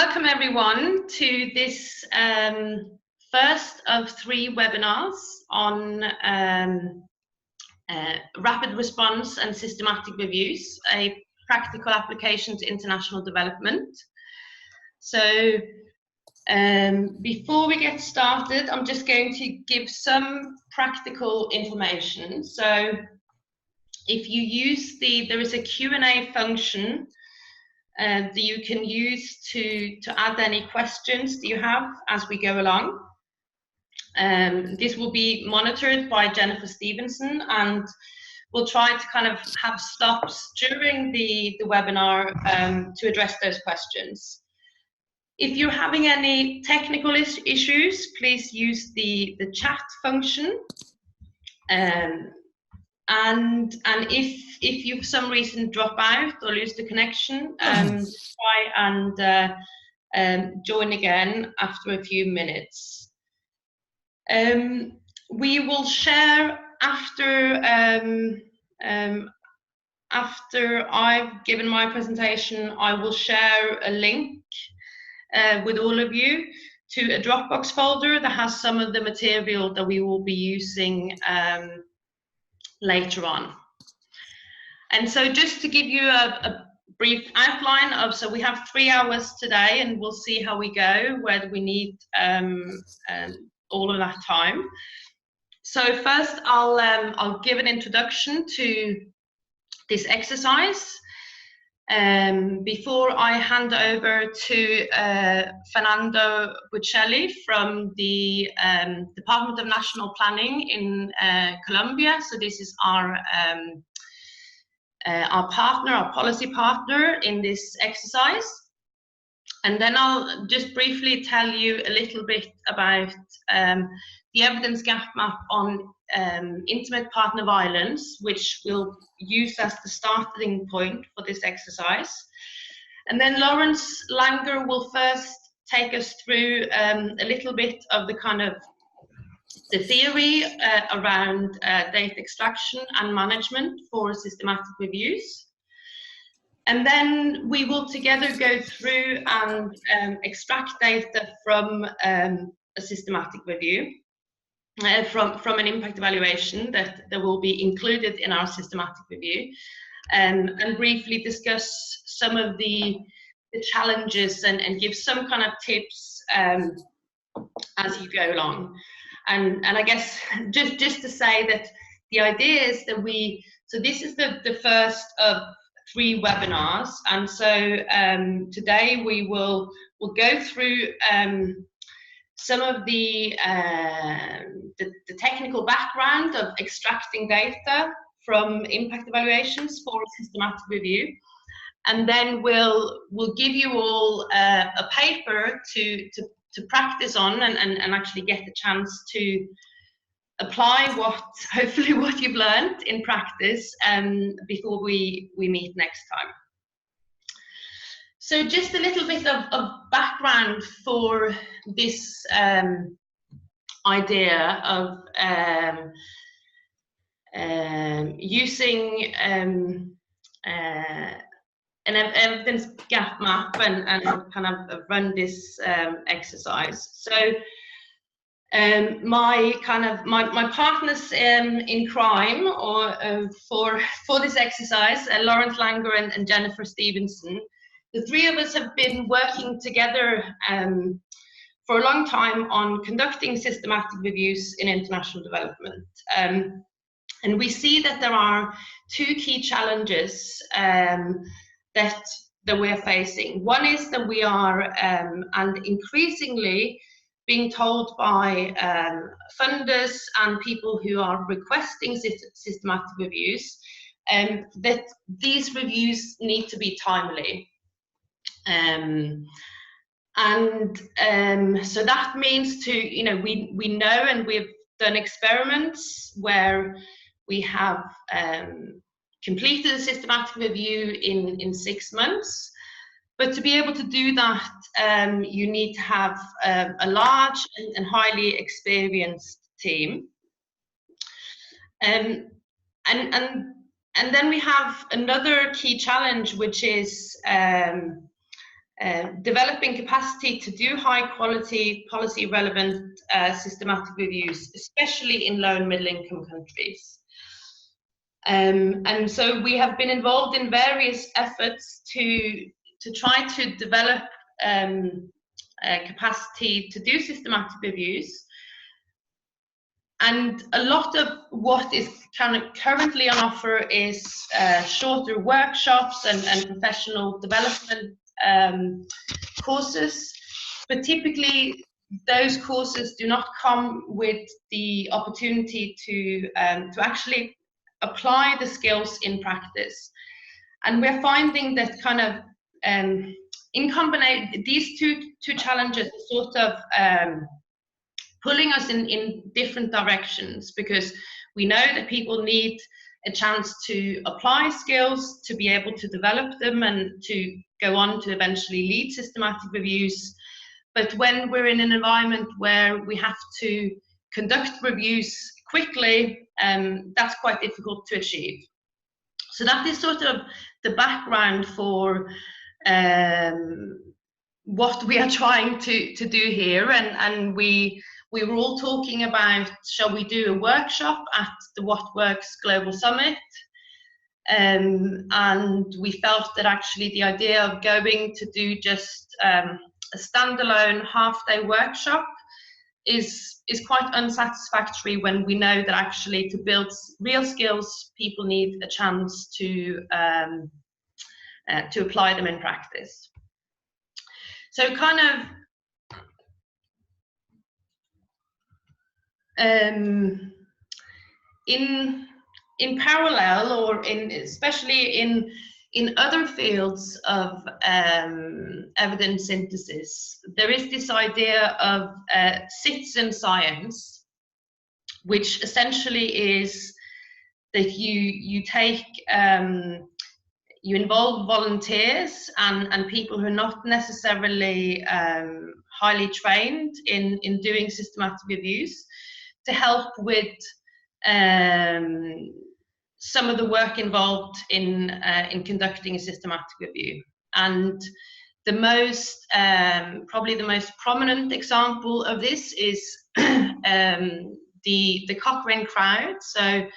welcome everyone to this first of 3 webinars on rapid response and systematic reviews, a practical application to international development. So before we get started, I'm just going to give some practical information. So if you use there is a Q&A function that you can use to add any questions that you have as we go along. This will be monitored by Jennifer Stevenson, and we'll try to kind of have stops during the webinar to address those questions. If you're having any technical issues, please use the chat function. And if you for some reason drop out or lose the connection, try and join again after a few minutes. We will share after I've given my presentation, I will share a link with all of you to a Dropbox folder that has some of the material that we will be using later on. And so just to give you a brief outline of, so we have 3 hours today, and we'll see how we go, whether we need all of that time. So first I'll give an introduction to this exercise before I hand over to Fernando Buccelli from the Department of National Planning in Colombia. So this is our partner, our policy partner in this exercise. And then I'll just briefly tell you a little bit about the evidence gap map on intimate partner violence, which we'll use as the starting point for this exercise. And then Lawrence Langer will first take us through a little bit of the kind of the theory around data extraction and management for systematic reviews. And then we will together go through and extract data from a systematic review, from an impact evaluation that will be included in our systematic review, and briefly discuss some of the challenges and give some kind of tips as you go along. And I guess just to say that the idea is that so this is the first of 3 webinars, and so today we'll go through some of the technical background of extracting data from impact evaluations for a systematic review, and then we'll give you all a paper to practice on and actually get the chance to apply hopefully what you've learned in practice before we meet next time. So just a little bit of background for this idea of using an evidence gap map and kind of run this exercise. So my partners in crime or for this exercise, Lawrence Langer and Jennifer Stevenson, the 3 of us have been working together for a long time on conducting systematic reviews in international development. And we see that there are 2 key challenges that we're facing. One is that we are, and increasingly, being told by funders and people who are requesting systematic reviews that these reviews need to be timely. So that means we know, and we've done experiments where we have completed a systematic review in 6 months. But to be able to do that, you need to have a large and highly experienced team. And then we have another key challenge, which is developing capacity to do high quality, policy relevant systematic reviews, especially in low and middle income countries. And so we have been involved in various efforts to try to develop capacity to do systematic reviews. And a lot of what is currently on offer is shorter workshops and professional development courses, but typically those courses do not come with the opportunity to actually apply the skills in practice. And we're finding that kind of in combination, these two challenges are sort of pulling us in different directions, because we know that people need a chance to apply skills, to be able to develop them and to go on to eventually lead systematic reviews. But when we're in an environment where we have to conduct reviews quickly, that's quite difficult to achieve. So that is sort of the background for what we are trying to do here. And we were all talking about, shall we do a workshop at the What Works Global Summit? And we felt that actually the idea of going to do just a standalone half-day workshop is quite unsatisfactory when we know that actually to build real skills, people need a chance to apply them in practice. So kind of in parallel, or especially in other fields of evidence synthesis, there is this idea of citizen science, which essentially is that you take you involve volunteers and people who are not necessarily highly trained in doing systematic reviews to help with some of the work involved in conducting a systematic review. And the most, probably the most prominent example of this is the Cochrane crowd. So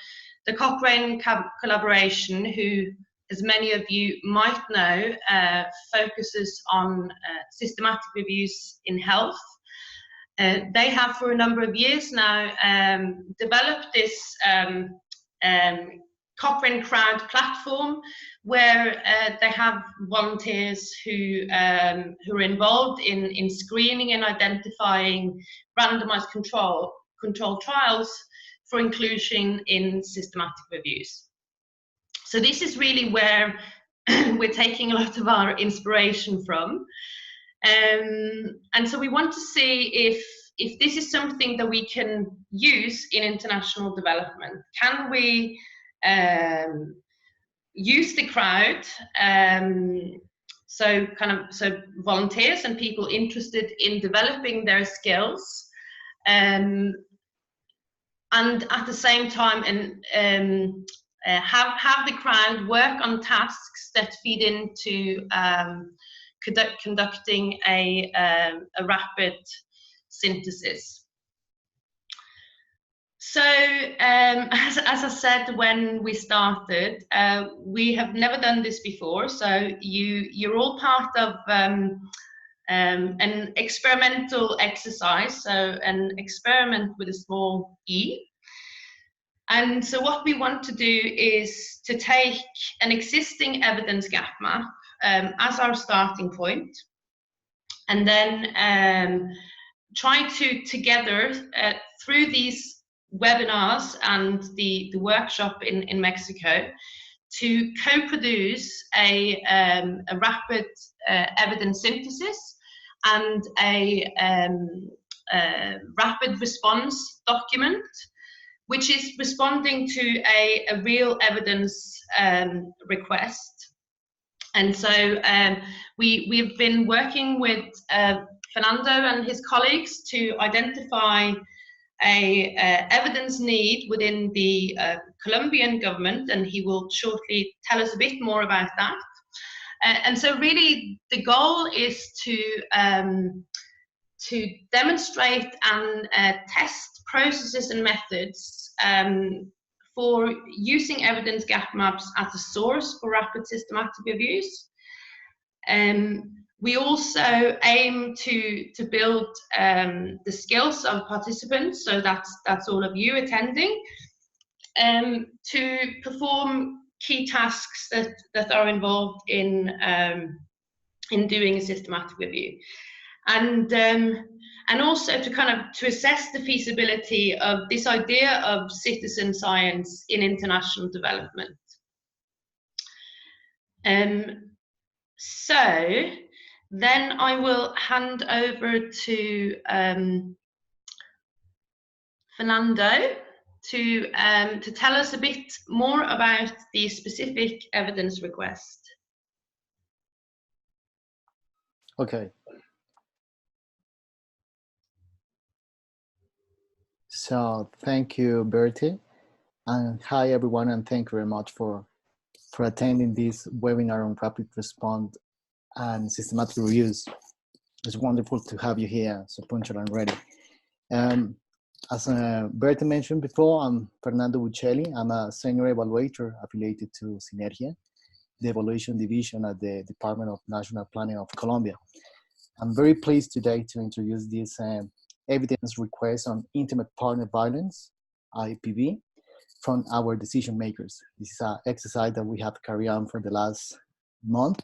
the Cochrane collaboration, who, as many of you might know, focuses on systematic reviews in health. They have for a number of years now developed this Cochrane crowd platform, where they have volunteers who are involved in screening and identifying randomized control trials for inclusion in systematic reviews. So this is really where we're taking a lot of our inspiration from. And so we want to see if this is something that we can use in international development. Can we use the crowd, so volunteers and people interested in developing their skills, and at the same time have the crowd work on tasks that feed into conducting a rapid synthesis. So as I said when we started, we have never done this before. So you're all part of an experimental exercise, so an experiment with a small e. And so what we want to do is to take an existing evidence gap map as our starting point, and then try to together through these webinars and the workshop in Mexico to co-produce a rapid evidence synthesis and a rapid response document, which is responding to a real evidence request. And so we've been working with Fernando and his colleagues to identify a evidence need within the Colombian government, and he will shortly tell us a bit more about that. And so really the goal is to demonstrate and test processes and methods for using evidence gap maps as a source for rapid systematic reviews. We also aim to build the skills of participants, so that's all of you attending, to perform key tasks that are involved in doing a systematic review, and also to to assess the feasibility of this idea of citizen science in international development. So then I will hand over to Fernando to tell us a bit more about the specific evidence request. Okay. So thank you, Bertie, and hi everyone, and thank you very much for attending this webinar on rapid response and systematic reviews. It's wonderful to have you here, so punctual and ready. As Bertie mentioned before, I'm Fernando Buccelli. I'm a senior evaluator affiliated to Sinergia, the evaluation division at the Department of National Planning of Colombia. I'm very pleased today to introduce this evidence request on intimate partner violence, IPV, from our decision makers. This is an exercise that we have carried on for the last month,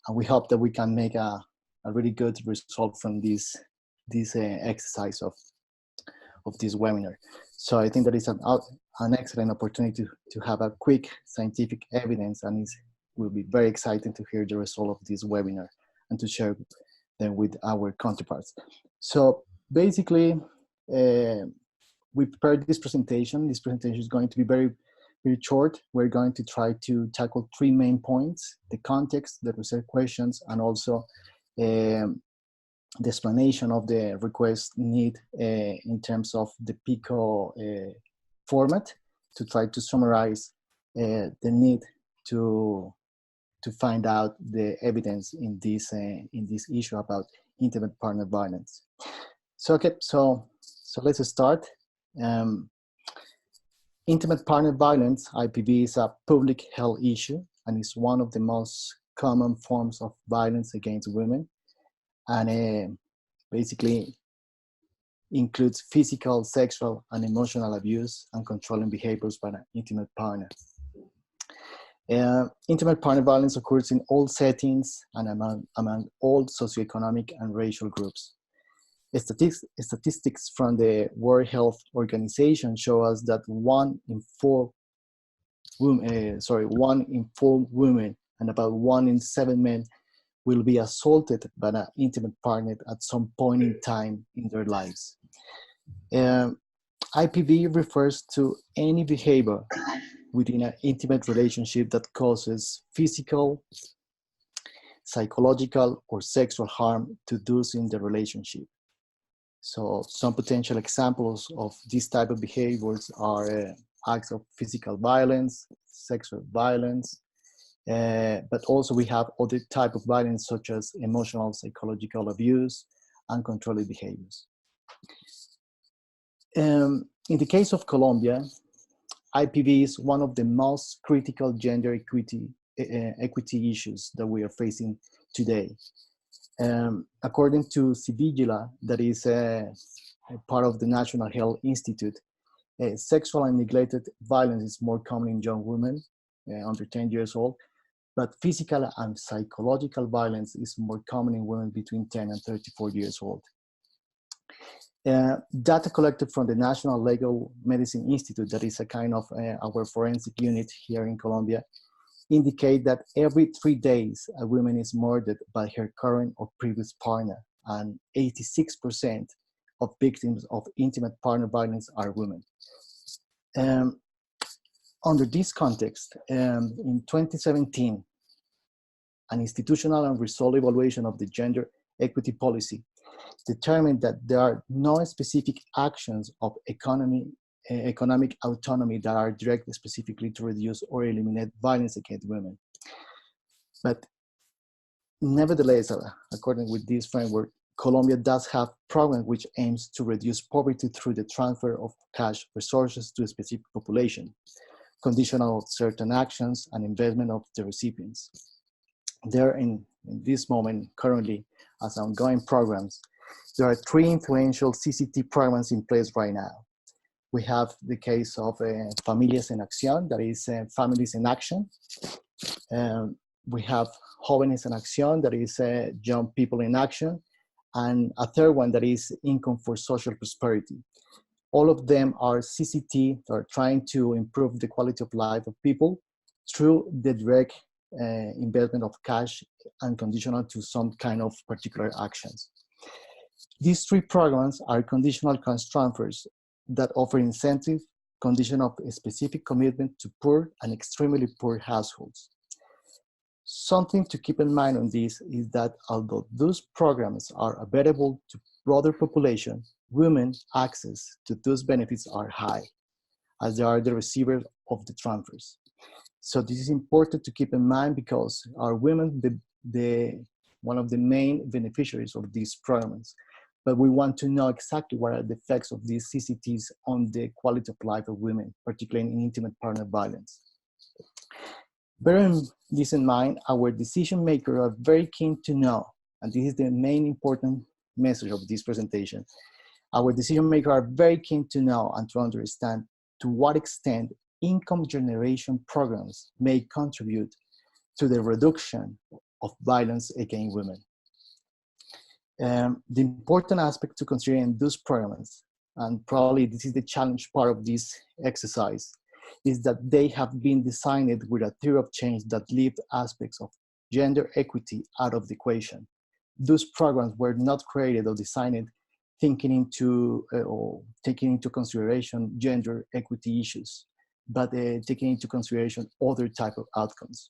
and we hope that we can make a really good result from this exercise of this webinar. So I think that is an excellent opportunity to have a quick scientific evidence, and it will be very exciting to hear the result of this webinar and to share them with our counterparts. So basically, we prepared this presentation. This presentation is going to be very, very short. We're going to try to tackle 3 main points: the context, the research questions, and also the explanation of the request need in terms of the PICO format, to try to summarize the need to find out the evidence in this issue about intimate partner violence. So okay, so let's start. Intimate partner violence, IPV, is a public health issue, and is one of the most common forms of violence against women, and basically includes physical, sexual, and emotional abuse and controlling behaviors by an intimate partner. Intimate partner violence occurs in all settings and among all socioeconomic and racial groups. Statistics from the World Health Organization show us that 1 in 4 women and about 1 in 7 men will be assaulted by an intimate partner at some point in time in their lives. IPV refers to any behavior within an intimate relationship that causes physical, psychological, or sexual harm to those in the relationship. So some potential examples of these type of behaviors are acts of physical violence, sexual violence, but also we have other type of violence such as emotional, psychological abuse, and controlling behaviors. In the case of Colombia, IPV is one of the most critical gender equity issues that we are facing today. According to Civigila, that is a part of the National Health Institute, sexual and neglected violence is more common in young women under 10 years old, but physical and psychological violence is more common in women between 10 and 34 years old. Data collected from the National Legal Medicine Institute, that is a kind of our forensic unit here in Colombia, indicate that every 3 days a woman is murdered by her current or previous partner, and 86% of victims of intimate partner violence are women. Under this context, in 2017, an institutional and result evaluation of the gender equity policy determined that there are no specific actions of economic autonomy that are directed specifically to reduce or eliminate violence against women. But Nevertheless, according with this framework, Colombia does have programs which aims to reduce poverty through the transfer of cash resources to a specific population, conditional of certain actions and investment of the recipients. There in this moment, currently, as ongoing programs, there are 3 influential CCT programs in place right now. We have the case of Familias en Acción, that is Families in Action. We have Jóvenes en Acción, that is Young People in Action. And a third one that is Income for Social Prosperity. All of them are CCT, are trying to improve the quality of life of people through the direct investment of cash and conditional to some kind of particular actions. These 3 programs are conditional cash transfers that offer incentive, condition of a specific commitment to poor and extremely poor households. Something to keep in mind on this is that although those programs are available to broader population, women's access to those benefits are high, as they are the receivers of the transfers. So this is important to keep in mind because our women, one of the main beneficiaries of these programs, but we want to know exactly what are the effects of these CCTs on the quality of life of women, particularly in intimate partner violence. Bearing this in mind, our decision makers are very keen to know, and this is the main important message of this presentation, our decision makers are very keen to know and to understand to what extent income generation programs may contribute to the reduction of violence against women. The important aspect to consider in those programs, and probably this is the challenge part of this exercise, is that they have been designed with a theory of change that leave aspects of gender equity out of the equation. Those programs were not created or designed taking into consideration gender equity issues, but taking into consideration other type of outcomes.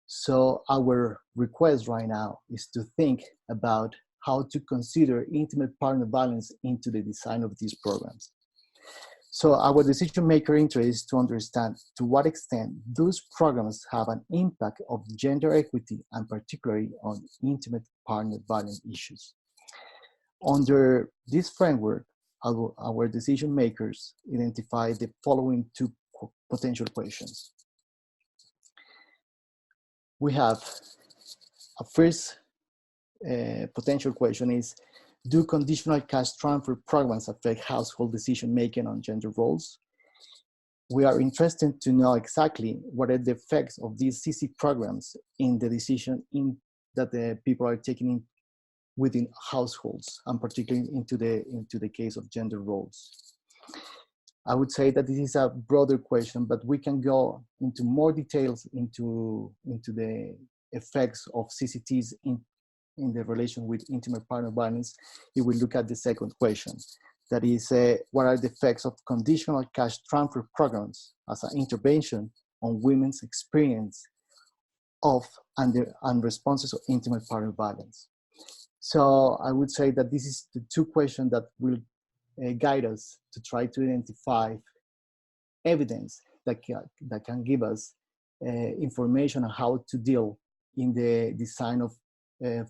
So our request right now is to think about how to consider intimate partner violence into the design of these programs. So our decision maker interest is to understand to what extent those programs have an impact of gender equity and particularly on intimate partner violence issues. Under this framework, our decision makers identify the following 2 potential questions. We have a first potential question is, do conditional cash transfer programs affect household decision making on gender roles? We are interested to know exactly what are the effects of these CC programs in the decision that the people are taking within households, and particularly into the case of gender roles. I would say that this is a broader question, but we can go into more details into the effects of CCTs in the relation with intimate partner violence if we look at the second question. That is, what are the effects of conditional cash transfer programs as an intervention on women's experience of and responses of intimate partner violence? So I would say that this is the 2 questions that will guide us to try to identify evidence that can give us information on how to deal in the design of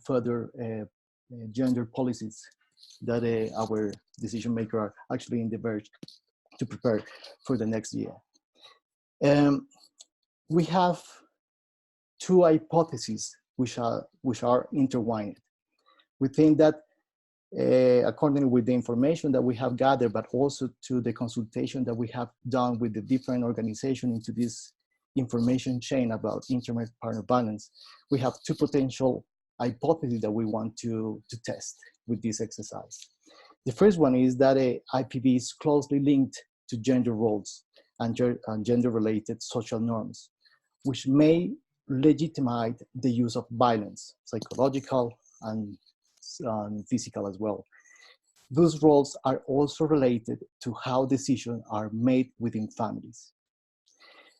further gender policies that our decision makers are actually in the verge to prepare for the next year. We have 2 hypotheses which are intertwined. We think that according with the information that we have gathered, but also to the consultation that we have done with the different organizations into this information chain about intimate partner violence, we have 2 potential hypotheses that we want to test with this exercise. The first one is that IPV is closely linked to gender roles and gender-related social norms, which may legitimize the use of violence, psychological and physical as well. Those roles are also related to how decisions are made within families.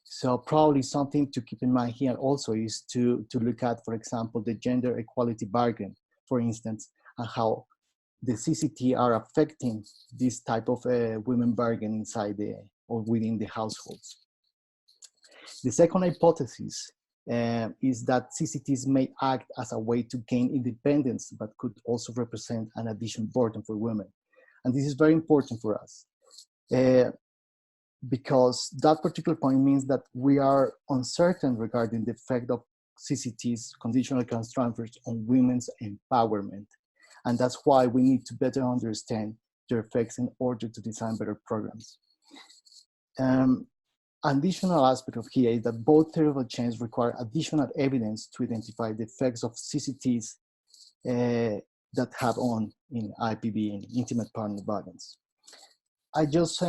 So probably something to keep in mind here also is to look at, for example, the gender equality bargain, for instance, and how the CCT are affecting this type of women bargain inside or within the households. The second hypothesis is that CCTs may act as a way to gain independence, but could also represent an additional burden for women. And this is very important for us because that particular point means that we are uncertain regarding the effect of CCTs, conditional cash transfers, on women's empowerment. And that's why we need to better understand their effects in order to design better programs. Additional aspect of here is that both theory of change require additional evidence to identify the effects of CCTs that have on in IPV and intimate partner violence. I just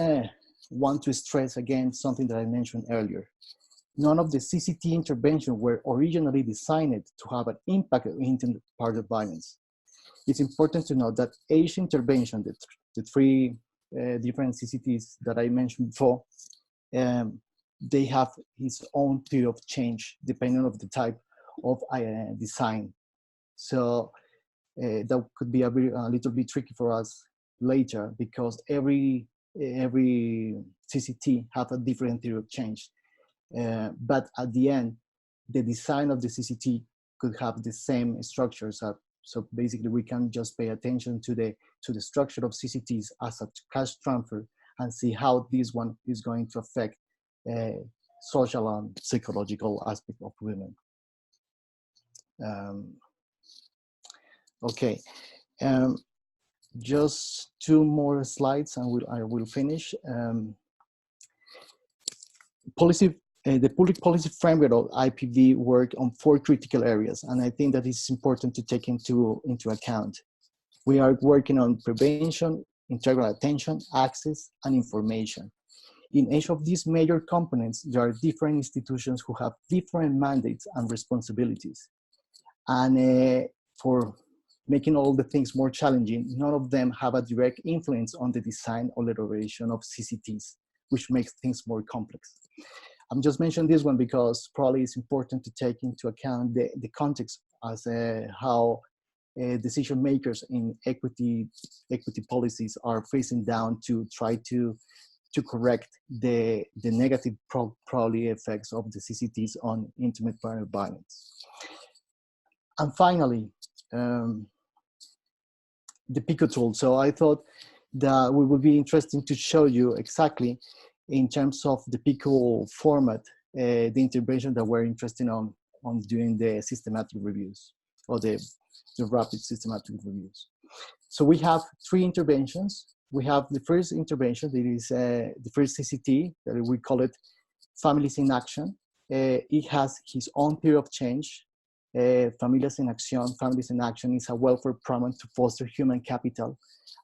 want to stress again something that I mentioned earlier. None of the CCT interventions were originally designed to have an impact on intimate partner violence. It's important to note that each intervention, the three different CCTs that I mentioned before, they have its own theory of change depending on the type of design. So that could be a little bit tricky for us later because every CCT have a different theory of change. But at the end, the design of the CCT could have the same structures. So basically, we can just pay attention to the structure of CCTs as a cash transfer and see how this one is going to affect social and psychological aspect of women. Okay, just two more slides and I will finish. The public policy framework of IPV work on 4 critical areas, and I think that it's important to take into account. We are working on prevention, integral attention, access, and information. In each of these major components, there are different institutions who have different mandates and responsibilities. And for making all the things more challenging, none of them have a direct influence on the design or elaboration of CCTs, which makes things more complex. I'm just mentioning this one because probably it's important to take into account the context as how decision makers in equity policies are facing down to try to correct the negative probably effects of the CCTs on intimate partner violence. And finally, the PICO tool. So I thought that we would be interesting to show you exactly in terms of the PICO format, the intervention that we're interested on doing the systematic reviews or the rapid systematic reviews. So we have 3 interventions. We have the first intervention, that is the first CCT, that we call it Families in Action. It has its own theory of change. Familias en Acción, Families in Action is a welfare program to foster human capital,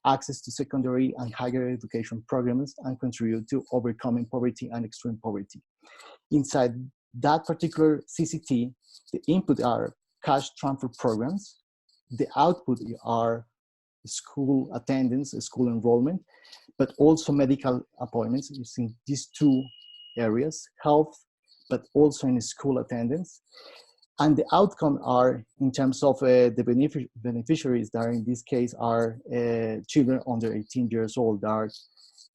access to secondary and higher education programs, and contribute to overcoming poverty and extreme poverty. Inside that particular CCT, the input are cash transfer programs. The output are school attendance, school enrollment, but also medical appointments using these 2 areas, health, but also in school attendance. And the outcome are, in terms of the beneficiaries that in this case are children under 18 years old.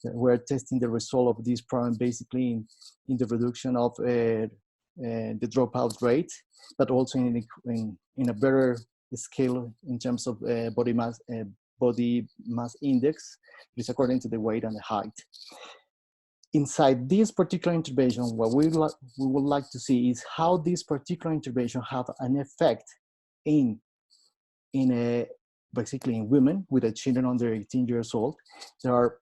We're testing the result of this program basically in the reduction of the dropout rate, but also in a better scale in terms of body mass index, which is according to the weight and the height. Inside this particular intervention, what we would like to see is how this particular intervention have an effect basically in women with children under 18 years old. They are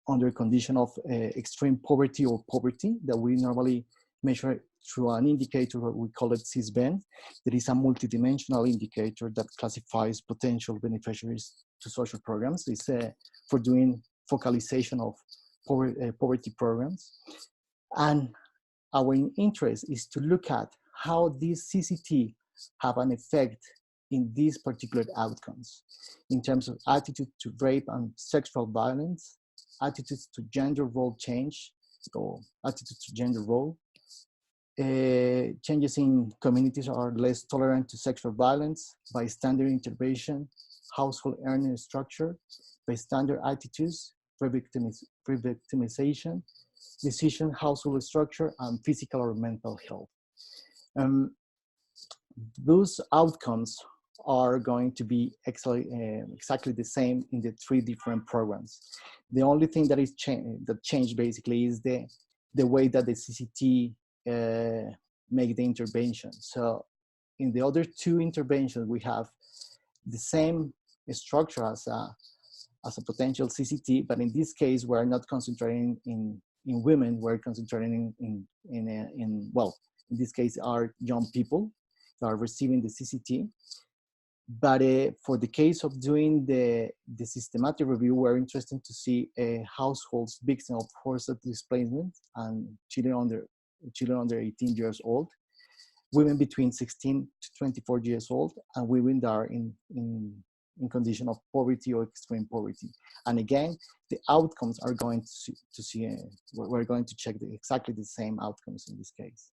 under condition of extreme poverty or poverty that we normally measure through an indicator, we call it CISBEN. There is a multidimensional indicator that classifies potential beneficiaries to social programs. It's for doing focalization of poverty programs. And our interest is to look at how these CCT have an effect in these particular outcomes in terms of attitude to rape and sexual violence, attitudes to gender role change, or attitude to gender role. Changes in communities are less tolerant to sexual violence, bystander intervention, household earning structure, bystander attitudes, re-victimization, decision household structure, and physical or mental health. Um, those outcomes are going to be exactly the same in the 3 different programs. The only thing that is changed basically is the way that the CCT make the intervention. So in the other 2 interventions, we have the same structure as a potential CCT, but in this case, we're not concentrating in women, we're concentrating well, in this case, are young people that are receiving the CCT. But for the case of doing the systematic review, we're interested to see households victims of forced displacement and children under 18 years old, women between 16 to 24 years old, and women that are in condition of poverty or extreme poverty. And again, the outcomes are going to see we're going to check exactly the same outcomes in this case.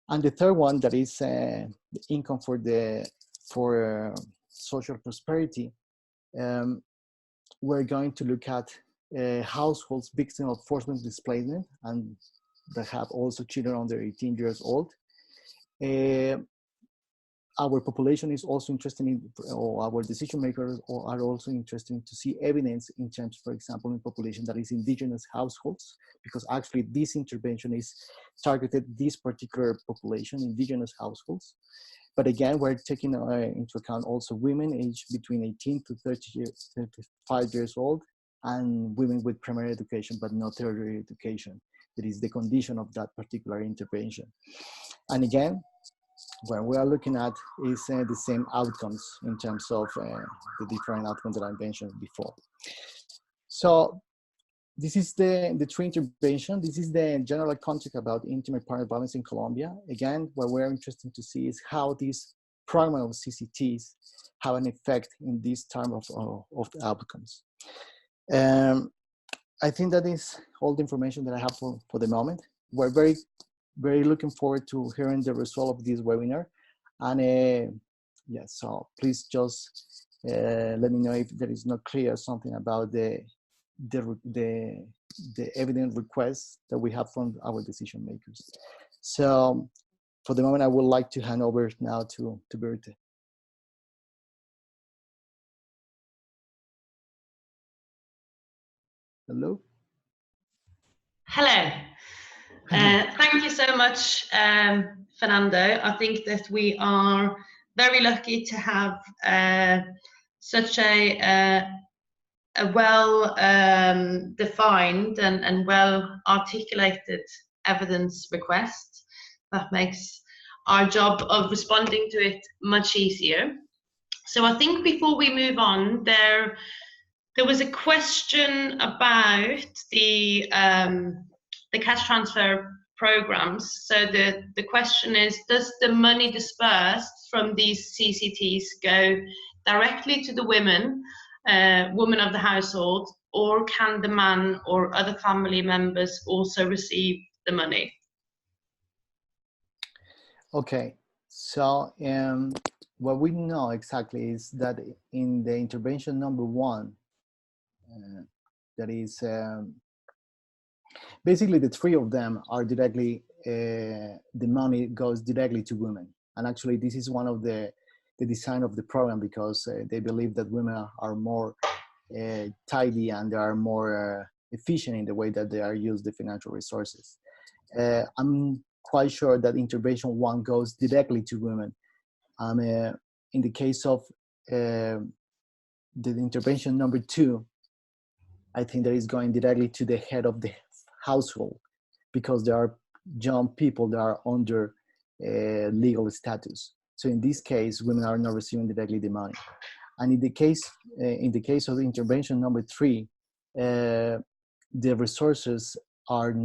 And the third one, that is the income for social prosperity, we're going to look at households victims of forced displacement and that have also children under 18 years old. Our population is also interested in, or our decision makers are also interested to see evidence in terms, for example, in population that is indigenous households, because actually this intervention is targeted this particular population, indigenous households. But again, we're taking into account also women aged between 18 to 35 years old, and women with primary education but not tertiary education. That is the condition of that particular intervention. And again, what we are looking at is the same outcomes in terms of the different outcomes that I mentioned before. So this is the 3 intervention. This is the general context about intimate partner violence in Colombia. Again, what we're interested to see is how these program of CCTs have an effect in this term of the outcomes. I think that is all the information that I have for the moment. We're very looking forward to hearing the result of this webinar. And yeah, so please just let me know if there is not clear something about the evidence requests that we have from our decision makers. So for the moment, I would like to hand over now to Birte. Hello. Hello. Thank you so much, Fernando. I think that we are very lucky to have such a well defined and well articulated evidence request that makes our job of responding to it much easier. So I think before we move on, there was a question about the cash transfer programs. So the question is, does the money dispersed from these CCTs go directly to the woman of the household, or can the man or other family members also receive the money? Okay, so what we know exactly is that in the intervention number 1, that is basically the 3 of them are directly, the money goes directly to women. And actually this is one of the design of the program, because they believe that women are more tidy and they are more efficient in the way that they are used the financial resources. I'm quite sure that intervention 1 goes directly to women. In the case of the intervention number 2, I think that is going directly to the head of the household, because there are young people that are under legal status. So in this case, women are not receiving directly the money. And in the case of intervention number 3, the resources are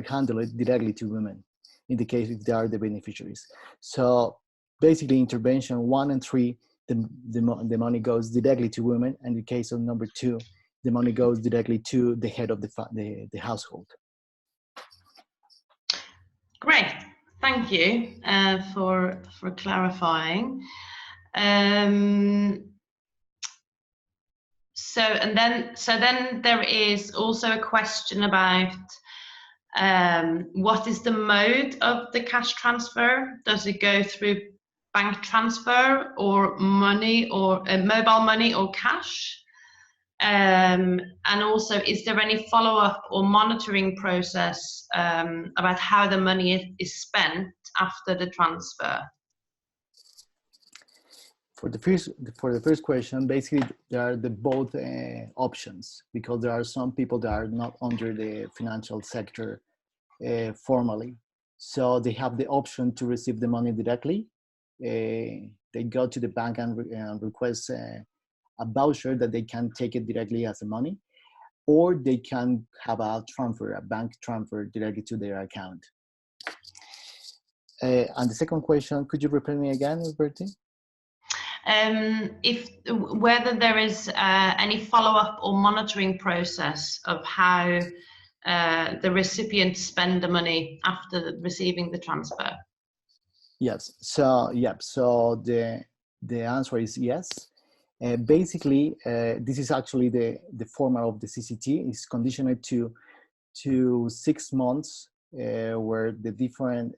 handled directly to women, in the case if they are the beneficiaries. So basically, intervention 1 and 3, the money goes directly to women, and in the case of number 2, the money goes directly to the head of the household. Great, thank you for clarifying. So then there is also a question about What is the mode of the cash transfer? Does it go through bank transfer or money, or mobile money or cash? And also, is there any follow-up or monitoring process about how the money is spent after the transfer? For the first question, basically there are the both options, because there are some people that are not under the financial sector formally, so they have the option to receive the money directly. They go to the bank and request a voucher that they can take it directly as a money, or they can have a transfer, a bank transfer directly to their account. And the second question, could you repeat me again, Bertie? Whether there is any follow-up or monitoring process of how the recipients spend the money after receiving the transfer. Yes. So So the answer is yes. Basically, this is actually the format of the CCT is conditioned to 6 months, where the different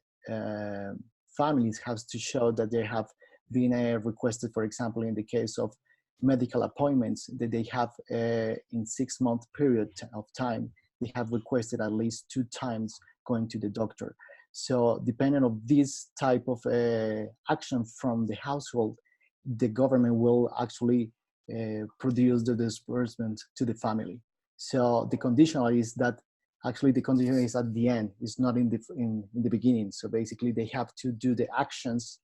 families have to show that they have been requested, for example, in the case of medical appointments, that they have in 6 month period of time, they have requested at least 2 times going to the doctor. So depending on this type of action from the household, the government will actually produce the disbursement to the family. So the conditional is that actually the condition is at the end, it's not in the beginning. So basically they have to do the actions,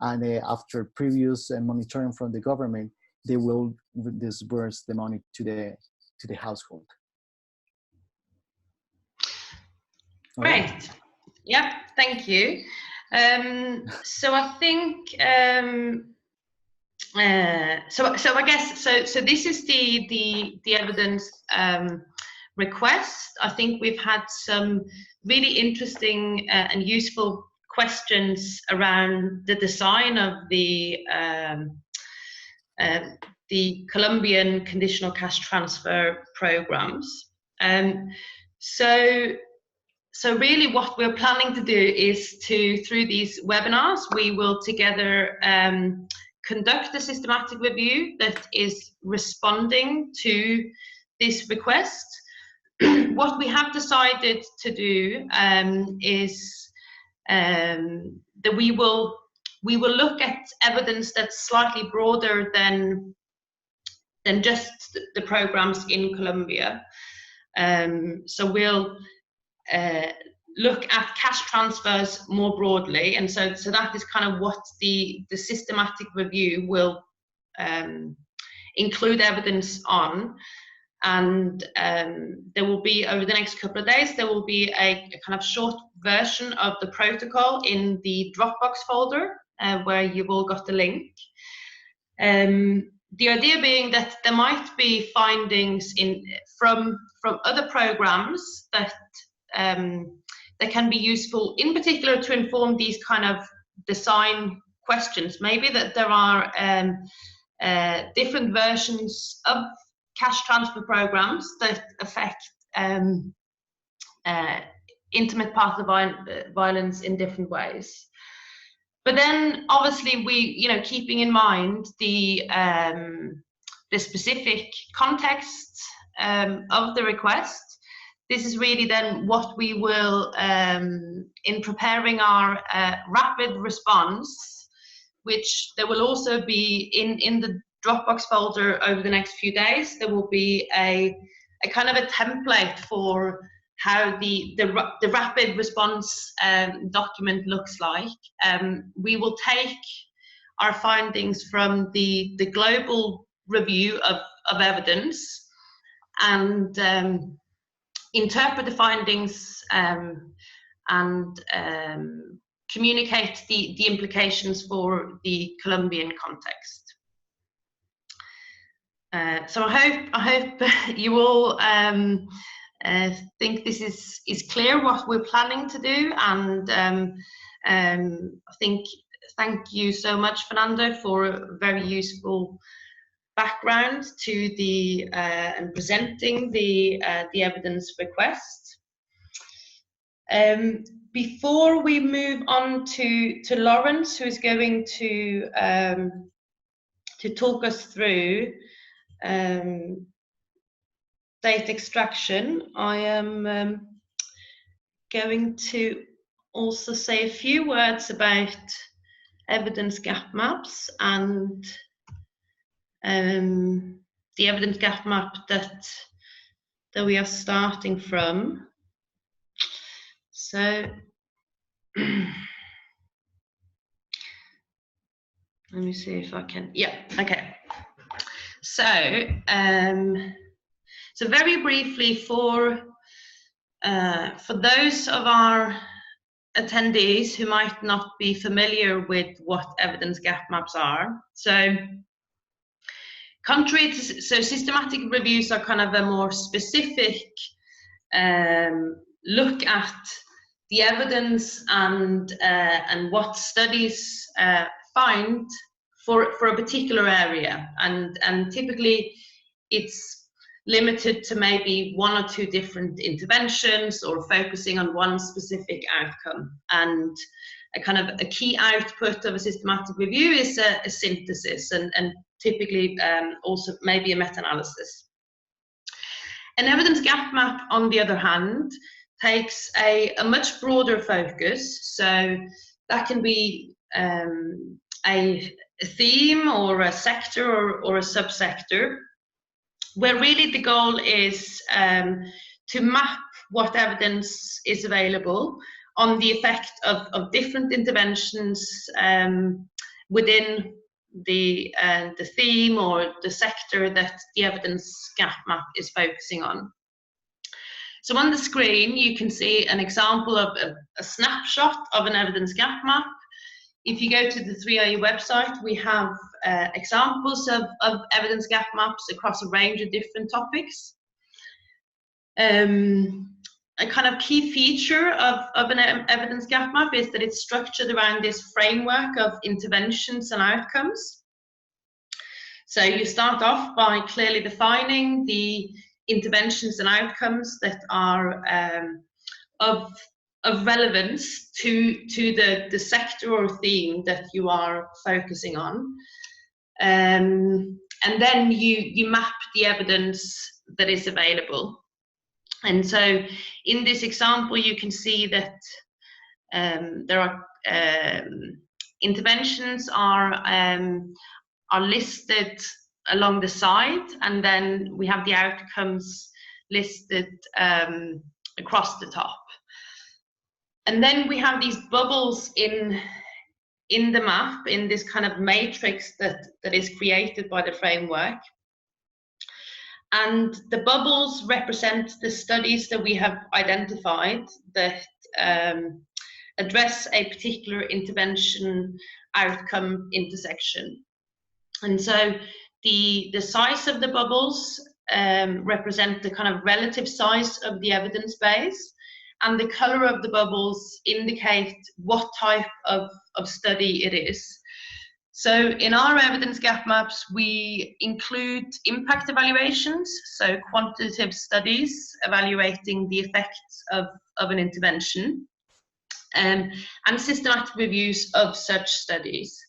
and after previous monitoring from the government, they will disburse the money to the household. Great. Right. Yep, thank you. So I think so I guess so this is the evidence request. I think we've had some really interesting and useful questions around the design of the Colombian conditional cash transfer programs. So really what we're planning to do is through these webinars, we will together conduct a systematic review that is responding to this request. What we have decided to do is that we will look at evidence that's slightly broader than just the programs in Colombia. So we'll look at cash transfers more broadly, and so that is kind of what the systematic review will include evidence on. And there will be, over the next couple of days, there will be a kind of short version of the protocol in the Dropbox folder where you've all got the link. The idea being that there might be findings from other programs that can be useful, in particular to inform these kind of design questions. Maybe that there are different versions of cash transfer programs that affect intimate partner violence in different ways. But then, obviously, keeping in mind the specific context of the request, this is really then what we will, in preparing our rapid response, which there will also be in the Dropbox folder over the next few days, there will be a kind of a template for how the rapid response document looks like. We will take our findings from the global review of evidence and interpret the findings and communicate the implications for the Colombian context. So I hope you all think this is clear what we're planning to do, and I think thank you so much, Fernando, for a very useful background to the and presenting the evidence request. Before we move on to Lawrence, who is going to talk us through data extraction, I am going to also say a few words about evidence gap maps and the evidence gap map that we are starting from. So let me see if I can. Yeah. Okay. So so very briefly for those of our attendees who might not be familiar with what evidence gap maps are. So systematic reviews are kind of a more specific look at the evidence and what studies find for a particular area, and typically it's limited to maybe one or two different interventions or focusing on one specific outcome. And a kind of a key output of a systematic review is a synthesis and typically also maybe a meta-analysis. An evidence gap map, on the other hand, takes a much broader focus. So that can be a theme or a sector or a subsector, where really the goal is to map what evidence is available on the effect of different interventions within the theme or the sector that the evidence gap map is focusing on. So on the screen, you can see an example of a snapshot of an evidence gap map. If you go to the 3IE website, we have examples of evidence gap maps across a range of different topics. A kind of key feature of an evidence gap map is that it's structured around this framework of interventions and outcomes. So you start off by clearly defining the interventions and outcomes that are of relevance to the sector or theme that you are focusing on, and then you map the evidence that is available. And so in this example, you can see that there are interventions are listed along the side, and then we have the outcomes listed across the top. And then we have these bubbles in the map, in this kind of matrix that is created by the framework. And the bubbles represent the studies that we have identified that address a particular intervention outcome intersection. And so the size of the bubbles represent the kind of relative size of the evidence base, and the color of the bubbles indicate what type of study it is. So in our evidence gap maps, we include impact evaluations, so quantitative studies evaluating the effects of an intervention, and systematic reviews of such studies.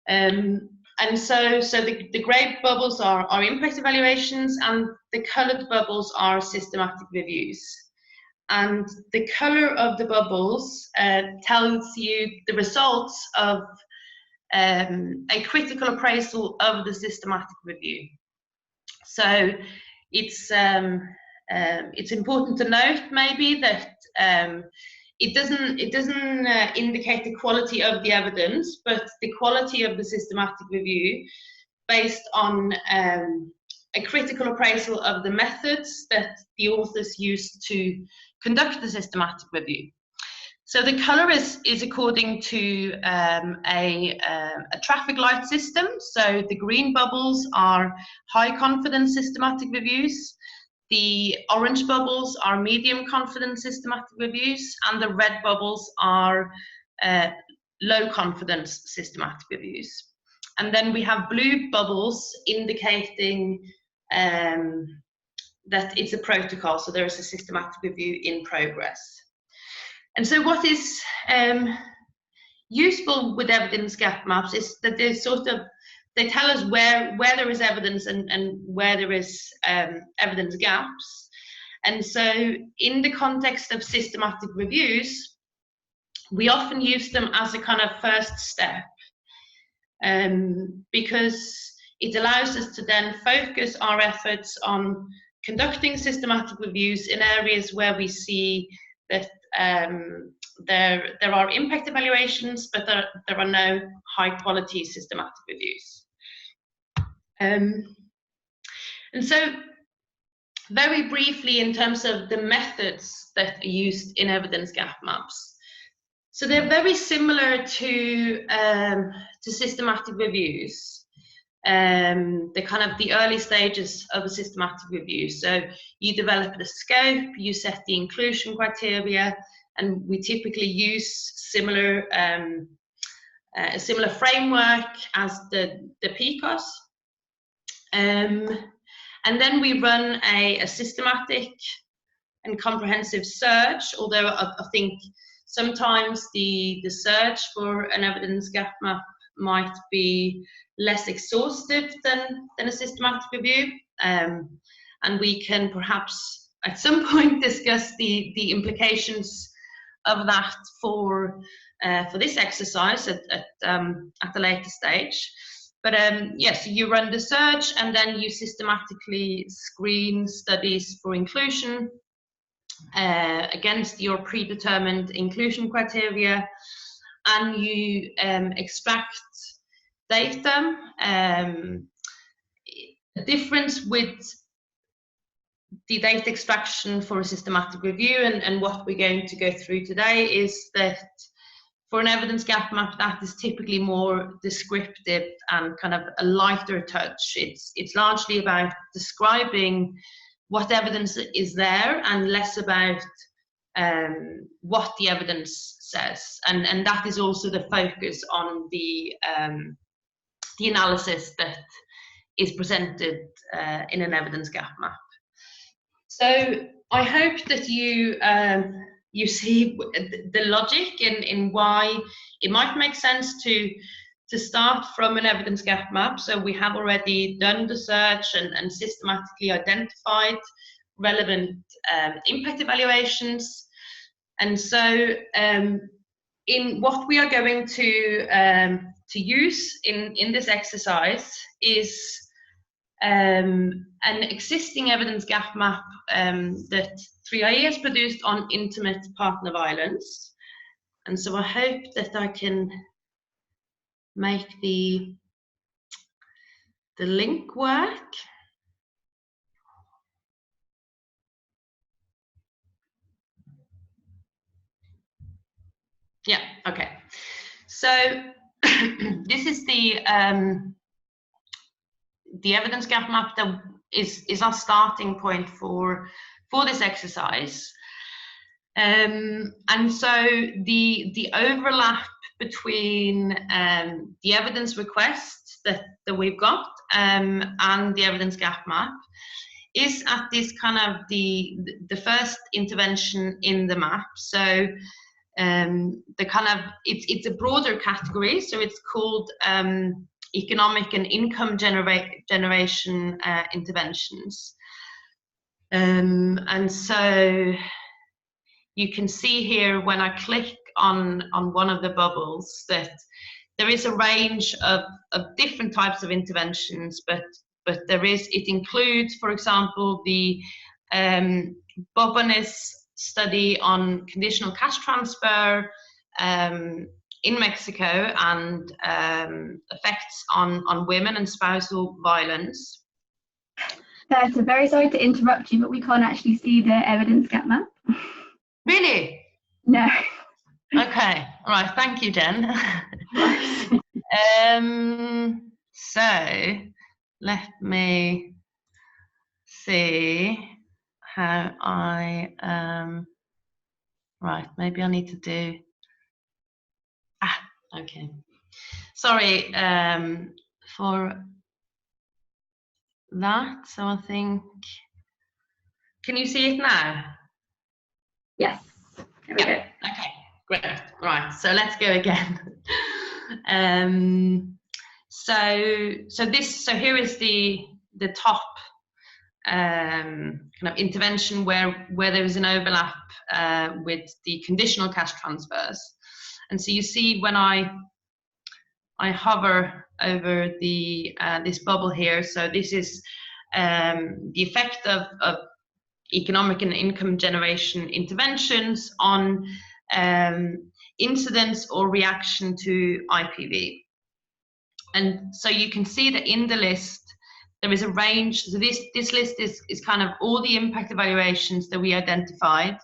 And so the grey bubbles are impact evaluations, and the coloured bubbles are systematic reviews. And the colour of the bubbles tells you the results of a critical appraisal of the systematic review. So it's important to note maybe that it doesn't indicate the quality of the evidence, but the quality of the systematic review based on a critical appraisal of the methods that the authors used to conduct the systematic review. So the colour is according to a traffic light system. So the green bubbles are high confidence systematic reviews, the orange bubbles are medium confidence systematic reviews, and the red bubbles are low confidence systematic reviews. And then we have blue bubbles indicating that it's a protocol, so there is a systematic review in progress. And so what is useful with evidence gap maps is that they tell us where there is evidence and where there is evidence gaps. And so in the context of systematic reviews, we often use them as a kind of first step, because it allows us to then focus our efforts on conducting systematic reviews in areas where we see that there are impact evaluations, but there are no high quality systematic reviews. And so very briefly in terms of the methods that are used in evidence gap maps. So they're very similar to systematic reviews. The kind of the early stages of a systematic review. So you develop the scope, you set the inclusion criteria, and we typically use a similar framework as the PCOS. And then we run a systematic and comprehensive search, although I think sometimes the search for an evidence gap map might be less exhaustive than a systematic review. And we can perhaps at some point discuss the implications of that for this exercise at the later stage. But yes, you run the search and then you systematically screen studies for inclusion against your predetermined inclusion criteria, and you extract data. The difference with the data extraction for a systematic review and what we're going to go through today is that for an evidence gap map, that is typically more descriptive and kind of a lighter touch. It's largely about describing what evidence is there and less about what the evidence says. And that is also the focus on the analysis that is presented in an evidence gap map. So I hope that you see the logic in why it might make sense to start from an evidence gap map. So we have already done the search and systematically identified relevant impact evaluations. And so in what we are going to use in this exercise is an existing evidence gap map that 3IE has produced on intimate partner violence. And so I hope that I can make the link work. Yeah, okay. So this is the evidence gap map that is our starting point for this exercise. And so the overlap between the evidence request that we've got and the evidence gap map is at this kind of the first intervention in the map. So the kind of it's a broader category, so it's called economic and income generation interventions. And so you can see here when I click on one of the bubbles that there is a range of different types of interventions, but it includes, for example, the Bobonis study on conditional cash transfer in Mexico and effects on women and spousal violence. So very sorry to interrupt you, but we can't actually see the evidence gap map. Really? No. Okay, all right, thank you, Jen. So let me see how I right, maybe I need to do okay, sorry for that. So I think, can you see it now? Yes. There we go. Okay. Great. Right. So let's go again. So here is the top kind of intervention where there is an overlap with the conditional cash transfers. And so you see when I hover over the this bubble here, so this is the effect of economic and income generation interventions on incidence or reaction to IPV. And so you can see that in the list there is a range. So this list is kind of all the impact evaluations that we identified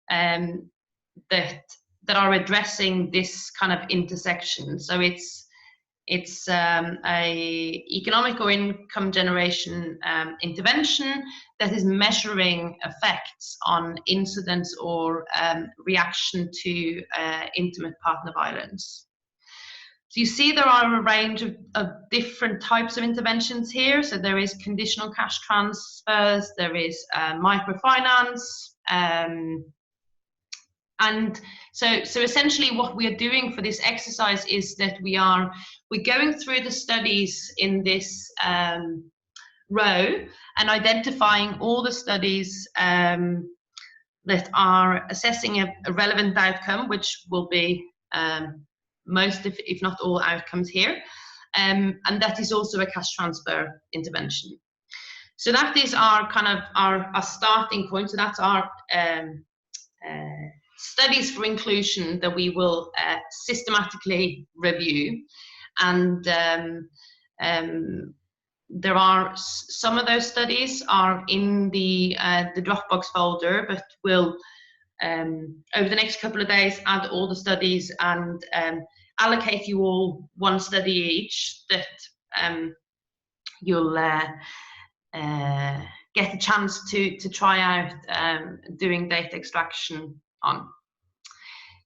that are addressing this kind of intersection. So it's a economic or income generation intervention that is measuring effects on incidence or reaction to intimate partner violence. So you see there are a range of different types of interventions here. So there is conditional cash transfers, there is microfinance, and so essentially what we are doing for this exercise is that we're going through the studies in this row and identifying all the studies that are assessing a relevant outcome, which will be most, if not all, outcomes here, and that is also a cash transfer intervention. So that is our kind of our starting point. So that's our studies for inclusion that we will systematically review, and there are some of those studies are in the Dropbox folder, but we'll over the next couple of days add all the studies and allocate you all one study each that you'll get a chance to try out doing data extraction on.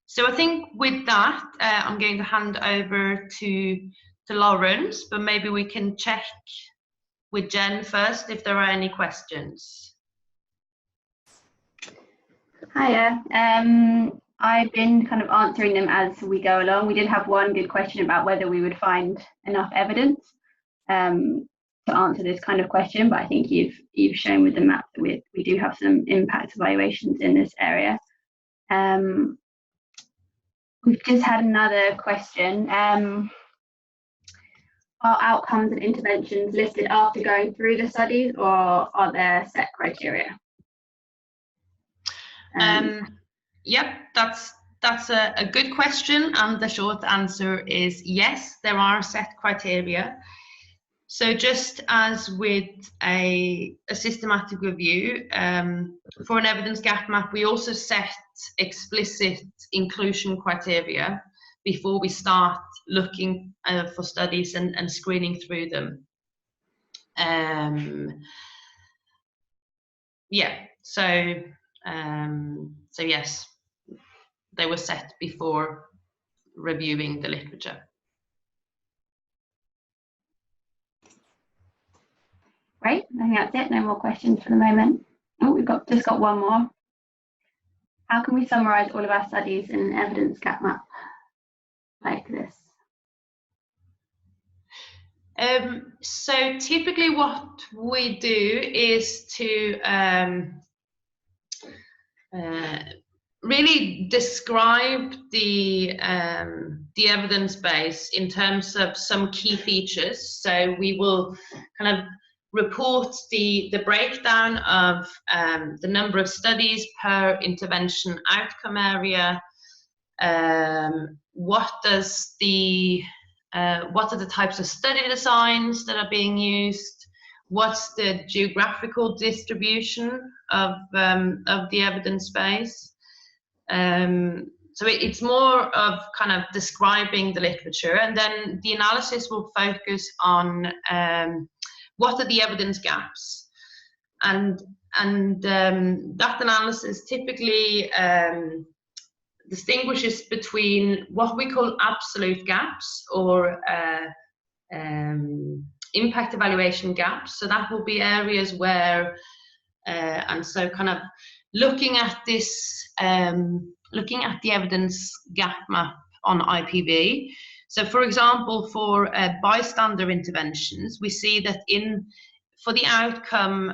So I think with that, I'm going to hand over to Lawrence, but maybe we can check with Jen first if there are any questions. Hiya. I've been kind of answering them as we go along. We did have one good question about whether we would find enough evidence to answer this kind of question, but I think you've shown with the map that we do have some impact evaluations in this area. We've just had another question. Are outcomes and interventions listed after going through the studies, or are there set criteria? Yep, that's a good question, and the short answer is yes, there are set criteria. So just as with a systematic review, for an evidence gap map, we also set explicit inclusion criteria before we start looking for studies and screening through them. Yeah, so yes, they were set before reviewing the literature. Great, I think that's it. No more questions for the moment. Oh, we've just got one more. How can we summarize all of our studies in an evidence gap map like this? So typically what we do is to really describe the evidence base in terms of some key features. So we will kind of report the breakdown of the number of studies per intervention outcome area. What are the types of study designs that are being used? What's the geographical distribution of the evidence base? So it's more of kind of describing the literature, and then the analysis will focus on what are the evidence gaps, and that analysis typically distinguishes between what we call absolute gaps or impact evaluation gaps. So that will be areas where, and so kind of looking at this, looking at the evidence gap map on IPV. So, for example, for bystander interventions, we see that for the outcome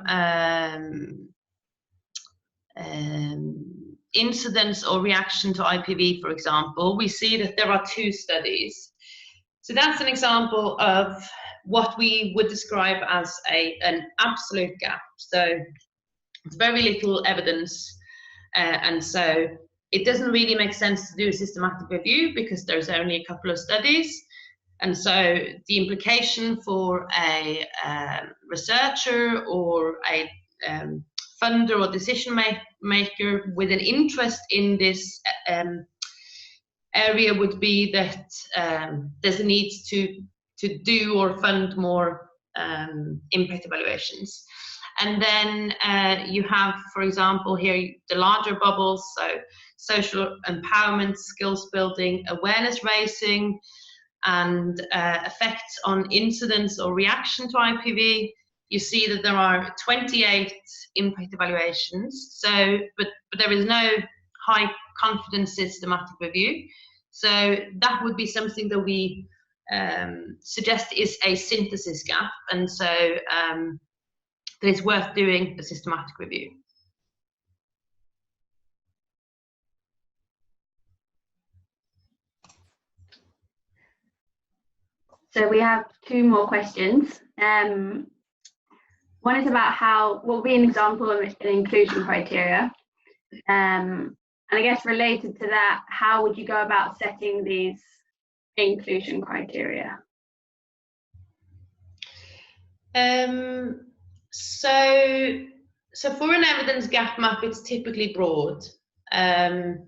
incidence or reaction to IPV, for example, we see that there are 2 studies. So that's an example of what we would describe as an absolute gap. So it's very little evidence, and so it doesn't really make sense to do a systematic review because there's only a couple of studies. And so the implication for a researcher or a funder or decision maker with an interest in this area would be that there's a need to do or fund more impact evaluations. And then you have, for example, here the larger bubbles, so social empowerment, skills building, awareness raising, and effects on incidence or reaction to IPV. You see that there are 28 impact evaluations, so but there is no high confidence systematic review. So that would be something that we suggest is a synthesis gap, and so that it's worth doing a systematic review. So we have 2 more questions. One is about what will be an example of an inclusion criteria. And I guess related to that, how would you go about setting these inclusion criteria? So for an evidence gap map, it's typically broad. And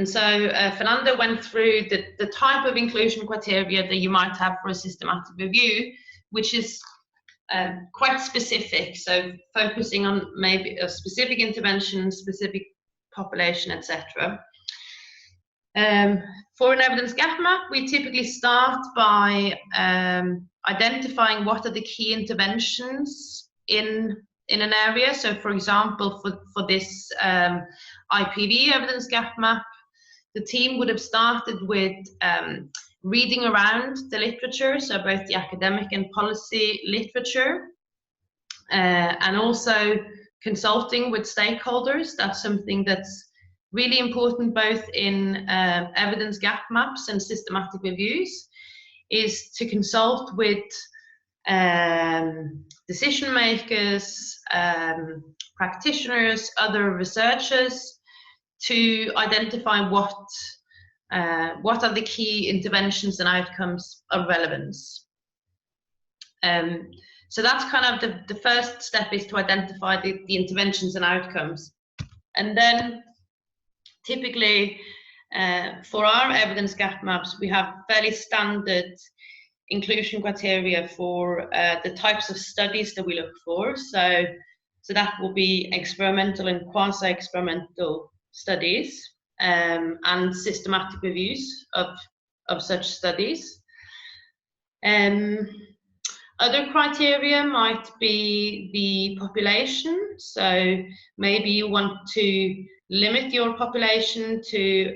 so Fernando went through the type of inclusion criteria that you might have for a systematic review, which is quite specific, so focusing on maybe a specific intervention, specific population, etc. For an evidence gap map, we typically start by identifying what are the key interventions in an area. So, for example, for this IPV evidence gap map, the team would have started with reading around the literature, so both the academic and policy literature, and also consulting with stakeholders. That's something that's really important both in evidence gap maps and systematic reviews, is to consult with decision makers, practitioners, other researchers, to identify what are the key interventions and outcomes of relevance. So that's kind of the first step, is to identify the interventions and outcomes. And then typically for our evidence gap maps, we have fairly standard inclusion criteria for the types of studies that we look for. So that will be experimental and quasi-experimental studies, and systematic reviews of such studies. Other criteria might be the population. So maybe you want to limit your population to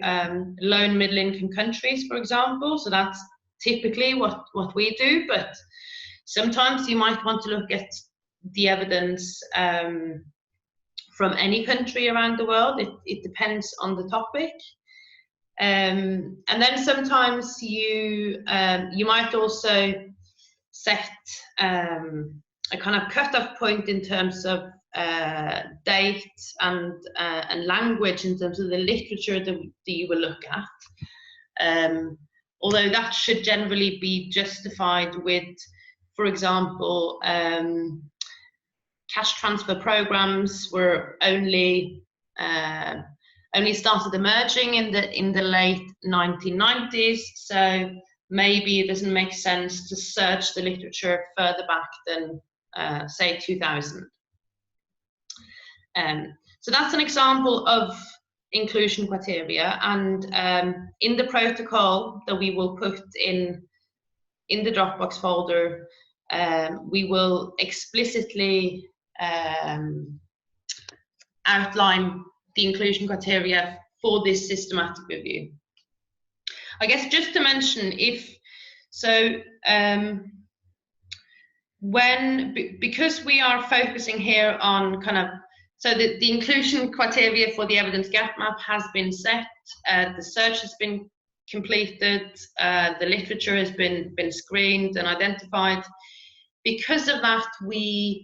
low and middle income countries, for example. So that's typically what we do, but sometimes you might want to look at the evidence from any country around the world. It depends on the topic. And then sometimes you might also set a kind of cutoff point in terms of date and language, in terms of the literature that you will look at. Although that should generally be justified with, for example, cash transfer programs were only started emerging in the late 1990s. So maybe it doesn't make sense to search the literature further back than say 2000. So that's an example of inclusion criteria, and in the protocol that we will put in the Dropbox folder, we will explicitly outline the inclusion criteria for this systematic review. I guess just to mention, because we are focusing here on so the inclusion criteria for the evidence gap map has been set, the search has been completed, the literature has been screened and identified. Because of that, we're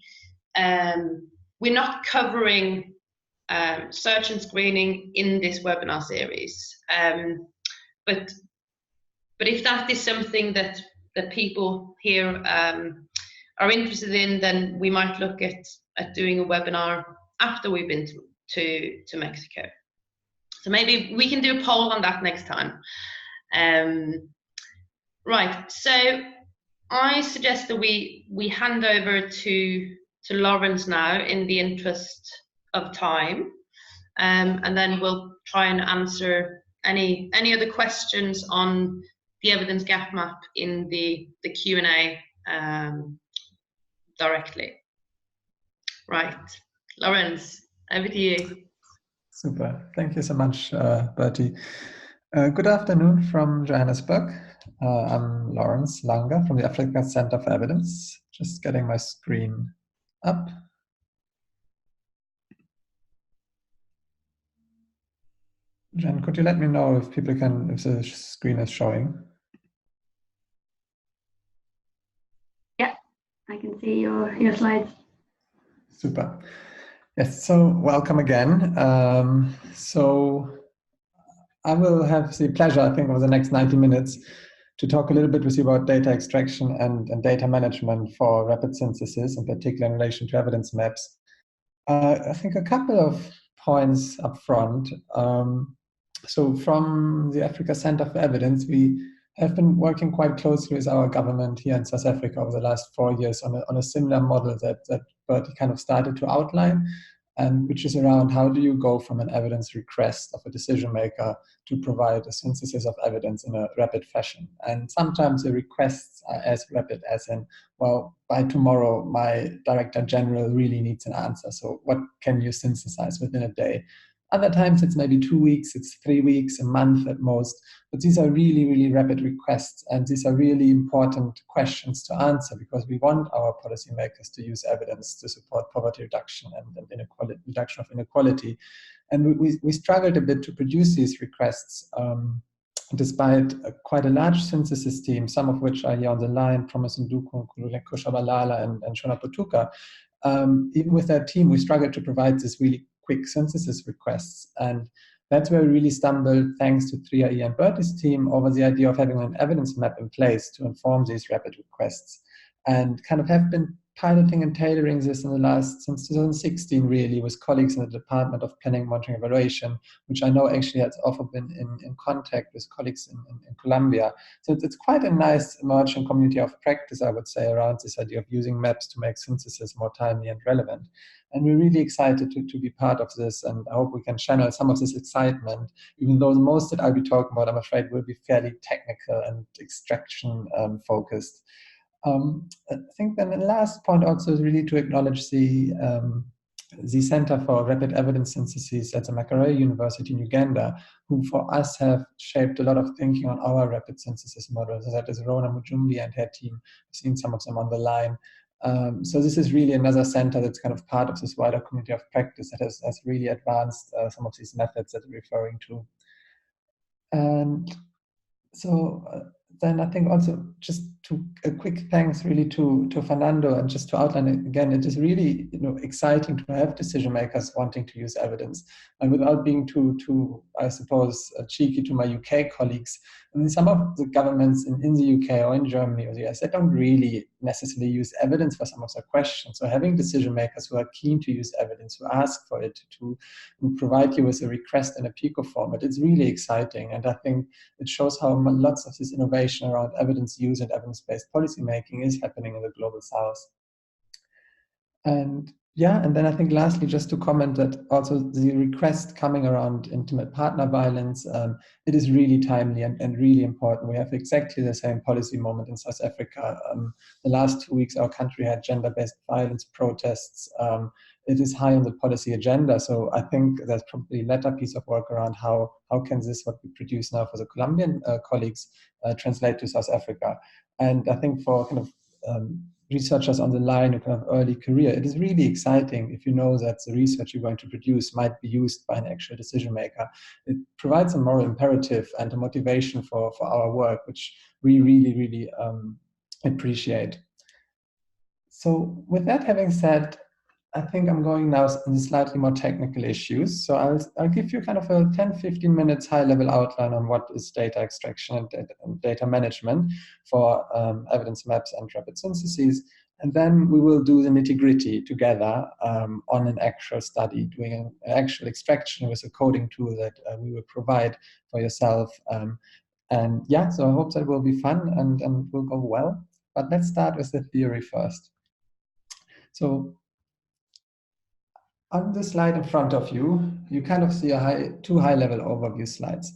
not covering search and screening in this webinar series. But if that is something that people here are interested in, then we might look at doing a webinar after we've been to Mexico. So maybe we can do a poll on that next time. Right, so I suggest that we hand over to Lawrence now in the interest of time, and then we'll try and answer any other questions on the evidence gap map in the Q&A directly. Right, Lawrence, over to you. Super, thank you so much, Bertie. Good afternoon from Johannesburg. I'm Lawrence Langer from the Africa Center for Evidence. Just getting my screen up. Jen, could you let me know if people can, if the screen is showing? Yeah, I can see your slides. Super. Yes, so welcome again. So I will have the pleasure, I think, over the next 90 minutes to talk a little bit with you about data extraction and data management for rapid synthesis, in particular in relation to evidence maps. I think a couple of points up front. So from the Africa Center for Evidence, we have been working quite closely with our government here in South Africa over the last 4 years on a similar model that Bertie kind of started to outline, and which is around how do you go from an evidence request of a decision maker to provide a synthesis of evidence in a rapid fashion. And sometimes the requests are as rapid as in, well, by tomorrow, my Director General really needs an answer. So what can you synthesize within a day? Other times it's maybe 2 weeks, it's 3 weeks, a month at most. But these are really, really rapid requests. And these are really important questions to answer because we want our policymakers to use evidence to support poverty reduction and reduction of inequality. And we struggled a bit to produce these requests despite quite a large synthesis team, some of which are here on the line, Promise Nduku, Kululeko Shabalala, and Shona Potuka. Even with that team, we struggled to provide this really quick synthesis requests. And that's where we really stumbled, thanks to 3IE and Bertie's team, over the idea of having an evidence map in place to inform these rapid requests. And kind of have been piloting and tailoring this since 2016, really, with colleagues in the Department of Planning, Monitoring, Evaluation, which I know actually has often been in contact with colleagues in Colombia. So it's quite a nice emerging community of practice, I would say, around this idea of using maps to make synthesis more timely and relevant. And we're really excited to be part of this, and I hope we can channel some of this excitement, even though the most that I'll be talking about, I'm afraid, will be fairly technical and extraction focused. I think then the last point also is really to acknowledge the Center for Rapid Evidence Synthesis at the Makerere University in Uganda, who for us have shaped a lot of thinking on our rapid synthesis models. That is Rona Mujumbi and her team. I've seen some of them on the line. So this is really another center that's kind of part of this wider community of practice that has really advanced some of these methods that we're referring to. And so then I think also just a quick thanks really to Fernando, and just to outline it again, it is really exciting to have decision makers wanting to use evidence, and without being too I suppose cheeky to my UK colleagues. I mean, some of the governments in the UK or in Germany or the US, they don't really necessarily use evidence for some of their questions. So having decision makers who are keen to use evidence, who ask for it, who provide you with a request in a PICO format, it's really exciting. And I think it shows how lots of this innovation around evidence use and evidence-based policy making is happening in the Global South. And yeah, and then I think lastly, just to comment that also the request coming around intimate partner violence, it is really timely and really important. We have exactly the same policy moment in South Africa. The last 2 weeks, our country had gender-based violence protests. it is high on the policy agenda. So I think there's probably a latter piece of work around how can this, what we produce now for the Colombian colleagues, translate to South Africa. And I think for kind of researchers on the line who kind of early career, it is really exciting if you know that the research you're going to produce might be used by an actual decision maker. It provides a moral imperative and a motivation for our work, which we really, really appreciate. So with that having said, I think I'm going now into slightly more technical issues. So I'll give you kind of a 10-15 minutes high-level outline on what is data extraction and data management for evidence maps and rapid syntheses. And then we will do the nitty-gritty together on an actual study, doing an actual extraction with a coding tool that we will provide for yourself. And yeah, so I hope that will be fun and will go well. But let's start with the theory first. So on the slide in front of you, you kind of see two high-level overview slides.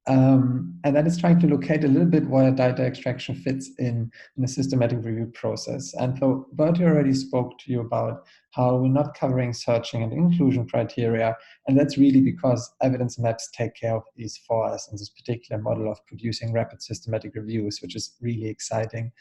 And that is trying to locate a little bit where data extraction fits in a systematic review process. And so Bertie already spoke to you about how we're not covering searching and inclusion criteria. And that's really because evidence maps take care of these for us in this particular model of producing rapid systematic reviews, which is really exciting.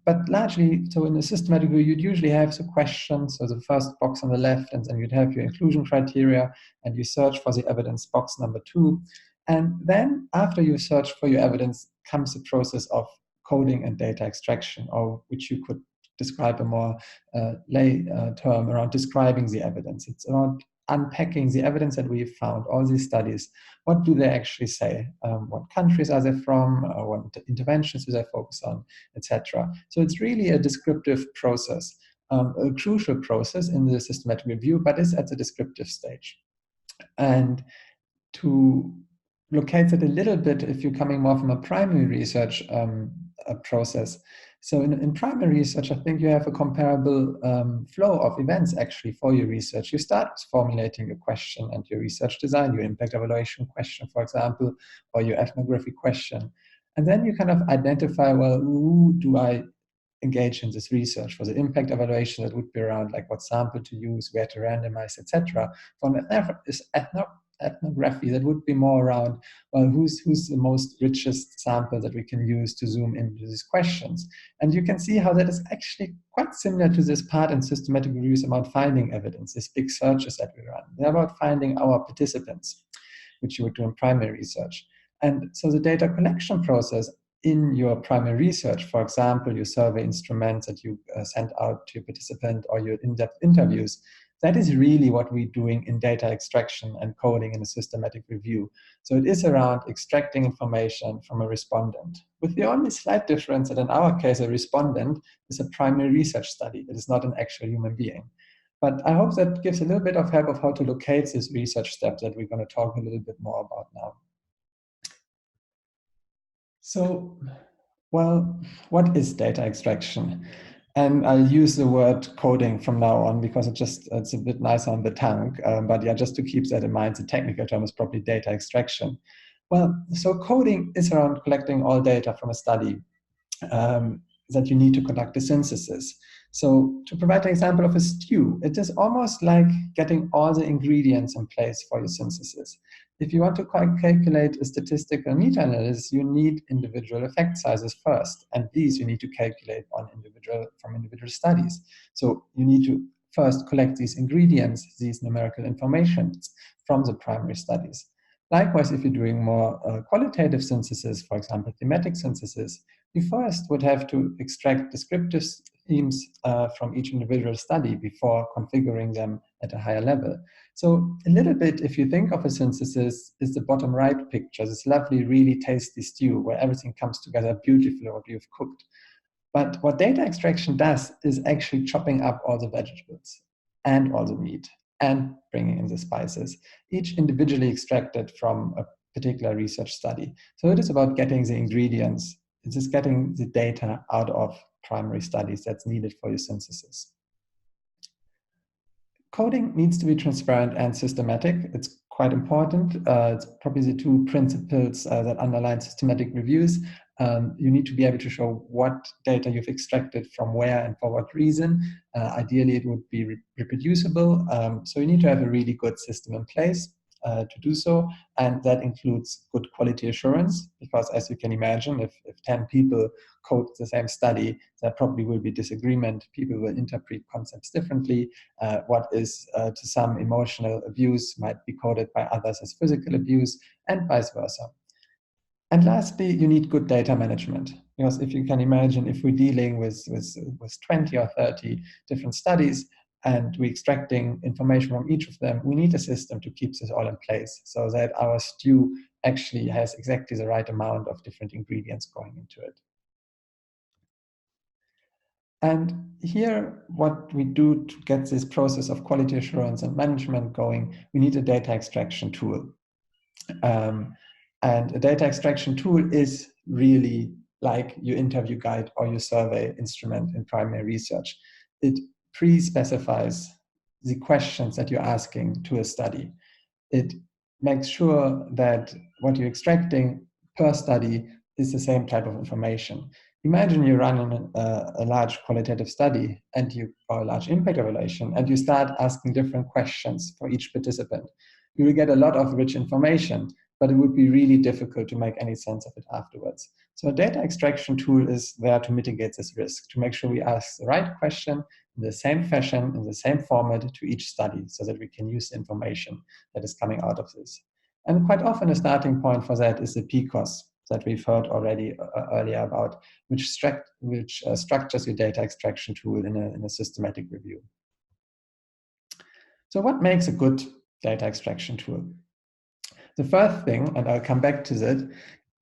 But largely, so in a systematic review, you'd usually have some questions, so the first box on the left, and then you'd have your inclusion criteria, and you search for the evidence, box number 2. And then after you search for your evidence comes the process of coding and data extraction, or which you could describe a more lay term around describing the evidence. It's around unpacking the evidence that we've found, all these studies. What do they actually say? What countries are they from? What interventions do they focus on, etc. So it's really a descriptive process, a crucial process in the systematic review, but it's at the descriptive stage. And to locate it a little bit, if you're coming more from a primary research process. So in primary research, I think you have a comparable flow of events actually for your research. You start formulating your question and your research design, your impact evaluation question, for example, or your ethnography question. And then you kind of identify, well, who do I engage in this research? For the impact evaluation, that would be around like what sample to use, where to randomize, etc. For ethnography, that would be more around, well, who's the most richest sample that we can use to zoom into these questions. And you can see how that is actually quite similar to this part in systematic reviews about finding evidence, these big searches that we run. They're about finding our participants, which you would do in primary research. And so the data collection process in your primary research, for example, your survey instruments that you send out to your participant or your in-depth interviews, that is really what we're doing in data extraction and coding in a systematic review. So it is around extracting information from a respondent, with the only slight difference that in our case, a respondent is a primary research study. It is not an actual human being. But I hope that gives a little bit of help of how to locate this research step that we're going to talk a little bit more about now. So, well, what is data extraction? And I'll use the word coding from now on because it's a bit nicer on the tongue. But yeah, just to keep that in mind, the technical term is probably data extraction. Well, so coding is around collecting all data from a study that you need to conduct a synthesis. So to provide an example of a stew, it is almost like getting all the ingredients in place for your synthesis. If you want to calculate a statistical meta-analysis, you need individual effect sizes first, and these you need to calculate on from individual studies. So you need to first collect these ingredients, these numerical information from the primary studies. Likewise, if you're doing more qualitative synthesis, for example, thematic synthesis, you first would have to extract descriptive themes from each individual study before configuring them at a higher level. So a little bit, if you think of a synthesis, is the bottom right picture, this lovely, really tasty stew where everything comes together beautifully, what you've cooked. But what data extraction does is actually chopping up all the vegetables and all the meat and bringing in the spices, each individually extracted from a particular research study. So it is about getting the ingredients, it's just getting the data out of primary studies that's needed for your synthesis. Coding needs to be transparent and systematic. It's quite important. It's probably the two principles that underline systematic reviews. You need to be able to show what data you've extracted from where and for what reason. Ideally, it would be reproducible. So you need to have a really good system in place to do so. And that includes good quality assurance, because as you can imagine, if 10 people code the same study, there probably will be disagreement. People will interpret concepts differently. What is to some emotional abuse might be coded by others as physical abuse, and vice versa. And lastly, you need good data management, because if you can imagine, if we're dealing with 20 or 30 different studies and we're extracting information from each of them, we need a system to keep this all in place so that our stew actually has exactly the right amount of different ingredients going into it. And here, what we do to get this process of quality assurance and management going, we need a data extraction tool. And a data extraction tool is really like your interview guide or your survey instrument in primary research. It pre-specifies the questions that you're asking to a study. It makes sure that what you're extracting per study is the same type of information. Imagine you run a large qualitative study or a large impact evaluation, and you start asking different questions for each participant. You will get a lot of rich information, but it would be really difficult to make any sense of it afterwards. So a data extraction tool is there to mitigate this risk, to make sure we ask the right question in the same fashion, in the same format to each study, so that we can use the information that is coming out of this. And quite often a starting point for that is the PCOS that we've heard already earlier about, which structures your data extraction tool in a systematic review. So what makes a good data extraction tool? The first thing, and I'll come back to that,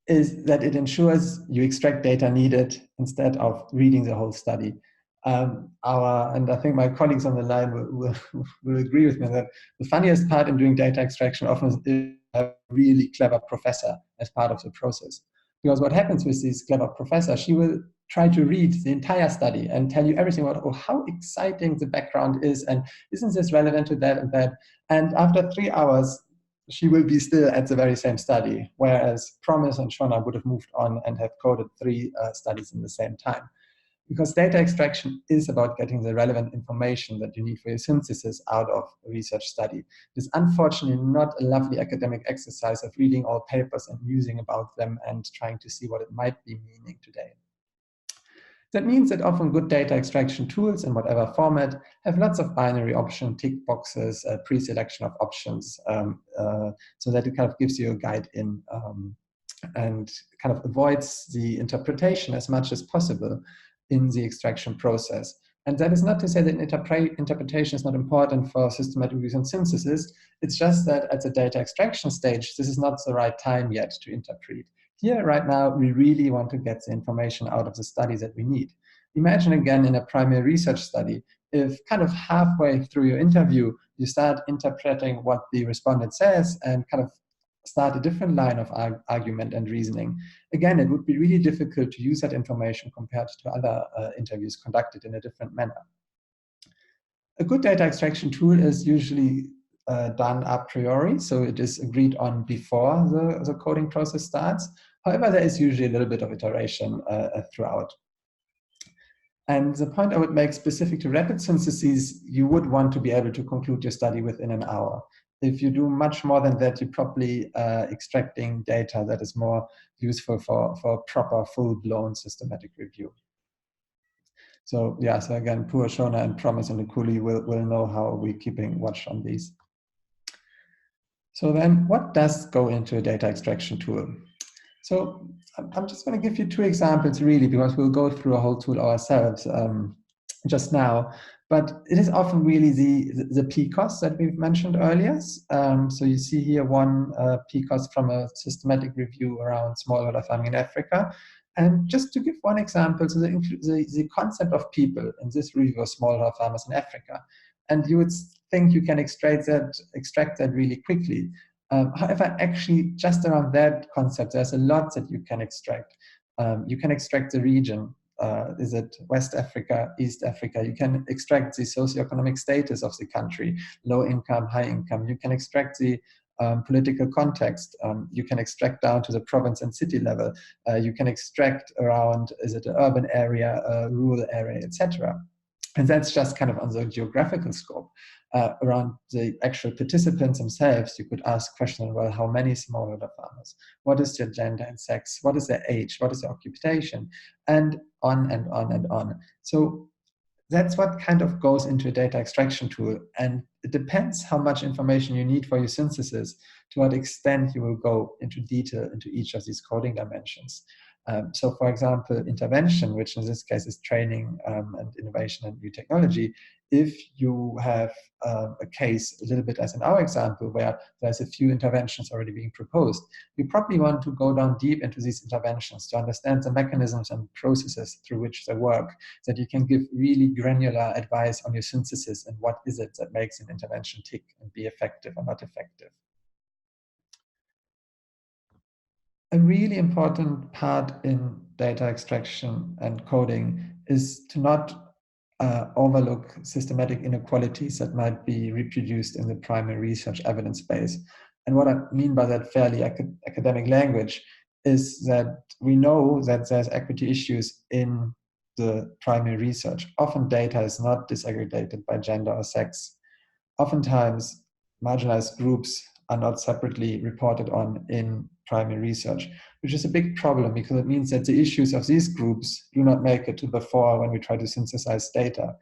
is that it ensures you extract data needed instead of reading the whole study. And I think my colleagues on the line will agree with me that the funniest part in doing data extraction often is a really clever professor as part of the process. Because what happens with this clever professor, she will try to read the entire study and tell you everything about, oh, how exciting the background is, and isn't this relevant to that and that. And after 3 hours, she will be still at the very same study, whereas Promise and Shona would have moved on and have coded 3 studies in the same time. Because data extraction is about getting the relevant information that you need for your synthesis out of a research study. It is unfortunately not a lovely academic exercise of reading all papers and musing about them and trying to see what it might be meaning today. That means that often good data extraction tools in whatever format have lots of binary option tick boxes, pre-selection of options, so that it kind of gives you a guide in and kind of avoids the interpretation as much as possible in the extraction process. And that is not to say that interpretation is not important for systematic reviews and synthesis. It's just that at the data extraction stage, this is not the right time yet to interpret. Here, right now, we really want to get the information out of the study that we need. Imagine again in a primary research study, if kind of halfway through your interview, you start interpreting what the respondent says and kind of start a different line of argument and reasoning. Again, it would be really difficult to use that information compared to other interviews conducted in a different manner. A good data extraction tool is usually done a priori, so it is agreed on before the coding process starts. However, there is usually a little bit of iteration throughout. And the point I would make specific to rapid syntheses, you would want to be able to conclude your study within an hour. If you do much more than that, you're probably extracting data that is more useful for proper, full-blown systematic review. So yeah, so again, poor Shona and Promise and Akuli will know how we're keeping watch on these. So then what does go into a data extraction tool? So I'm just going to give you 2 examples really, because we'll go through a whole tool ourselves just now. But it is often really the PCOS that we've mentioned earlier. So you see here one PCOS from a systematic review around smallholder farming in Africa. And just to give one example, so the concept of people in this review of smallholder farmers in Africa. And you would think you can extract that really quickly. However, actually, just around that concept, there's a lot that you can extract. You can extract the region. Is it West Africa, East Africa? You can extract the socioeconomic status of the country, low income, high income. You can extract the political context. You can extract down to the province and city level. You can extract around, is it an urban area, a rural area, etc. And that's just kind of on the geographical scope. Around the actual participants themselves, you could ask questions, well, how many smallholder farmers? What is their gender and sex? What is their age? What is their occupation? And on and on and on. So that's what kind of goes into a data extraction tool. And it depends how much information you need for your synthesis, to what extent you will go into detail into each of these coding dimensions. So for example, intervention, which in this case is training and innovation and new technology, if you have a case, a little bit as in our example, where there's a few interventions already being proposed, you probably want to go down deep into these interventions to understand the mechanisms and processes through which they work, so that you can give really granular advice on your synthesis and what is it that makes an intervention tick and be effective or not effective. A really important part in data extraction and coding is to not overlook systematic inequalities that might be reproduced in the primary research evidence base. And what I mean by that fairly academic language is that we know that there's equity issues in the primary research. Often data is not disaggregated by gender or sex. Oftentimes, marginalized groups are not separately reported on in primary research, which is a big problem because it means that the issues of these groups do not make it to the fore when we try to synthesize data.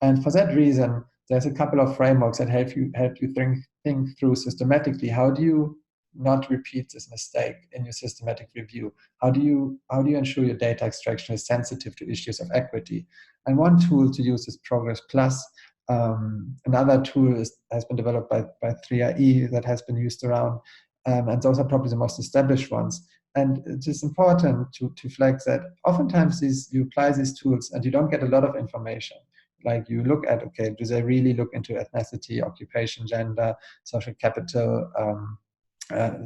And for that reason, there's a couple of frameworks that help you think through systematically, how do you not repeat this mistake in your systematic review? How do you ensure your data extraction is sensitive to issues of equity? And one tool to use is Progress Plus. Another tool has been developed by 3IE that has been used around, and those are probably the most established ones. And it is important to flag that oftentimes you apply these tools and you don't get a lot of information. Like you look at, okay, do they really look into ethnicity, occupation, gender, social capital,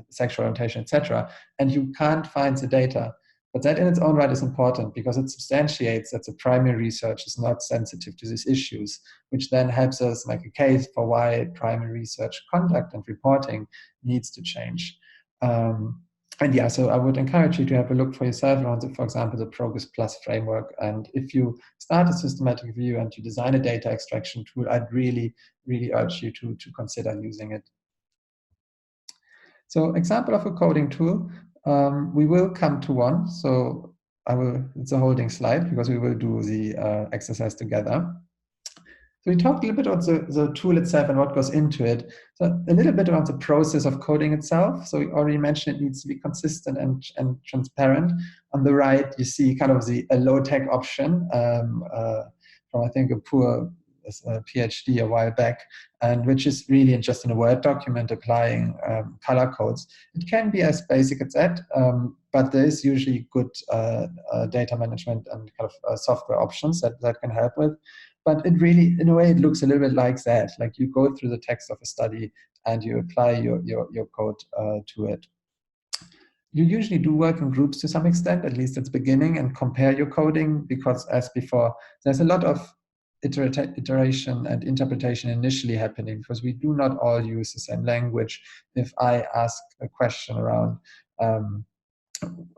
sexual orientation, etc. And you can't find the data. But that in its own right is important because it substantiates that the primary research is not sensitive to these issues, which then helps us make a case for why primary research conduct and reporting needs to change. And yeah, so I would encourage you to have a look for yourself around, for example, the Progress Plus framework. And if you start a systematic review and you design a data extraction tool, I'd really, really urge you to consider using it. So example of a coding tool, we will come to one. So it's a holding slide because we will do the exercise together. So we talked a little bit about the tool itself and what goes into it. So a little bit about the process of coding itself. So we already mentioned it needs to be consistent and transparent. On the right, you see kind of a low-tech option from, I think, a poor PhD a while back, and which is really just in a Word document applying color codes. It can be as basic as that, but there is usually good data management and kind of software options that can help with. But it really, in a way, it looks a little bit like that. Like you go through the text of a study and you apply your code to it. You usually do work in groups to some extent, at least at the beginning, and compare your coding because, as before, there's a lot of iteration and interpretation initially happening because we do not all use the same language. If I ask a question around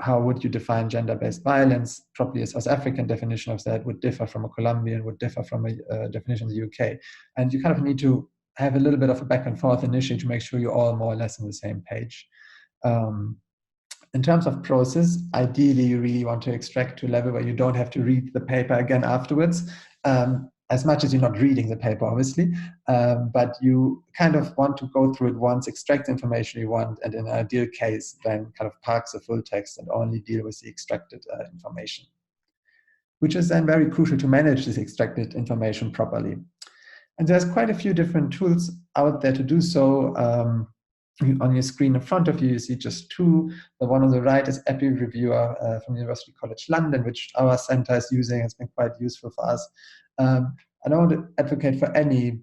how would you define gender-based violence, probably a South African definition of that would differ from a Colombian, would differ from a definition in the UK. And you kind of need to have a little bit of a back and forth initially to make sure you're all more or less on the same page. In terms of process, ideally you really want to extract to a level where you don't have to read the paper again afterwards, as much as you're not reading the paper, obviously, but you kind of want to go through it once, extract the information you want, and in an ideal case, then kind of park the full text and only deal with the extracted information, which is then very crucial to manage this extracted information properly. And there's quite a few different tools out there to do so. On your screen in front of you see just two. The one on the right is Epi Reviewer from University College London, which our center is using. It's been quite useful for us. I don't want to advocate for any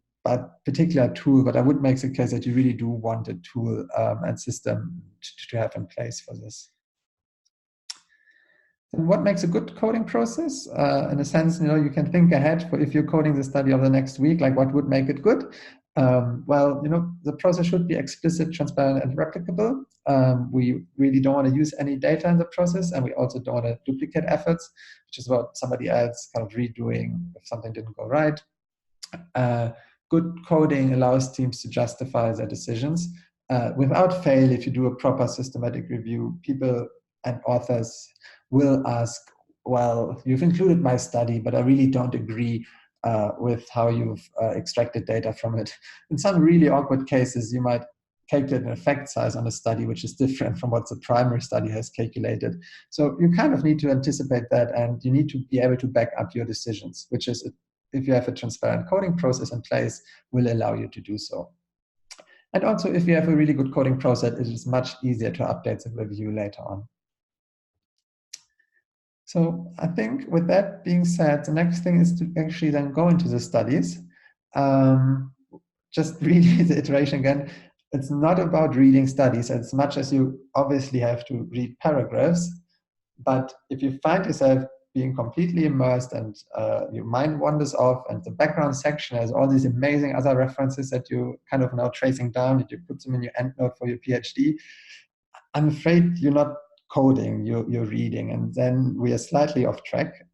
particular tool, but I would make the case that you really do want a tool and system to have in place for this. And what makes a good coding process? In a sense, you can think ahead for if you're coding the study of the next week, like what would make it good. Well, the process should be explicit, transparent, and replicable. We really don't want to use any data in the process, and we also don't want to duplicate efforts, which is what somebody else kind of redoing if something didn't go right. Good coding allows teams to justify their decisions. Without fail, if you do a proper systematic review, people and authors will ask, well, you've included my study, but I really don't agree with how you've extracted data from it. In some really awkward cases, you might calculate an effect size on a study which is different from what the primary study has calculated. So you kind of need to anticipate that, and you need to be able to back up your decisions, which is, if you have a transparent coding process in place, will allow you to do so. And also, if you have a really good coding process, it is much easier to update the review later on. So I think with that being said, the next thing is to actually then go into the studies. Just reading the iteration again, it's not about reading studies as much as you obviously have to read paragraphs. But if you find yourself being completely immersed and your mind wanders off, and the background section has all these amazing other references that you kind of now tracing down, and you put them in your endnote for your PhD, I'm afraid you're not coding, you're reading, and then we are slightly off track.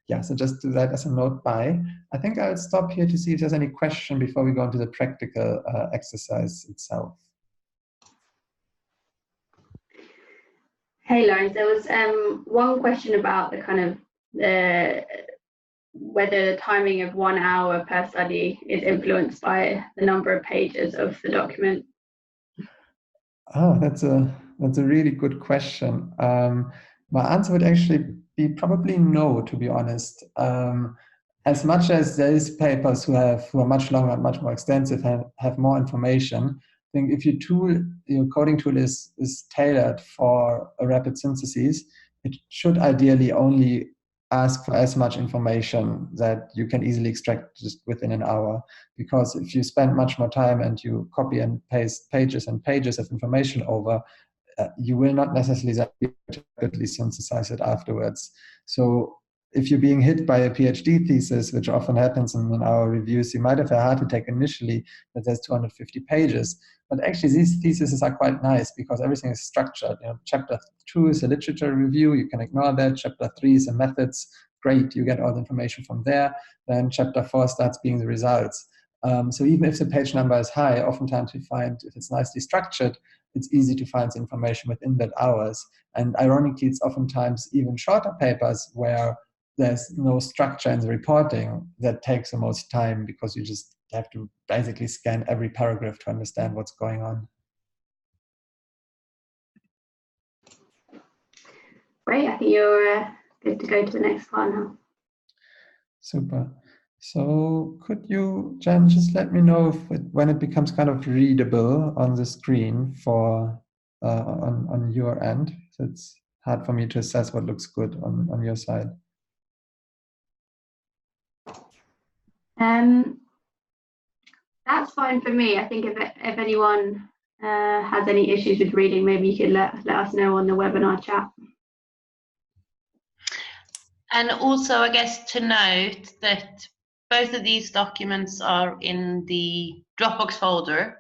Yeah, so just do that as a note by. I think I'll stop here to see if there's any question before we go into the practical exercise itself. Hey, Lawrence, there was one question about the kind of whether the timing of 1 hour per study is influenced by the number of pages of the document. Oh, that's a really good question. My answer would actually be probably no, to be honest. As much as there is papers who are much longer and much more extensive and have more information, I think if your coding tool is tailored for a rapid synthesis, it should ideally only ask for as much information that you can easily extract just within an hour. Because if you spend much more time and you copy and paste pages and pages of information over, you will not necessarily rapidly synthesize it afterwards. So if you're being hit by a PhD thesis, which often happens in our reviews, you might have a heart attack initially that there's 250 pages. But actually, these theses are quite nice because everything is structured. Chapter 2 is a literature review. You can ignore that. Chapter 3 is the methods. Great, you get all the information from there. Then chapter 4 starts being the results. So even if the page number is high, oftentimes we find if it's nicely structured, it's easy to find the information within that hours. And ironically, it's oftentimes even shorter papers where there's no structure in the reporting that takes the most time, because you just have to basically scan every paragraph to understand what's going on. Great, I think you're good to go to the next one now. Super. So could you, Jen, just let me know when it becomes kind of readable on the screen for on your end? So it's hard for me to assess what looks good on your side. That's fine for me. I think if anyone has any issues with reading, maybe you could let us know on the webinar chat. And also, I guess to note that both of these documents are in the Dropbox folder.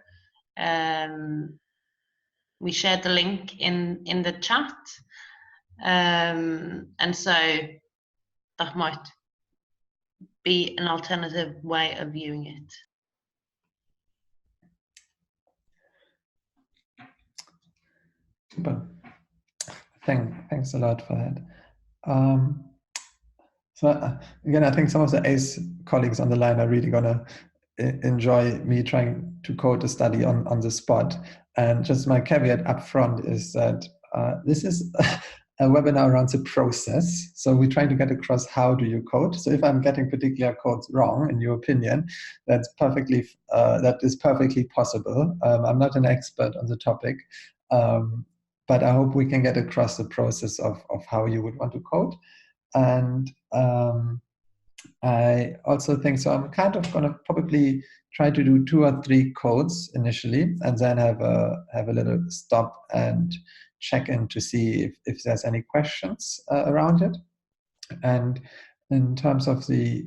We shared the link in the chat. And so that might be an alternative way of viewing it. Super. Thanks a lot for that. So again, I think some of the ACE colleagues on the line are really going to enjoy me trying to code a study on the spot. And just my caveat up front is that this is a webinar around the process. So we're trying to get across how do you code. So if I'm getting particular codes wrong, in your opinion, that is perfectly possible. I'm not an expert on the topic, but I hope we can get across the process of how you would want to code. And I also think, so I'm kind of going to probably try to do 2 or 3 codes initially, and then have a little stop and check in to see if there's any questions around it. And in terms of the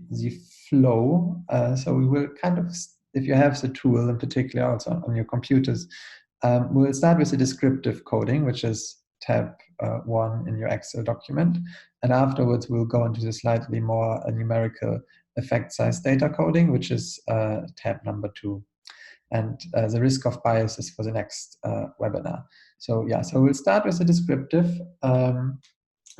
flow. So we will kind of, if you have the tool in particular also on your computers, we'll start with the descriptive coding, which is tab 1 in your Excel document. And afterwards, we'll go into the slightly more numerical effect size data coding, which is tab number 2. And the risk of bias is for the next webinar. So yeah, so we'll start with the descriptive.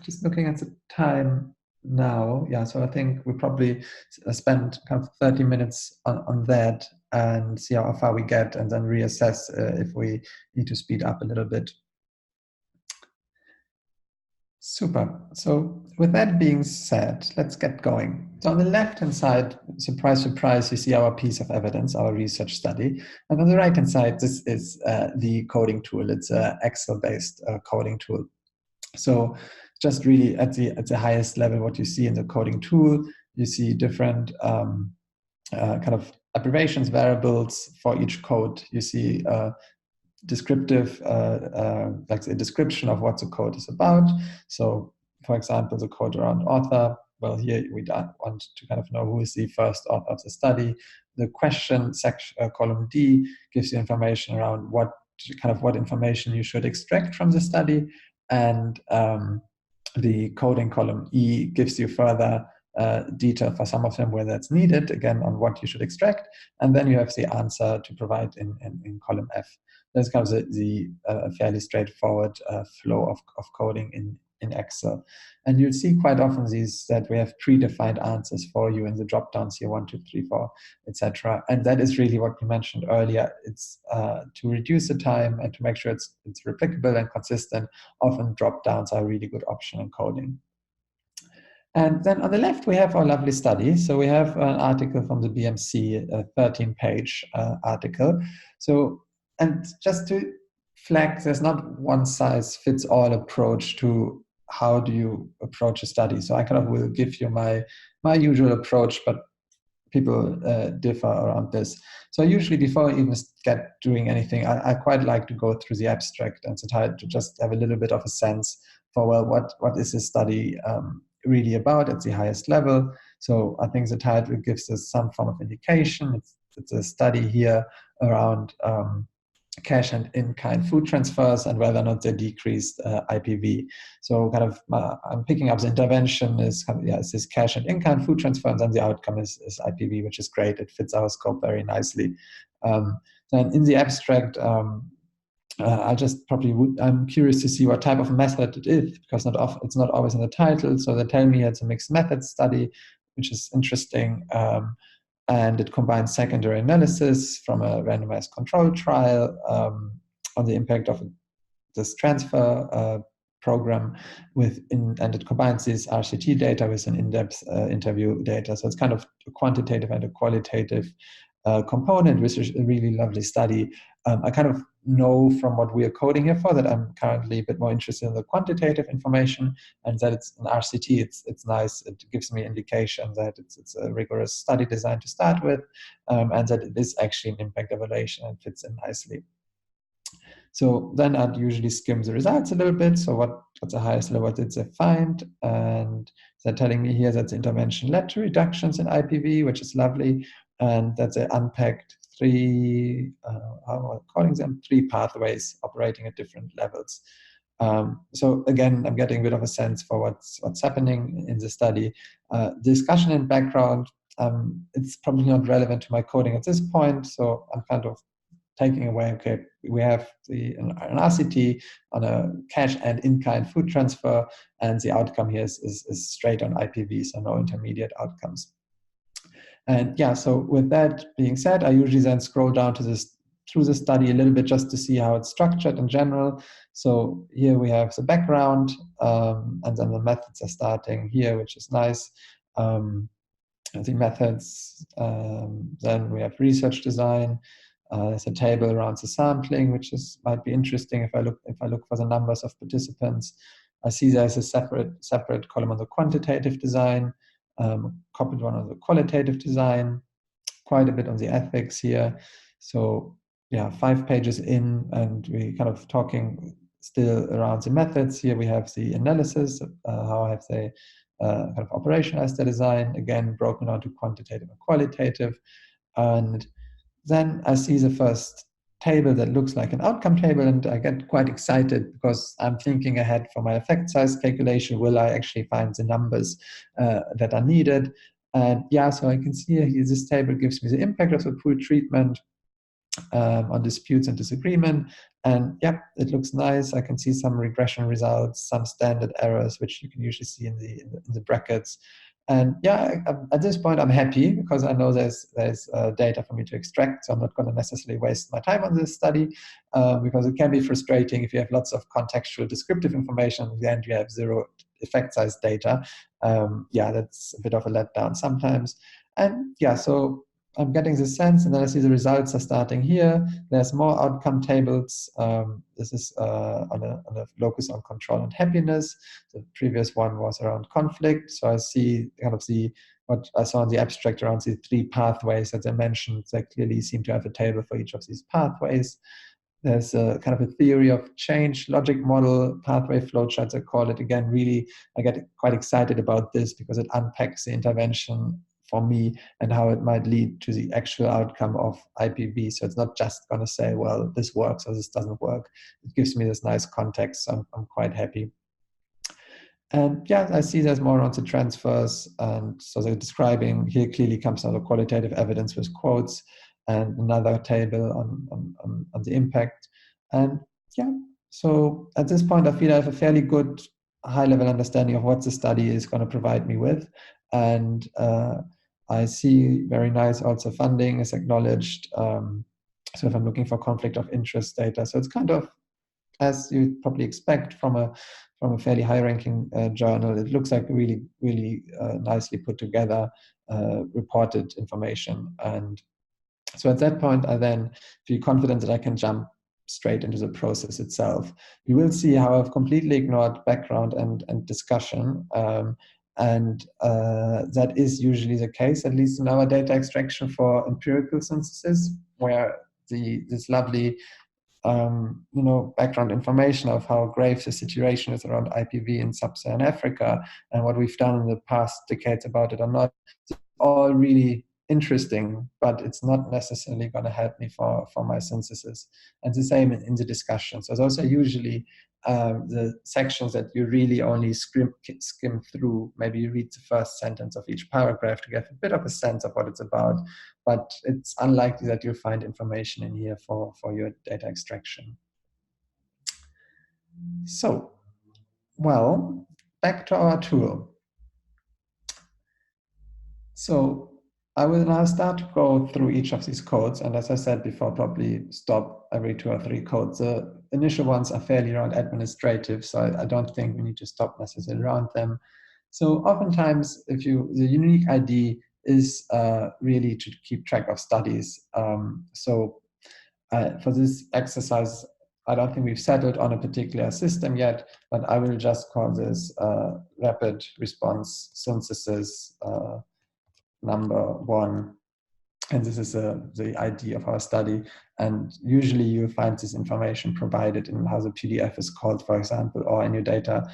Just looking at the time now, yeah, so I think we probably spend kind of 30 minutes on that and see how far we get, and then reassess if we need to speed up a little bit. Super. So with that being said, let's get going. So on the left-hand side, surprise, surprise, you see our piece of evidence, our research study. And on the right-hand side, this is the coding tool. It's an Excel-based coding tool. So just really at the highest level, what you see in the coding tool, you see different kind of abbreviations, variables for each code. You see descriptive, like a description of what the code is about. So for example, the code around author, well, here we want to kind of know who is the first author of the study. The question section, column D, gives you information around what information you should extract from the study. And the coding column E gives you further detail for some of them where that's needed, again, on what you should extract. And then you have the answer to provide in column F. That's kind of the fairly straightforward flow of coding in Excel. And you'll see quite often that we have predefined answers for you in the drop-downs here, 1, 2, 3, 4, etc. And that is really what we mentioned earlier. It's to reduce the time and to make sure it's replicable and consistent. Often drop-downs are a really good option in coding. And then on the left, we have our lovely study. So we have an article from the BMC, a 13-page article. So, and just to flag, there's not one size fits all approach to how do you approach a study. So I kind of will give you my usual approach, but people differ around this. So usually before I even get doing anything, I quite like to go through the abstract and to just have a little bit of a sense for, well, what is this study really about at the highest level. So I think the title gives us some form of indication. It's a study here around cash and in-kind food transfers and whether or not they decreased IPV. So kind of I'm picking up the intervention is kind of, yeah, it's this cash and in-kind food transfer, and then the outcome is IPV, which is great. It fits our scope very nicely. Then in the abstract, I just I'm curious to see what type of method it is, because it's not always in the title. So they tell me it's a mixed method study, which is interesting. And it combines secondary analysis from a randomized control trial on the impact of this transfer program and it combines this RCT data with an in-depth interview data. So it's kind of a quantitative and a qualitative component, which is a really lovely study. I kind of know from what we are coding here for that I'm currently a bit more interested in the quantitative information, and that it's an RCT. It's nice. It gives me indication that it's a rigorous study design to start with, and that it is actually an impact evaluation and fits in nicely. So then I'd usually skim the results a little bit. So what's the highest level, what did they find? And they're telling me here that the intervention led to reductions in IPV, which is lovely, and that they unpacked three pathways operating at different levels. So again, I'm getting a bit of a sense for what's happening in the study. Discussion and background, it's probably not relevant to my coding at this point, so I'm kind of taking away, okay, we have an RCT on a cash and in-kind food transfer, and the outcome here is straight on IPV, so no intermediate outcomes. And yeah, so with that being said, I usually then scroll down through the study a little bit just to see how it's structured in general. So here we have the background, and then the methods are starting here, which is nice. The methods, then we have research design. There's a table around the sampling, which might be interesting if I look for the numbers of participants. I see there's a separate column on the quantitative design, copied one on the qualitative design, quite a bit on the ethics here. So yeah, 5 pages in, and we kind of talking still around the methods. Here we have the analysis, how have they kind of operationalize the design, again, broken down to quantitative and qualitative. And then I see the first table that looks like an outcome table, and I get quite excited because I'm thinking ahead for my effect size calculation. Will I actually find the numbers that are needed? And yeah, so I can see here this table gives me the impact of the pool treatment on disputes and disagreement. And yeah, it looks nice. I can see some regression results, some standard errors, which you can usually see in the brackets. And yeah, at this point, I'm happy because I know there's data for me to extract. So I'm not going to necessarily waste my time on this study because it can be frustrating if you have lots of contextual descriptive information. In the end, you have zero effect size data. Yeah, that's a bit of a letdown sometimes. And yeah, so I'm getting this sense, and then I see the results are starting here. There's more outcome tables. This is on a locus on control and happiness. The previous one was around conflict. So I see kind of what I saw in the abstract around the 3 pathways that I mentioned. They clearly seem to have a table for each of these pathways. There's a kind of a theory of change, logic model, pathway flowcharts, I call it. Again, really, I get quite excited about this because it unpacks the intervention for me and how it might lead to the actual outcome of IPV. So it's not just going to say, well, this works or this doesn't work. It gives me this nice context. So I'm quite happy. And yeah, I see there's more on the transfers. And so they're describing, here clearly comes out of qualitative evidence with quotes, and another table on the impact. And yeah, so at this point, I feel I have a fairly good high-level understanding of what the study is going to provide me with. And I see very nice also funding is acknowledged. So if I'm looking for conflict of interest data, so it's kind of, as you'd probably expect from a fairly high-ranking journal, it looks like really, really nicely put together reported information. And so at that point, I then feel confident that I can jump straight into the process itself. You will see how I've completely ignored background and discussion. And that is usually the case, at least in our data extraction for empirical synthesis, where this lovely background information of how grave the situation is around IPV in sub-Saharan Africa and what we've done in the past decades about it or not, it's all really interesting, but it's not necessarily going to help me for my synthesis. And the same in the discussion. So those are usually the sections that you really only skim through. Maybe you read the first sentence of each paragraph to get a bit of a sense of what it's about, but it's unlikely that you'll find information in here for your data extraction. So, well, back to our tool. So I will now start to go through each of these codes. And as I said before, probably stop every 2 or 3 codes. The initial ones are fairly around administrative, so I don't think we need to stop necessarily around them. So oftentimes, the unique ID is really to keep track of studies. For this exercise, I don't think we've settled on a particular system yet, but I will just call this rapid response synthesis number 1, and this is the ID of our study. And usually you'll find this information provided in how the PDF is called, for example, or in your data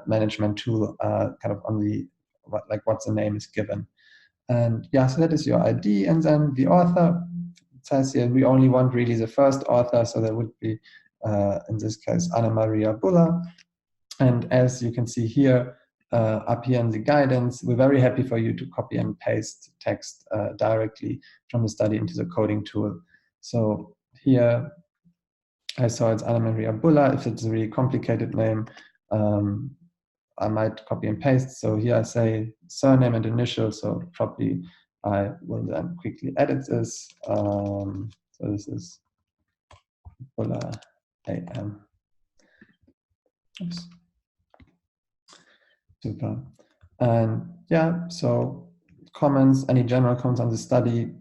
management tool, kind of on the what the name is given. And yeah, so that is your ID. And then the author, it says here we only want really the first author, so that would be in this case Anna Maria Buller. And as you can see here, up here in the guidance, we're very happy for you to copy and paste text directly from the study into the coding tool. So here I saw it's Anna Maria Buller. If it's a really complicated name, I might copy and paste. So here I say surname and initial, so probably I will then quickly edit this. So this is Buller AM. Oops. Super. And yeah, so comments, any general comments on the study,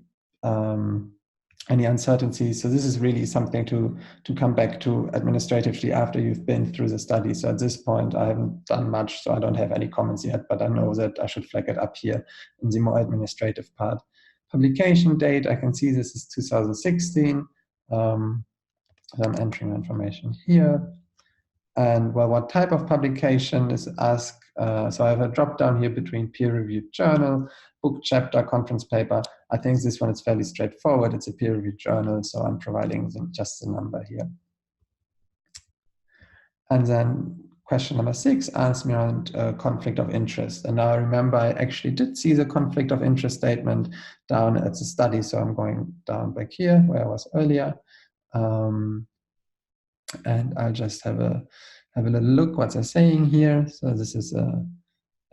any uncertainties. So this is really something to come back to administratively after you've been through the study. So at this point, I haven't done much, so I don't have any comments yet, but I know that I should flag it up here in the more administrative part. Publication date, I can see this is 2016. I'm entering information here. And well, what type of publication is asked? So I have a drop down here between peer-reviewed journal, book chapter, conference paper. I think this one is fairly straightforward. It's a peer-reviewed journal, so I'm providing just the number here. And then question number 6 asks me around conflict of interest. And now I remember I actually did see the conflict of interest statement down at the study. So I'm going down back here where I was earlier. And I'll just have a little look what they're saying here. So this is a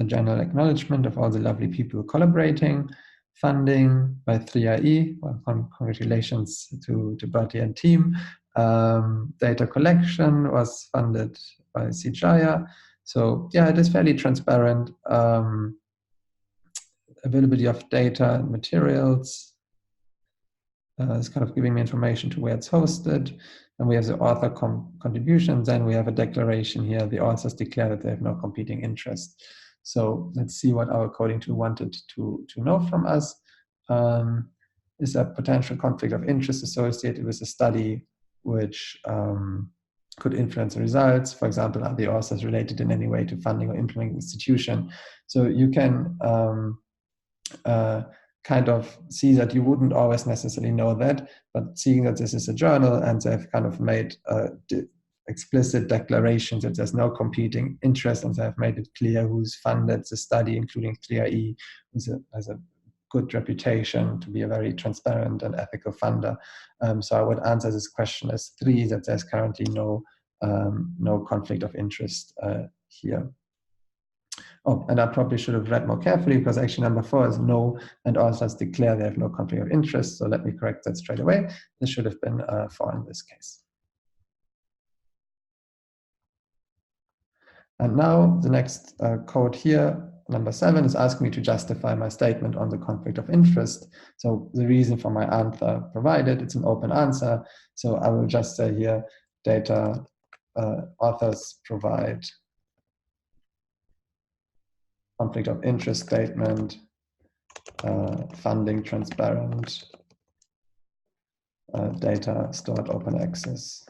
general acknowledgement of all the lovely people collaborating. Funding by 3IE. Well, congratulations to Bertie and team. Data collection was funded by CGIA. So yeah, it is fairly transparent. Availability of data and materials. It's kind of giving me information to where it's hosted. And we have the author contributions. Then we have a declaration here. The authors declare that they have no competing interest. So let's see what our coding tool wanted to know from us. Is a potential conflict of interest associated with a study which could influence the results? For example, are the authors related in any way to funding or implementing institution? So you can kind of see that you wouldn't always necessarily know that, but seeing that this is a journal and they've kind of made explicit declarations that there's no competing interest, and they've made it clear who's funded the study, including 3IE, who has a good reputation to be a very transparent and ethical funder. So I would answer this question as 3, that there's currently no conflict of interest here. Oh, and I probably should have read more carefully, because actually number 4 is no, and authors declare they have no conflict of interest. So let me correct that straight away. This should have been 4 in this case. And now the next code here, number 7, is asking me to justify my statement on the conflict of interest. So the reason for my answer provided, it's an open answer. So I will just say here, data authors provide conflict of interest statement, funding transparent, data stored open access.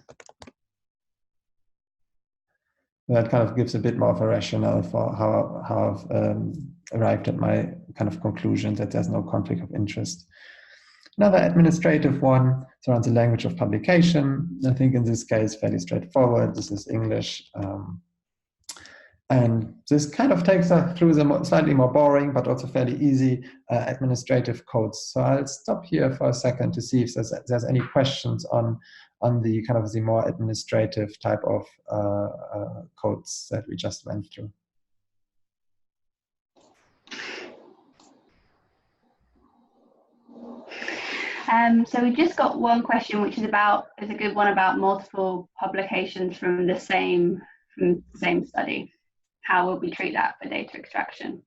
That kind of gives a bit more of a rationale for how I've arrived at my kind of conclusion that there's no conflict of interest. Another administrative one is around the language of publication. I think in this case, fairly straightforward. This is English. And this kind of takes us through the slightly more boring, but also fairly easy administrative codes. So I'll stop here for a second to see if there's any questions on the kind of the more administrative type of codes that we just went through. So we just got one question, which is a good one about multiple publications from the same study. How will we treat that for data extraction?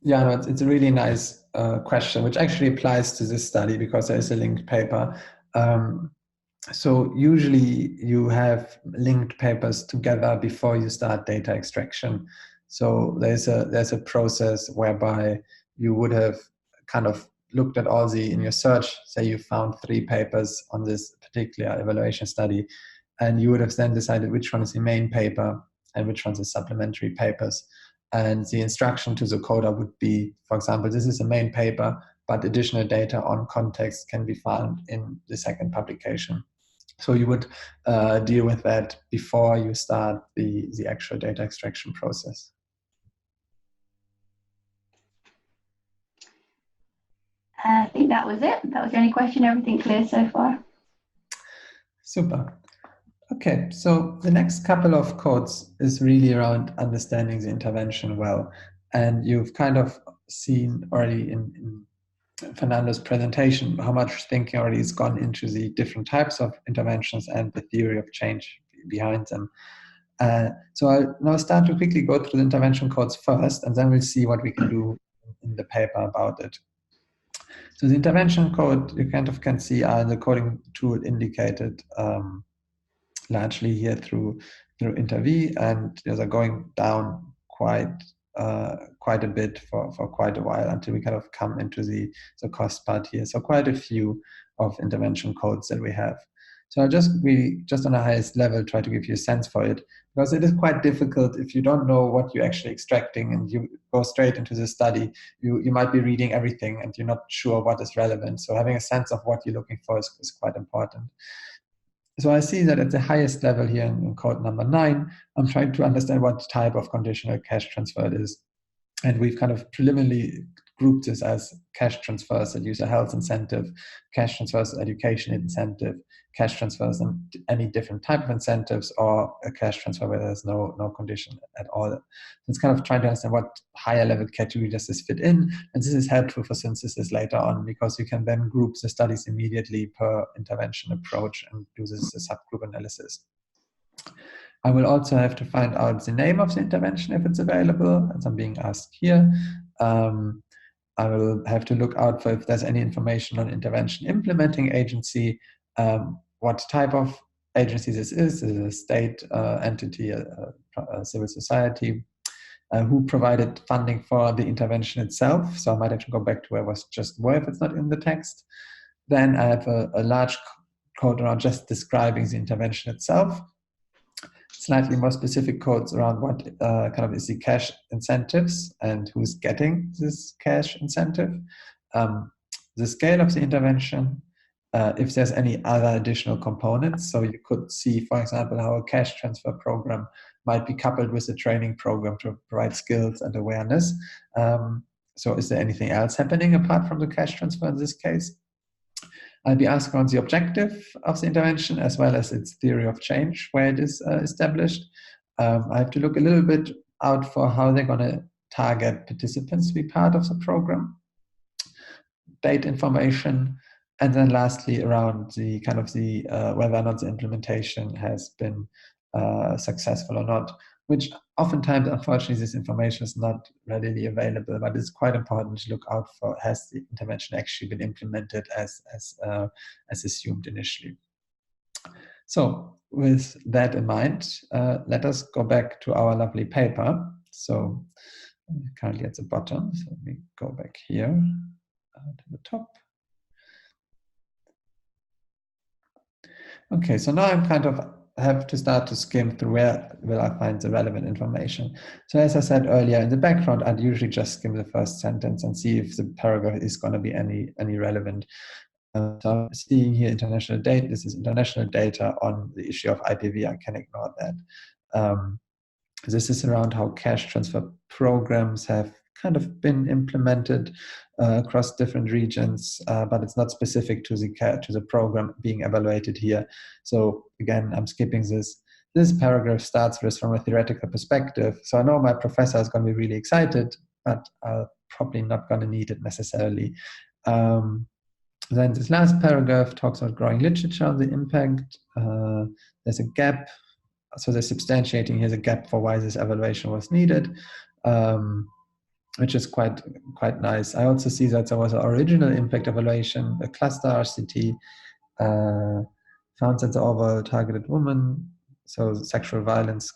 Yeah, no, it's a really nice question, which actually applies to this study because there is a linked paper. So usually you have linked papers together before you start data extraction. So there's a process whereby you would have kind of looked at all in your search, say you found 3 papers on this particular evaluation study, and you would have then decided which one is the main paper and which one's the supplementary papers. And the instruction to the coder would be, for example, this is a main paper, but additional data on context can be found in the second publication. So you would deal with that before you start the actual data extraction process. I think that was it. That was the only question. Everything clear so far? Super. Okay, so the next couple of codes is really around understanding the intervention well. And you've kind of seen already in Fernando's presentation how much thinking already has gone into the different types of interventions and the theory of change behind them. So I'll now start to quickly go through the intervention codes first, and then we'll see what we can do in the paper about it. So the intervention code, you kind of can see the coding tool indicated largely here through InterV, and they're going down quite a bit for quite a while until we kind of come into the cost part here. So quite a few of intervention codes that we have. So I'll just on the highest level try to give you a sense for it, because it is quite difficult if you don't know what you're actually extracting and you go straight into the study. You might be reading everything and you're not sure what is relevant. So having a sense of what you're looking for is quite important. So I see that at the highest level here in code number 9, I'm trying to understand what type of conditional cash transfer it is. And we've kind of preliminarily grouped this as cash transfers that use a health incentive, cash transfers education incentive, cash transfers and any different type of incentives, or a cash transfer where there's no condition at all. So it's kind of trying to understand what higher level category does this fit in. And this is helpful for synthesis later on, because you can then group the studies immediately per intervention approach and do this as a subgroup analysis. I will also have to find out the name of the intervention if it's available, as I'm being asked here. I will have to look out for if there's any information on intervention implementing agency, what type of agency this is it a state entity, a civil society, who provided funding for the intervention itself. So I might have to go back to where it was just where if it's not in the text. Then I have a large code around just describing the intervention itself. Slightly more specific codes around what kind of is the cash incentives and who's getting this cash incentive, the scale of the intervention, if there's any other additional components. So you could see, for example, how a cash transfer program might be coupled with a training program to provide skills and awareness. So is there anything else happening apart from the cash transfer in this case? I'll be asking on the objective of the intervention as well as its theory of change, where it is established. I have to look a little bit out for how they're going to target participants to be part of the program, date information, and then lastly around the kind of the whether or not the implementation has been successful or not, which oftentimes, unfortunately, this information is not readily available, but it's quite important to look out for, has the intervention actually been implemented as assumed initially. So with that in mind, let us go back to our lovely paper. So currently at the bottom, so let me go back here to the top. Okay, so now I'm kind of have to start to skim through where will I find the relevant information. So as I said earlier, in the background, I'd usually just skim the first sentence and see if the paragraph is going to be any relevant. So I'm seeing here international data. This is international data on the issue of IPV. I can ignore that. This is around how cash transfer programs have kind of been implemented across different regions, but it's not specific to the program being evaluated here. So again, I'm skipping this. This paragraph starts with from a theoretical perspective. So I know my professor is going to be really excited, but I'm probably not going to need it necessarily. Then this last paragraph talks about growing literature on the impact. There's a gap. So they're substantiating here's a gap for why this evaluation was needed, which is quite nice. I also see that there was an original impact evaluation, a cluster RCT, found that the overall targeted woman, so sexual violence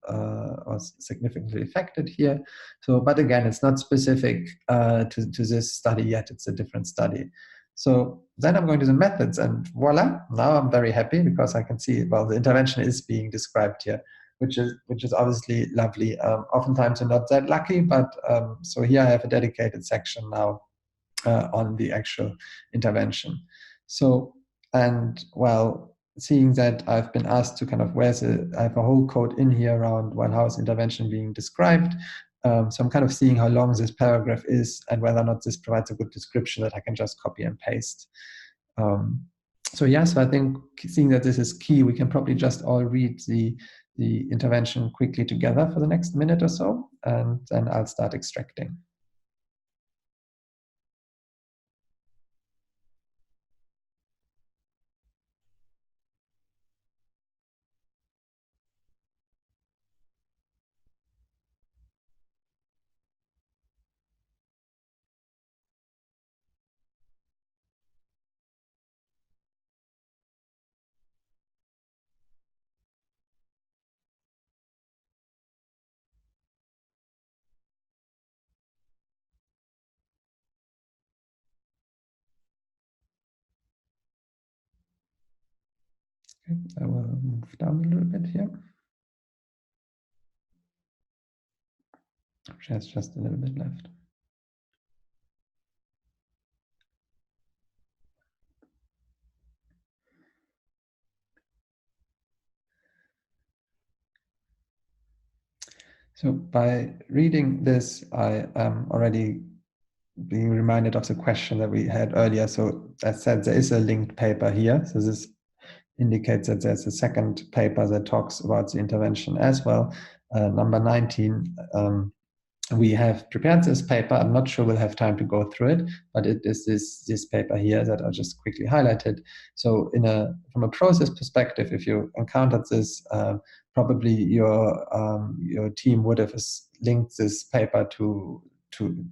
was significantly affected here. So, but again, it's not specific to this study yet. It's a different study. So then I'm going to the methods, and voila, now I'm very happy because I can see, well, the intervention is being described here, which is obviously lovely. Oftentimes I'm not that lucky, but so here I have a dedicated section now on the actual intervention. So, and well, seeing that I've been asked to kind of I have a whole code in here around, well, how is intervention being described? So I'm kind of seeing how long this paragraph is and whether or not this provides a good description that I can just copy and paste. So yeah, so I think seeing that this is key, we can probably just all read the intervention quickly together for the next minute or so, and then I'll start extracting. Okay, I will move down a little bit here. There's just a little bit left. So by reading this, I am already being reminded of the question that we had earlier. So as said, there is a linked paper here. So this indicates that there's a second paper that talks about the intervention as well. Number 19. We have prepared this paper. I'm not sure we'll have time to go through it, but it is this paper here that I just quickly highlighted. So from a process perspective, if you encountered this, probably your team would have linked this paper to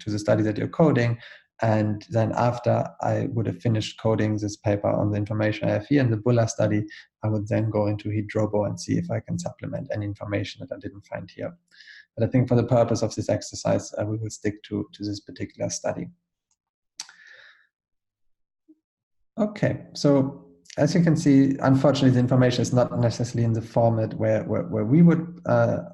the study that you're coding. And then after I would have finished coding this paper on the information I have here in the Bulla study, I would then go into Hydrobo and see if I can supplement any information that I didn't find here. But I think for the purpose of this exercise, we will stick to this particular study. Okay, so as you can see, unfortunately, the information is not necessarily in the format where we would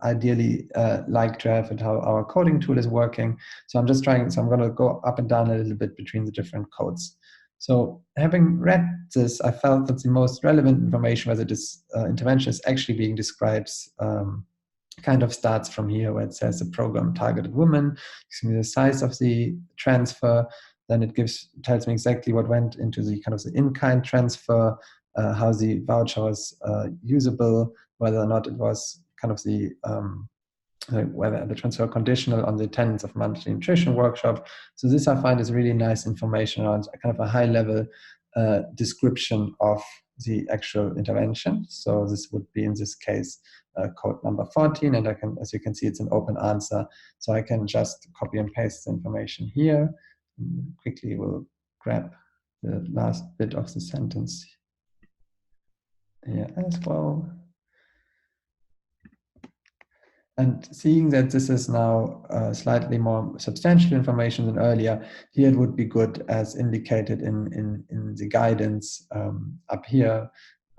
ideally like to have it, how our coding tool is working. So I'm going to go up and down a little bit between the different codes. So having read this, I felt that the most relevant information, whether this intervention is actually being described, kind of starts from here where it says the program targeted women, gives me the size of the transfer, then it tells me exactly what went into the kind of the in-kind transfer, how the voucher was usable, whether or not it was kind of the whether the transfer conditional on the attendance of monthly nutrition workshop. So this I find is really nice information around kind of a high level description of the actual intervention. So this would be in this case code number 14, and I can, as you can see, it's an open answer. So I can just copy and paste the information here. Quickly we'll grab the last bit of the sentence here as well. And seeing that this is now slightly more substantial information than earlier, here it would be good, as indicated in the guidance up here,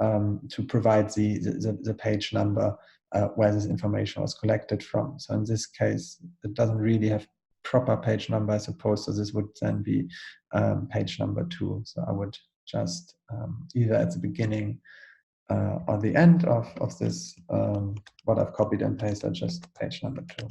to provide the page number where this information was collected from. So in this case, it doesn't really have proper page number, I suppose, so this would then be page number 2. So I would just either at the beginning or the end of this, what I've copied and pasted, just page number 2.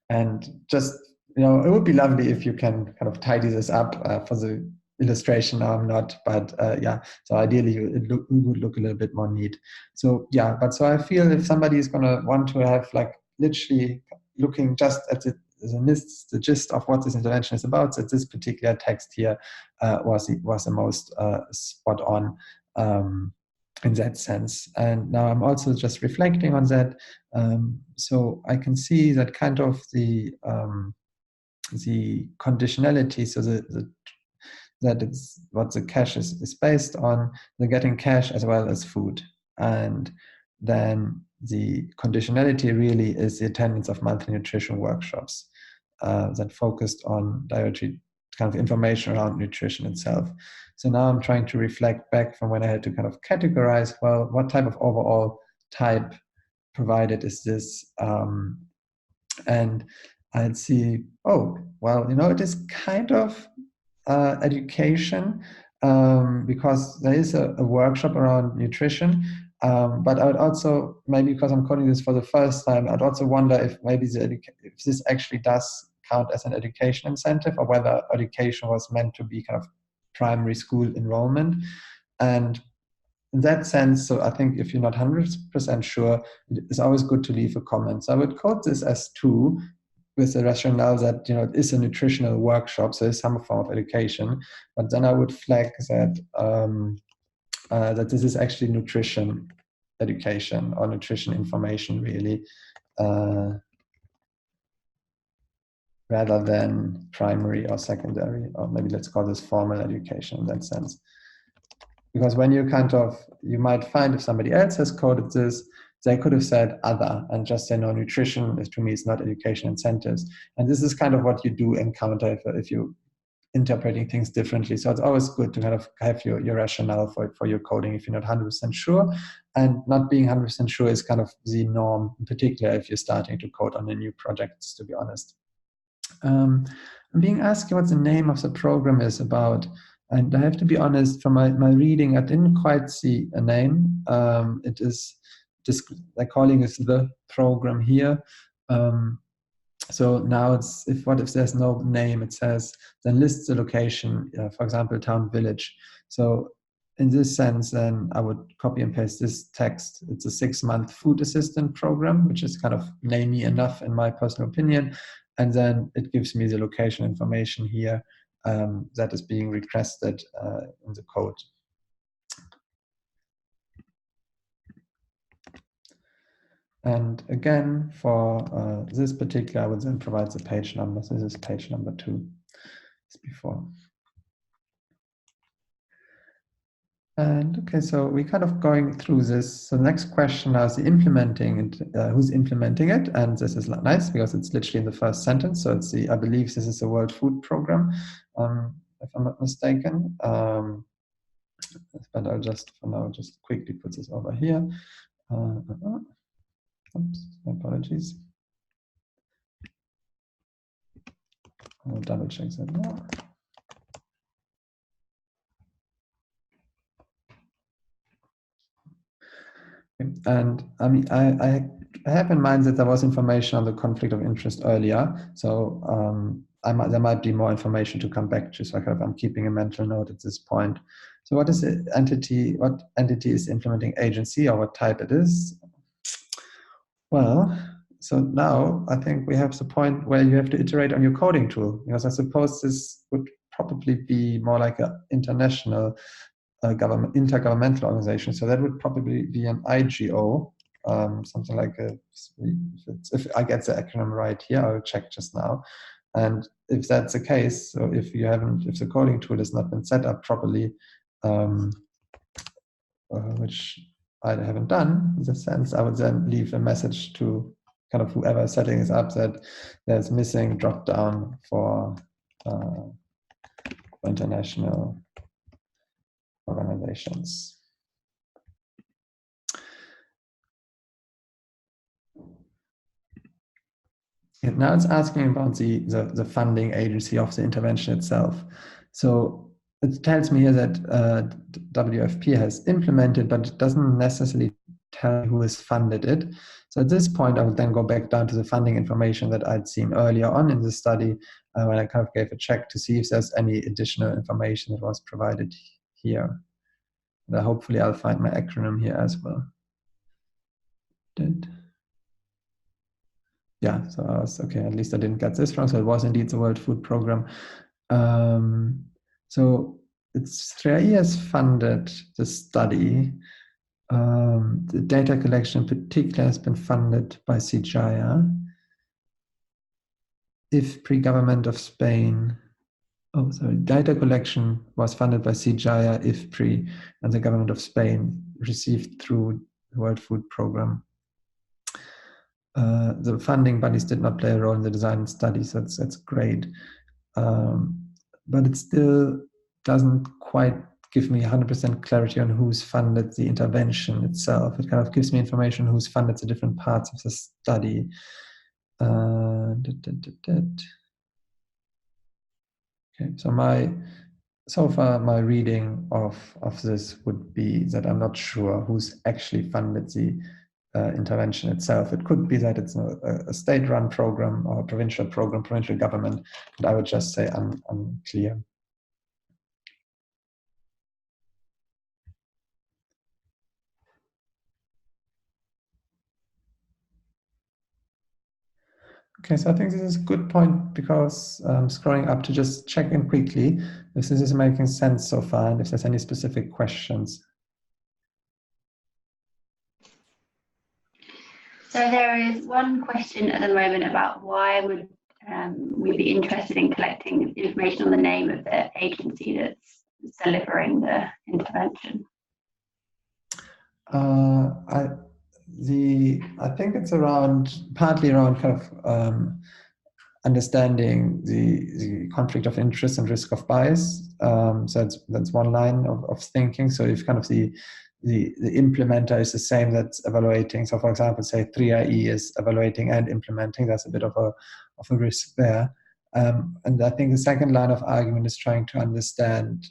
And just, it would be lovely if you can kind of tidy this up for the illustration. Now I'm not, but yeah, so ideally it would look a little bit more neat. So yeah, but so I feel if somebody is going to want to have like literally looking just at the gist of what this intervention is about, that this particular text here was the most spot on in that sense. And now I'm also just reflecting on that. So I can see that kind of the conditionality, so that it's what the cash is based on, the getting cash as well as food. And then the conditionality really is the attendance of monthly nutrition workshops that focused on dietary kind of information around nutrition itself. So now I'm trying to reflect back from when I had to kind of categorize, well, what type of overall type provided is this? And I'd see, oh, well, it is kind of education, because there is a workshop around nutrition, but I would also, maybe because I'm coding this for the first time, I'd also wonder if maybe if this actually does count as an education incentive, or whether education was meant to be kind of primary school enrollment. And in that sense, so I think if you're not 100% sure, it's always good to leave a comment. So I would code this as 2, with the rationale that it is a nutritional workshop, so it's some form of education. But then I would flag that that this is actually nutrition education, or nutrition information, really, rather than primary or secondary, or maybe let's call this formal education in that sense. Because when you might find if somebody else has coded this, they could have said other and just say, no, nutrition to me is not education incentives. And this is kind of what you do encounter if you interpreting things differently. So it's always good to kind of have your rationale for your coding if you're not 100% sure. And not being 100% sure is kind of the norm, in particular if you're starting to code on a new project, to be honest. I'm being asked what the name of the program is about. And I have to be honest, from my reading, I didn't quite see a name. It is just, they're calling it the program here. So now it's, if there's no name, it says, then lists the location, for example, town, village. So in this sense, then I would copy and paste this text. It's a 6-month food assistant program, which is kind of namey enough in my personal opinion. And then it gives me the location information here that is being requested in the code. And again, for this particular, I would then provide the page number. So this is page number 2, as before. And okay, so we're kind of going through this. So the next question now is the implementing, and who's implementing it? And this is nice because it's literally in the first sentence. So it's I believe this is the World Food Program, if I'm not mistaken. But I'll just, for now, just quickly put this over here. Oops, my apologies. I'll double check that now. And I mean, I have in mind that there was information on the conflict of interest earlier, so there might be more information to come back to. So I'm keeping a mental note at this point. So what is the entity? What entity is the implementing agency, or what type it is? Well, so now I think we have the point where you have to iterate on your coding tool, because I suppose this would probably be more like an international intergovernmental organization. So that would probably be an IGO, something like if I get the acronym right here, I'll check just now. And if that's the case, so if the coding tool has not been set up properly, which I haven't done in this sense, I would then leave a message to kind of whoever is setting this up that there's missing drop down for international organizations. And now it's asking about the funding agency of the intervention itself. So it tells me here that WFP has implemented, but it doesn't necessarily tell who has funded it. So at this point, I would then go back down to the funding information that I'd seen earlier on in the study when I kind of gave a check to see if there's any additional information that was provided here. And hopefully I'll find my acronym here as well. Yeah, so I was, okay, at least I didn't get this wrong. So it was indeed the World Food Program. So it's 3 years funded the study. The data collection in particular has been funded by CGIA. IFPRI, Government of Spain. Oh, sorry, data collection was funded by CGIA, IFPRI, and the Government of Spain, received through the World Food Program. The funding bodies did not play a role in the design and study, so that's great. But it still doesn't quite give me 100% clarity on who's funded the intervention itself. It kind of gives me information who's funded the different parts of the study. Okay, so far my reading of this would be that I'm not sure who's actually funded the intervention itself. It could be that it's a state-run program or a provincial program, provincial government, but I would just say unclear. Okay, so I think this is a good point because scrolling up to just check in quickly if this is making sense so far and if there's any specific questions. So there is one question at the moment about why would we be interested in collecting information on the name of the agency that's delivering the intervention? I think it's partly around kind of understanding the conflict of interest and risk of bias. So that's one line of thinking. So if kind of the implementer is the same that's evaluating. So for example, say 3IE is evaluating and implementing, that's a bit of a risk there. And I think the second line of argument is trying to understand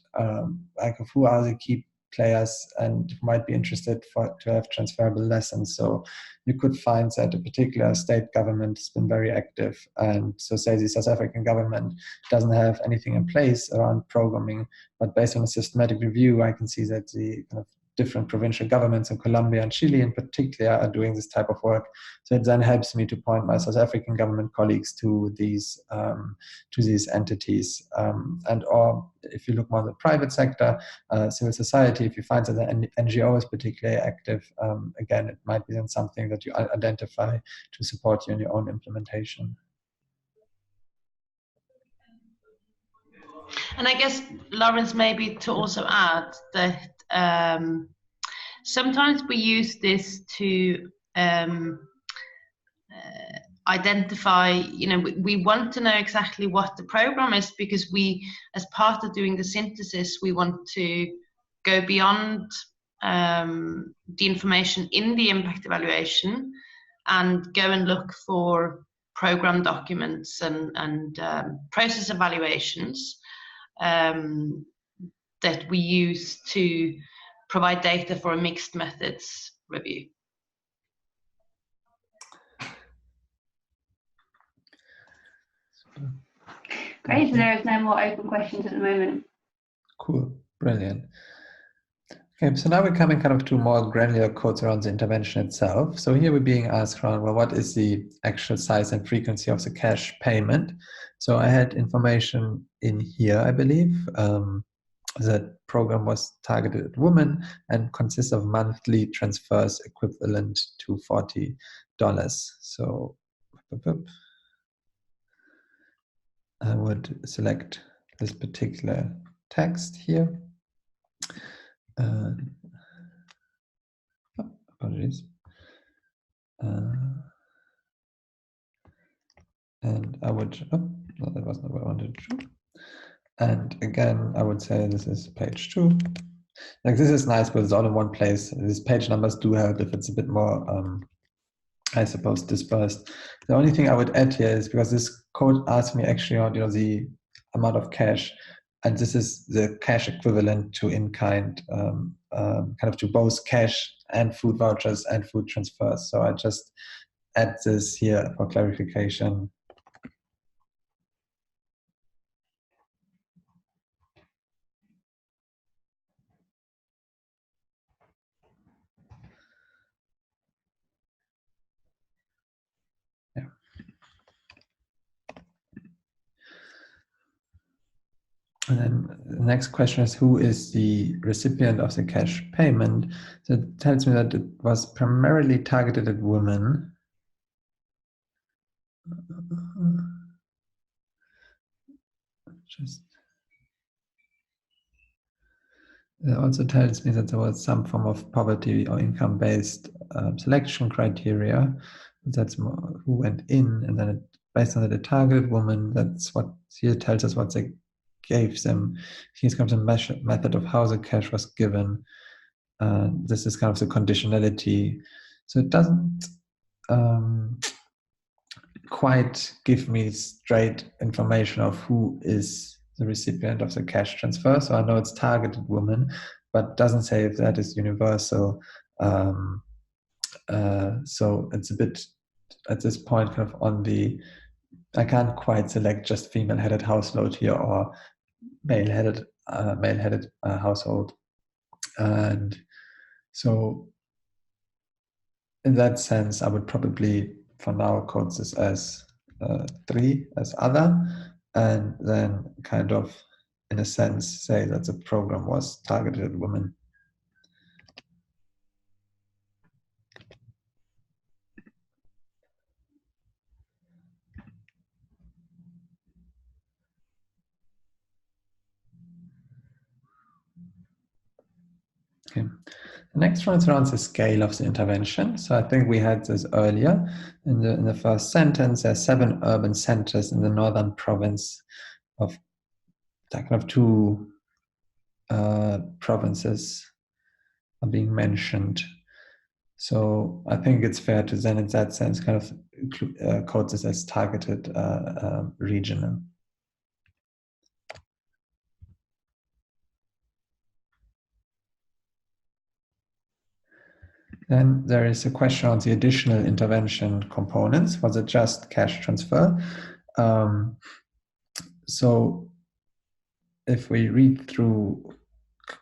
like who are the key players and might be interested to have transferable lessons. So you could find that a particular state government has been very active, and so say the South African government doesn't have anything in place around programming, but based on a systematic review, I can see that the kind of different provincial governments in Colombia and Chile in particular are doing this type of work. So it then helps me to point my South African government colleagues to these entities. Or if you look more in the private sector, civil society, if you find that the NGO is particularly active, again, it might be then something that you identify to support you in your own implementation. And I guess, Lawrence, maybe to also add that sometimes we use this to identify, we want to know exactly what the program is, because we, as part of doing the synthesis, we want to go beyond the information in the impact evaluation and go and look for program documents and process evaluations that we use to provide data for a mixed methods review. Great, so there is no more open questions at the moment. Cool, brilliant. Okay, so now we're coming kind of to more granular codes around the intervention itself. So here we're being asked around, well, what is the actual size and frequency of the cash payment? So I had information in here, I believe. That program was targeted at women and consists of monthly transfers equivalent to $40. So I would select this particular text here. Apologies. And I would, no, that was not what I wanted to do. And again, I would say this is page 2. Like, this is nice, but it's all in one place. These page numbers do help if it's a bit more, I suppose, dispersed. The only thing I would add here is, because this code asks me actually on, the amount of cash, and this is the cash equivalent to in-kind, kind of to both cash and food vouchers and food transfers. So I just add this here for clarification. And then the next question is, who is the recipient of the cash payment? So it tells me that it was primarily targeted at women. It also tells me that there was some form of poverty or income-based selection criteria. That's more who went in, and then based on the targeted woman, that's what here tells us what they gave them. Here's kind of the method of how the cash was given. This is kind of the conditionality. So it doesn't quite give me straight information of who is the recipient of the cash transfer. So I know it's targeted women, but doesn't say if that is universal. So it's a bit, at this point, kind of on the, I can't quite select just female-headed household here or male-headed household. And so in that sense, I would probably, for now, code this as 3 as other, and then kind of, in a sense, say that the program was targeted at women. Okay. The next one is around the scale of the intervention. So I think we had this earlier in the first sentence. There are 7 urban centers in the northern province of kind of 2 provinces are being mentioned. So I think it's fair to then, in that sense, kind of code this as targeted regional. Then there is a question on the additional intervention components. Was it just cash transfer? So if we read through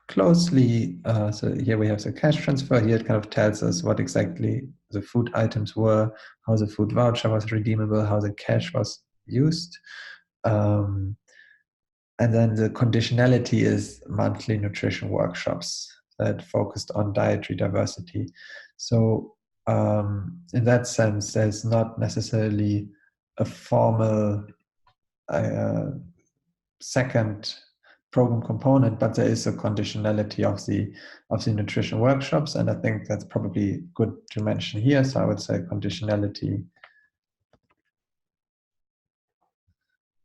closely, so here we have the cash transfer. Here it kind of tells us what exactly the food items were, how the food voucher was redeemable, how the cash was used. And then the conditionality is monthly nutrition workshops that focused on dietary diversity. So in that sense, there's not necessarily a formal second program component, but there is a conditionality of the nutrition workshops, and I think that's probably good to mention here. So I would say conditionality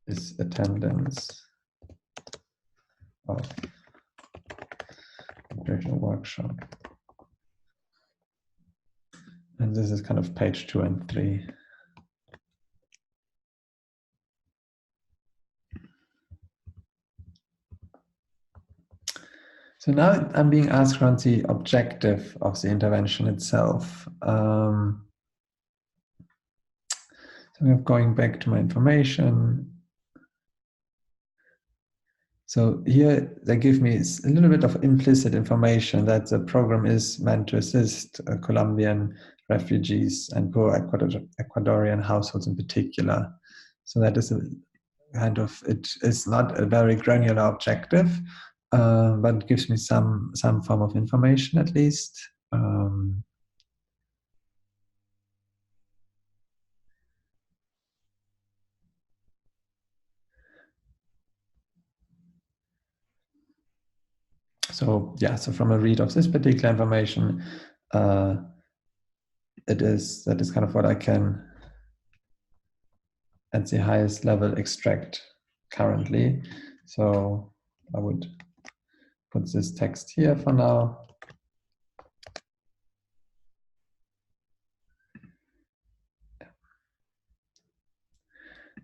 is attendance of nutrition workshop, and this is kind of page 2 and 3. So now I'm being asked around the objective of the intervention itself. So I'm going back to my information. So here they give me a little bit of implicit information that the program is meant to assist Colombian refugees and poor Ecuadorian households in particular. So that is a kind of, it is not a very granular objective, but it gives me some form of information at least. So yeah, so from a read of this particular information, that is kind of what I can at the highest level extract currently. So I would put this text here for now.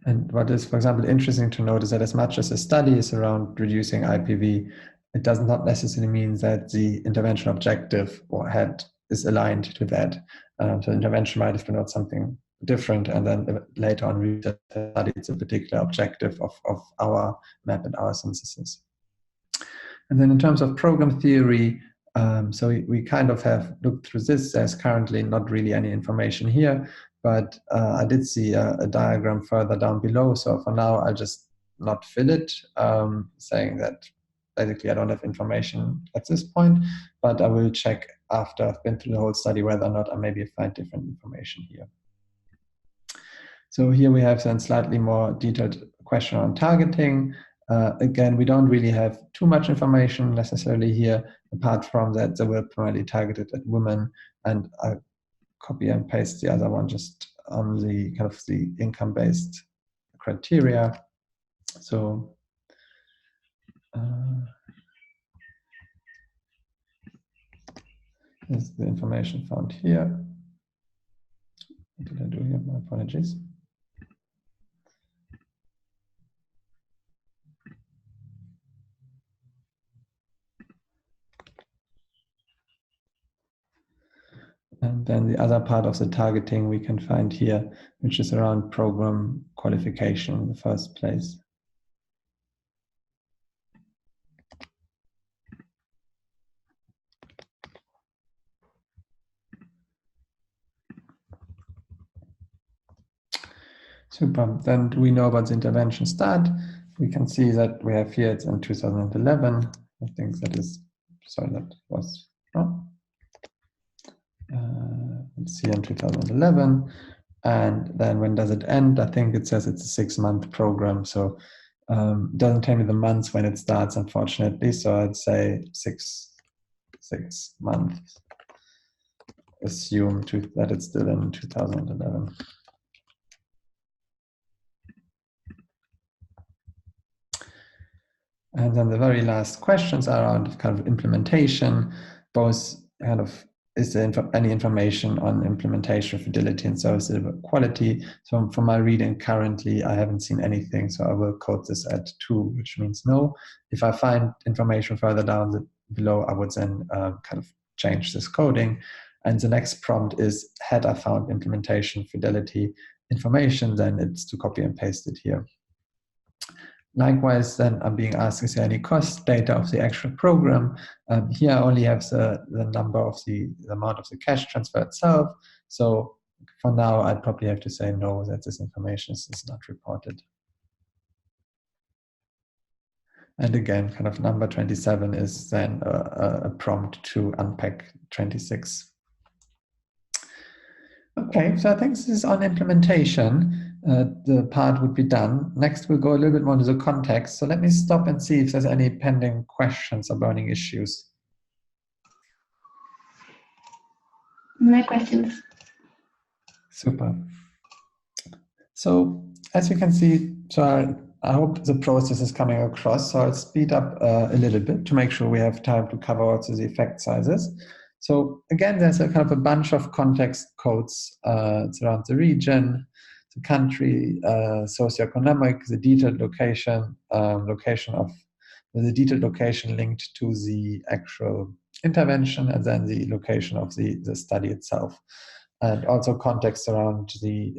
And what is, for example, interesting to note is that as much as the study is around reducing IPV, it does not necessarily mean that the intervention objective or head is aligned to that. So intervention might have been about something different, and then later on we study it's a particular objective of our map and our synthesis. And then in terms of program theory, so we kind of have looked through this. There's currently not really any information here, but I did see a diagram further down below. So for now, I'll just not fill it, saying that basically I don't have information at this point, but I will check after I've been through the whole study whether or not I maybe find different information here. So here we have then slightly more detailed question on targeting. Again, we don't really have too much information necessarily here, apart from that they were primarily targeted at women, and I copy and paste the other one just on the kind of the income-based criteria. So this is the information found here. What did I do here? My apologies. And then the other part of the targeting we can find here, which is around program qualification in the first place. Super. Then we know about the intervention start. We can see that we have here, it's in 2011. I think that is, sorry, that was wrong. Let's see, in 2011. And then when does it end? I think it says it's a 6-month program. So it doesn't tell me the months when it starts, unfortunately. So I'd say 6 6 months. Assume that it's still in 2011. And then the very last questions are around kind of implementation, both kind of, is there any information on implementation, fidelity, and service delivery quality? So from my reading currently, I haven't seen anything, so I will code this at 2, which means no. If I find information further down below, I would then kind of change this coding. And the next prompt is, had I found implementation fidelity information, then it's to copy and paste it here. Likewise, then I'm being asked, is there any cost data of the actual program? Here I only have the number of the amount of the cash transfer itself. So for now, I'd probably have to say no, that this information is not reported. And again, kind of number 27 is then a prompt to unpack 26. Okay, so I think this is on implementation. The part would be done. Next, we'll go a little bit more into the context. So let me stop and see if there's any pending questions or burning issues. No questions. Super. So as you can see, so I hope the process is coming across. So I'll speed up a little bit to make sure we have time to cover also the effect sizes. So again, there's a kind of a bunch of context codes around the region, the country, socioeconomic, the detailed location, the detailed location linked to the actual intervention, and then the location of the study itself, and also context around the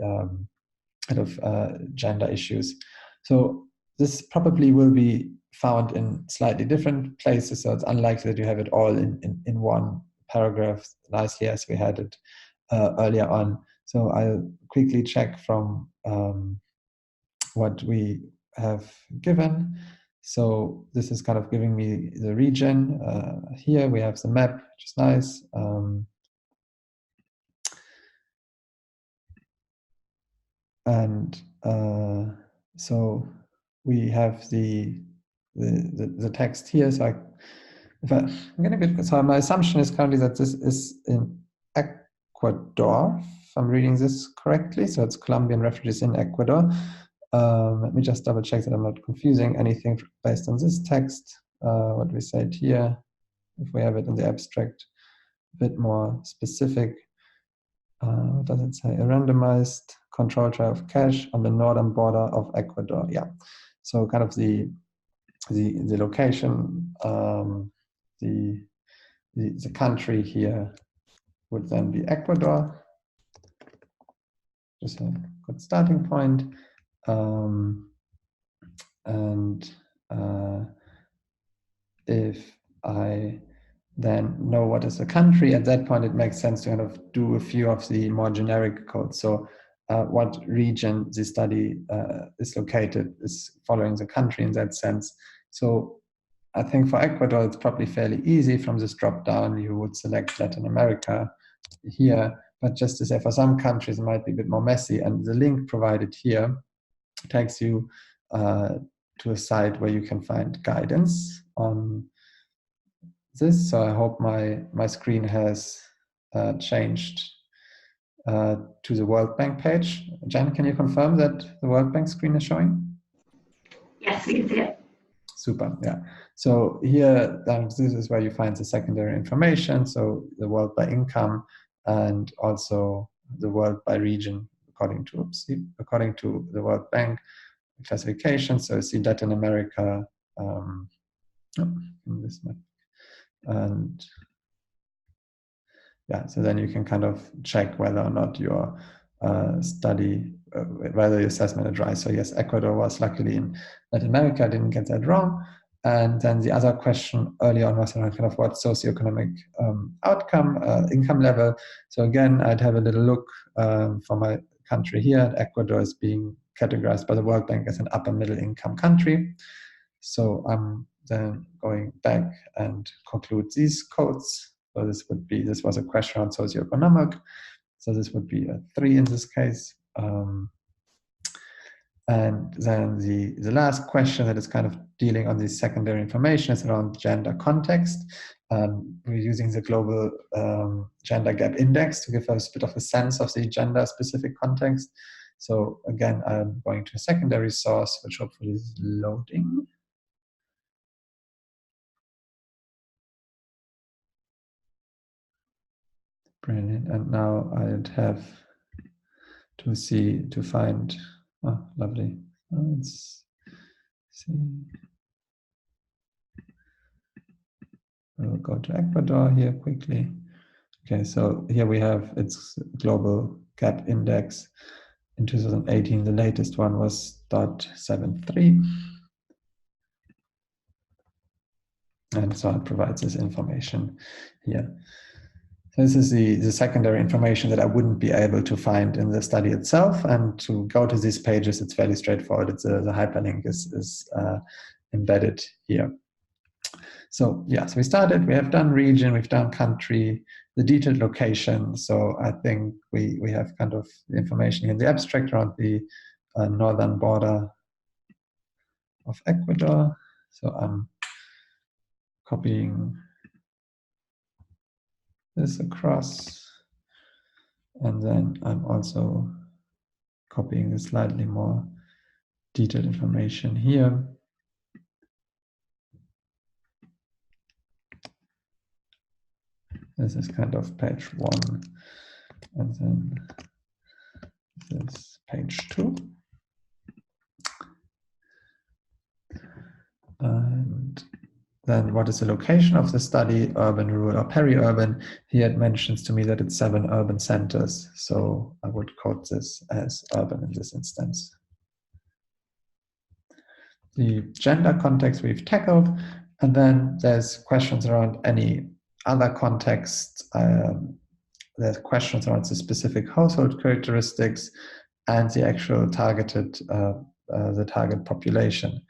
gender issues. So this probably will be found in slightly different places, so it's unlikely that you have it all in one paragraph nicely as we had it earlier on. So I'll quickly check from what we have given. So this is kind of giving me the region. Here we have the map, which is nice. So we have the text here. So I'm going to get, so my assumption is currently that this is in Ecuador, if I'm reading this correctly. So it's Colombian refugees in Ecuador. Let me just double check that I'm not confusing anything based on this text. What we said here, if we have it in the abstract, a bit more specific. What does it say? A randomized control trial of cash on the northern border of Ecuador. Yeah. So kind of the location, the country here would then be Ecuador. Just a good starting point. If I then know what is the country, at that point it makes sense to kind of do a few of the more generic codes. So what region the study is located is following the country in that sense. So I think for Ecuador, it's probably fairly easy. From this drop down, you would select Latin America here. But just to say, for some countries, it might be a bit more messy. And the link provided here takes you to a site where you can find guidance on this. So I hope my screen has changed to the World Bank page. Jen, can you confirm that the World Bank screen is showing? Yes, we can see it. Super, yeah. So here, this is where you find the secondary information. So the world by income and also the world by region according to the World Bank classification. So you see Latin America in this map. And yeah, so then you can kind of check whether or not your study, whether your assessment is right. So yes, Ecuador was luckily in Latin America. I didn't get that wrong. And then the other question earlier on was around kind of what socioeconomic outcome, income level. So again, I'd have a little look for my country here. Ecuador is being categorized by the World Bank as an upper middle income country. So I'm then going back and conclude these codes. So this was a question on socioeconomic. So this would be a 3 in this case. And then the last question that is kind of dealing on the secondary information is around gender context. We're using the global gender gap index to give us a bit of a sense of the gender specific context. So again, I'm going to a secondary source, which hopefully is loading. Brilliant. And now I'd have to find, oh, lovely. Let's see. We'll go to Ecuador here quickly. Okay, so here we have its global gap index. In 2018, the latest one was 0.73. And so it provides this information here. So this is the secondary information that I wouldn't be able to find in the study itself. And to go to these pages, it's fairly straightforward. The hyperlink is embedded here. So yeah, so we started, we have done region, we've done country, the detailed location. So I think we have kind of the information in the abstract around the northern border of Ecuador. So I'm copying this across, and then I'm also copying the slightly more detailed information here. This is kind of page 1, and then this is page 2. And then what is the location of the study, urban, rural, or peri-urban? Here it mentions to me that it's 7 urban centers. So I would quote this as urban in this instance. The gender context we've tackled, and then there's questions around any other context. There's questions around the specific household characteristics and the actual targeted, the target population.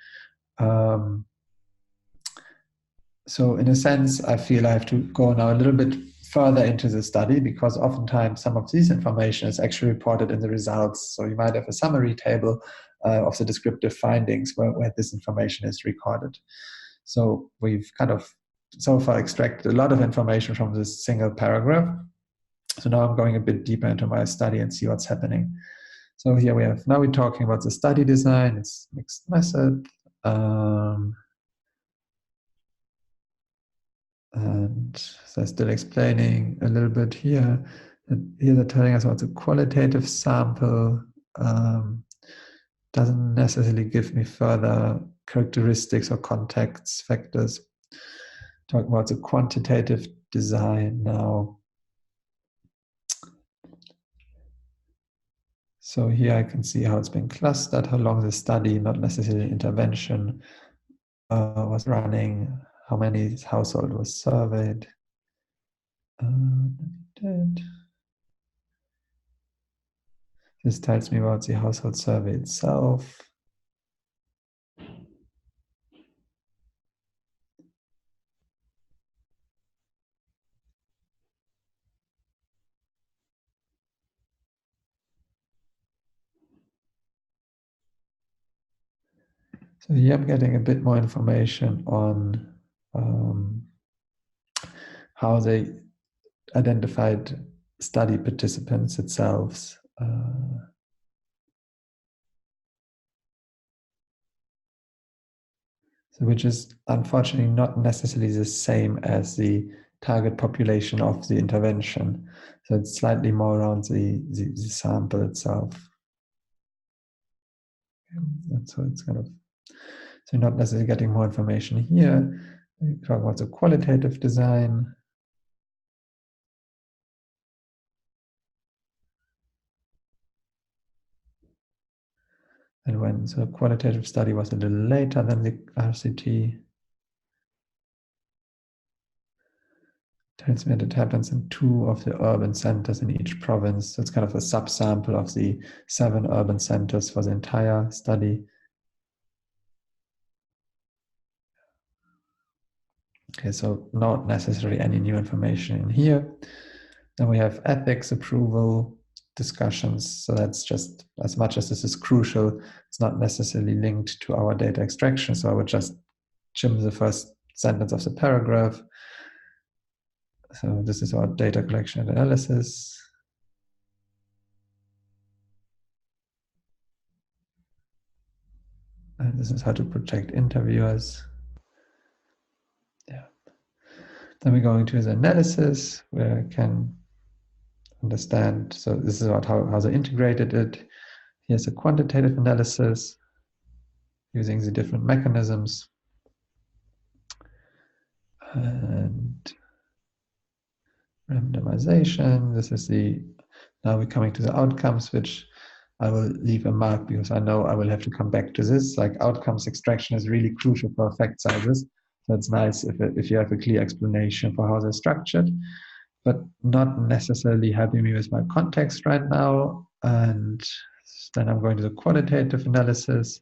So in a sense, I feel I have to go now a little bit further into the study, because oftentimes some of this information is actually reported in the results. So you might have a summary table of the descriptive findings where this information is recorded. So we've kind of so far extracted a lot of information from this single paragraph. So now I'm going a bit deeper into my study and see what's happening. So here we have, now we're talking about the study design, it's mixed method. And so I'm still explaining a little bit here. Here they're telling us about the qualitative sample. Doesn't necessarily give me further characteristics or context factors. Talk about the quantitative design now. So here I can see how it's been clustered, how long the study, not necessarily intervention, was running, how many household was surveyed. This tells me about the household survey itself. So here I'm getting a bit more information on how they identified study participants itself. So which is unfortunately not necessarily the same as the target population of the intervention. So it's slightly more around the sample itself. And so it's kind of, so you're not necessarily getting more information here. We talk about the qualitative design. And when the qualitative study was a little later than the RCT, tells me that it happens in 2 of the urban centers in each province. So it's kind of a subsample of the 7 urban centers for the entire study. Okay, so not necessarily any new information in here. Then we have ethics approval. discussions. So that's just, as much as this is crucial, it's not necessarily linked to our data extraction. So I would just trim the first sentence of the paragraph. So this is our data collection and analysis. And this is how to protect interviewers. Yeah. Then we go into the analysis, where I can understand. So this is about how they integrated it. Here's a quantitative analysis using the different mechanisms. And randomization. This is the, now we're coming to the outcomes, which I will leave a mark because I know I will have to come back to this. Like, outcomes extraction is really crucial for effect sizes. So it's nice if you have a clear explanation for how they're structured, but not necessarily helping me with my context right now. And then I'm going to the qualitative analysis.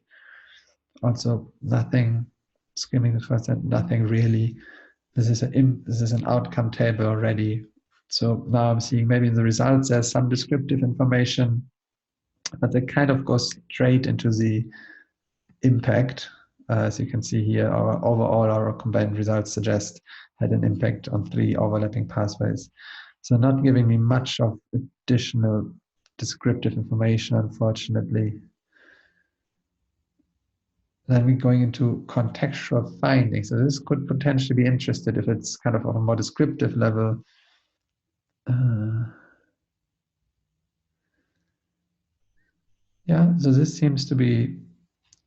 Also nothing, skimming the first sentence, nothing really. This is an outcome table already. So now I'm seeing maybe in the results there's some descriptive information, but they kind of go straight into the impact. As you can see here, our combined results suggest had an impact on 3 overlapping pathways. So not giving me much of additional descriptive information, unfortunately. Then we're going into contextual findings. So this could potentially be interesting if it's kind of on a more descriptive level. Yeah, so this seems to be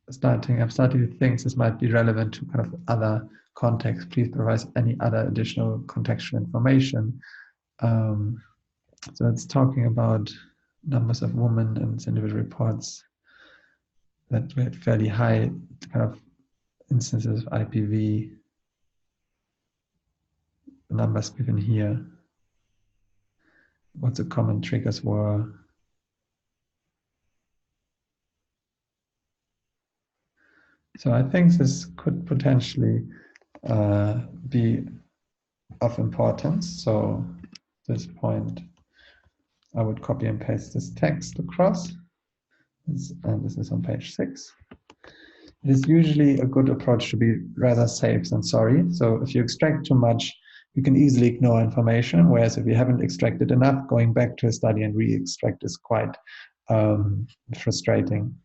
I'm starting to think this might be relevant to kind of other contexts. Please provide any other additional contextual information. So it's talking about numbers of women and individual reports that we had fairly high kind of instances of IPV. The numbers given here. What the common triggers were. So I think this could potentially be of importance. So at this point, I would copy and paste this text across. And this is on page 6. It is usually a good approach to be rather safe than sorry. So if you extract too much, you can easily ignore information. Whereas if you haven't extracted enough, going back to a study and re-extract is quite frustrating.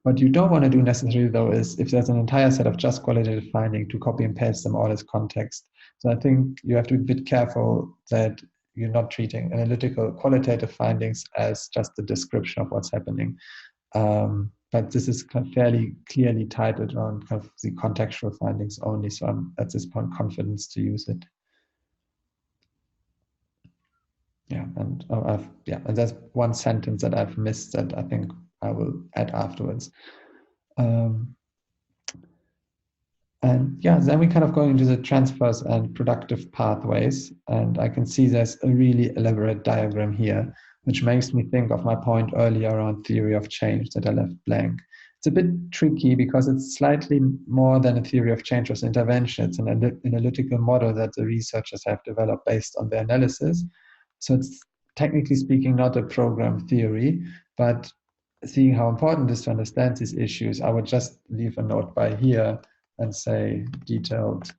What you don't want to do necessarily, though, is if there's an entire set of just qualitative findings, to copy and paste them all as context. So I think you have to be a bit careful that you're not treating analytical qualitative findings as just a description of what's happening. But this is fairly clearly titled around kind of the contextual findings only. So I'm at this point confident to use it. Yeah, and and there's one sentence that I've missed that I think I will add afterwards. And yeah, then we kind of go into the transfers and productive pathways. And I can see there's a really elaborate diagram here, which makes me think of my point earlier around theory of change that I left blank. It's a bit tricky because it's slightly more than a theory of change with intervention. It's an analytical model that the researchers have developed based on their analysis. So it's technically speaking not a program theory, but seeing how important it is to understand these issues, I would just leave a note by here and say detailed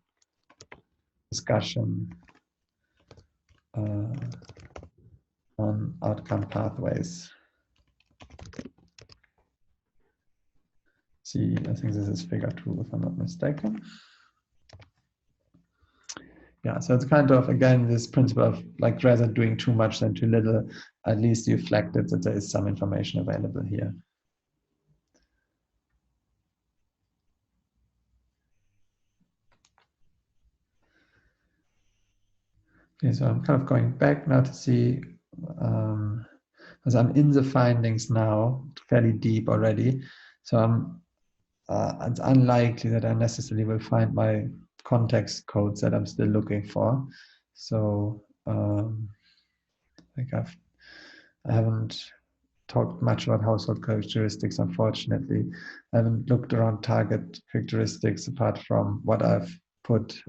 discussion on outcome pathways. See, I think this is figure 2 if I'm not mistaken. Yeah, so it's kind of, again, this principle of like rather doing too much than too little, at least you flagged it that there is some information available here. Okay, so I'm kind of going back now to see, because I'm in the findings now, fairly deep already. So it's unlikely that I necessarily will find my context codes that I'm still looking for. So I think I haven't talked much about household characteristics, unfortunately. I haven't looked around target characteristics apart from what I've put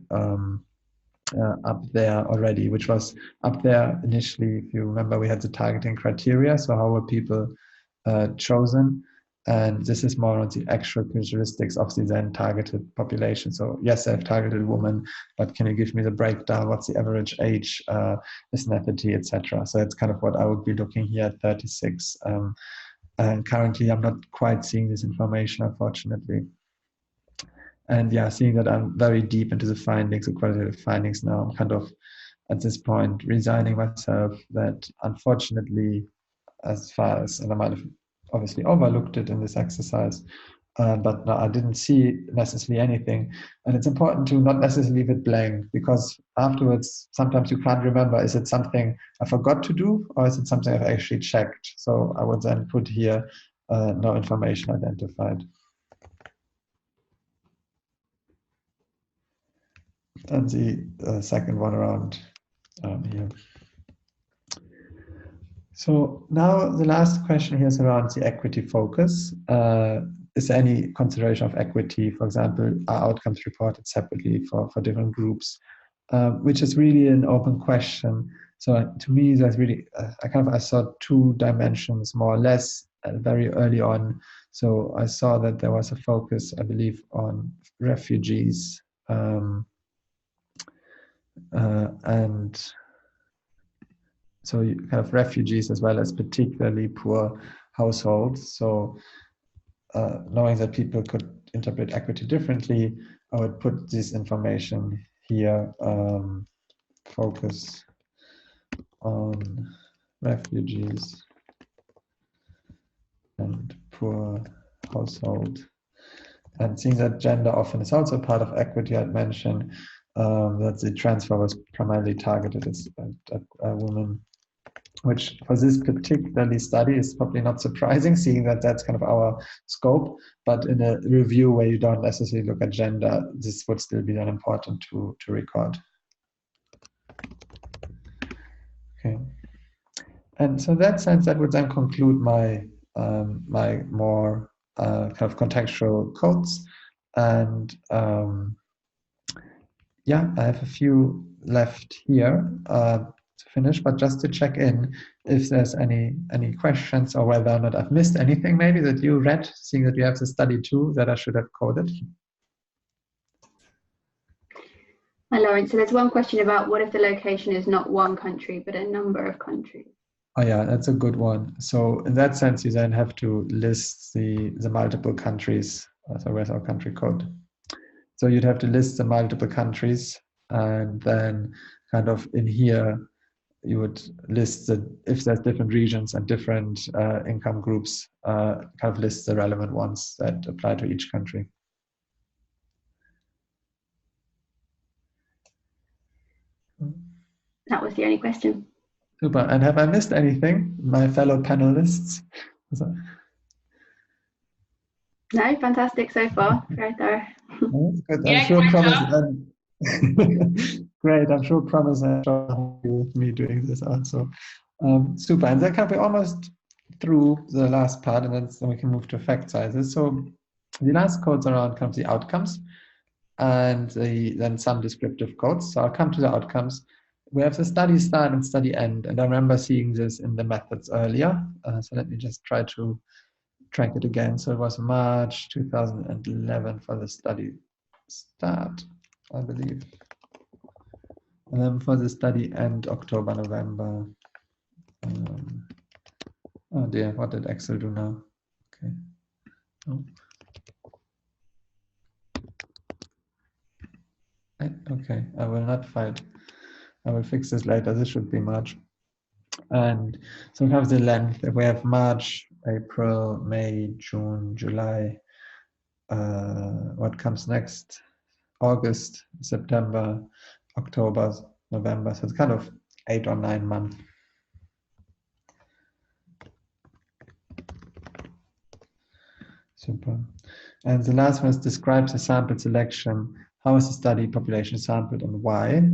up there already, which was up there initially. If you remember, we had the targeting criteria, so how were people chosen, and this is more on the actual characteristics of the then targeted population. So yes, I've targeted women, but can you give me the breakdown? What's the average age, ethnicity, etc.? So it's kind of what I would be looking here at 36. And currently, I'm not quite seeing this information, unfortunately. And yeah, seeing that I'm very deep into the findings, the qualitative findings now, I'm kind of at this point resigning myself that unfortunately, as far as, and I might have obviously overlooked it in this exercise, but no, I didn't see necessarily anything. And it's important to not necessarily leave it blank, because afterwards, sometimes you can't remember, is it something I forgot to do, or is it something I've actually checked? So I would then put here, no information identified. And the second one around here. So now the last question here is around the equity focus. Is there any consideration of equity? For example, are outcomes reported separately for different groups? Which is really an open question. So to me, there's really, I saw two dimensions more or less very early on. So I saw that there was a focus, I believe, on refugees, and so you have refugees as well as particularly poor households. So knowing that people could interpret equity differently, I would put this information here, focus on refugees and poor household. And seeing that gender often is also part of equity, I'd mention that the transfer was primarily targeted at women, which for this particularly study is probably not surprising, seeing that that's kind of our scope. But in a review where you don't necessarily look at gender, this would still be important to record. Okay. And so in that sense, that would then conclude my my more kind of contextual quotes. And yeah, I have a few left here to finish, but just to check in if there's any questions, or whether or not I've missed anything maybe that you read, seeing that we have the study too that I should have coded. Hi, Lauren. So there's one question about what if the location is not one country, but a number of countries? Oh yeah, that's a good one. So in that sense, you then have to list the multiple countries. So where's our country code? So you'd have to list the multiple countries, and then kind of in here, you would list if there's different regions and different income groups, kind of list the relevant ones that apply to each country. That was the only question. Super. And have I missed anything, my fellow panelists? No, fantastic so far. Very thorough. That's good. Yeah, I'm sure great Promise. Great. I'm sure Promise and Sean with me doing this also. Super. And that can be almost through the last part, and then we can move to effect sizes. So the last codes around kind of the outcomes, and then some descriptive codes. So I'll come to the outcomes. We have the study start and study end, and I remember seeing this in the methods earlier. So let me just try to track it again. So it was March 2011 for the study start, I believe. And then for the study end, October, November. Oh dear, what did Excel do now? Okay. Oh. Okay, I will not fight. I will fix this later. This should be March. And so we have the length. If we have March, April, May, June, July, what comes next? August, September, October, November. So it's kind of 8 or 9 months. Super. And the last one is describes the sample selection. How is the study population sampled and why?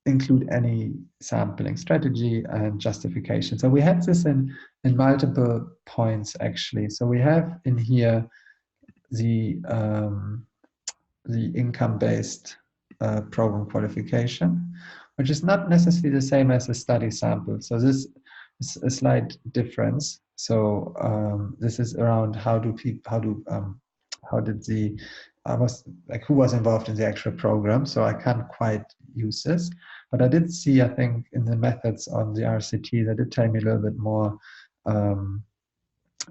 Include any sampling strategy and justification. So we had this in multiple points actually. So we have in here the income-based program qualification, which is not necessarily the same as a study sample. So this is a slight difference. So this is around how did the who was involved in the actual program. So I can't quite use this, but I did see, I think, in the methods on the RCT, that did tell me a little bit more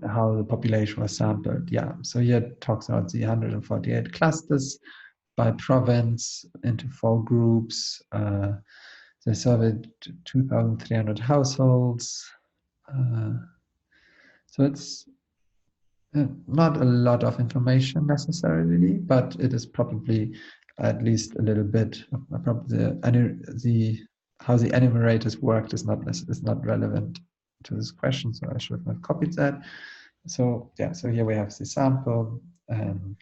how the population was sampled. Yeah, so here it talks about the 148 clusters by province into 4 groups. They surveyed 2,300 households. So it's not a lot of information necessarily, but it is probably at least a little bit. How the enumerators worked is not relevant to this question, so I should have copied that. So yeah, so here we have the sample, and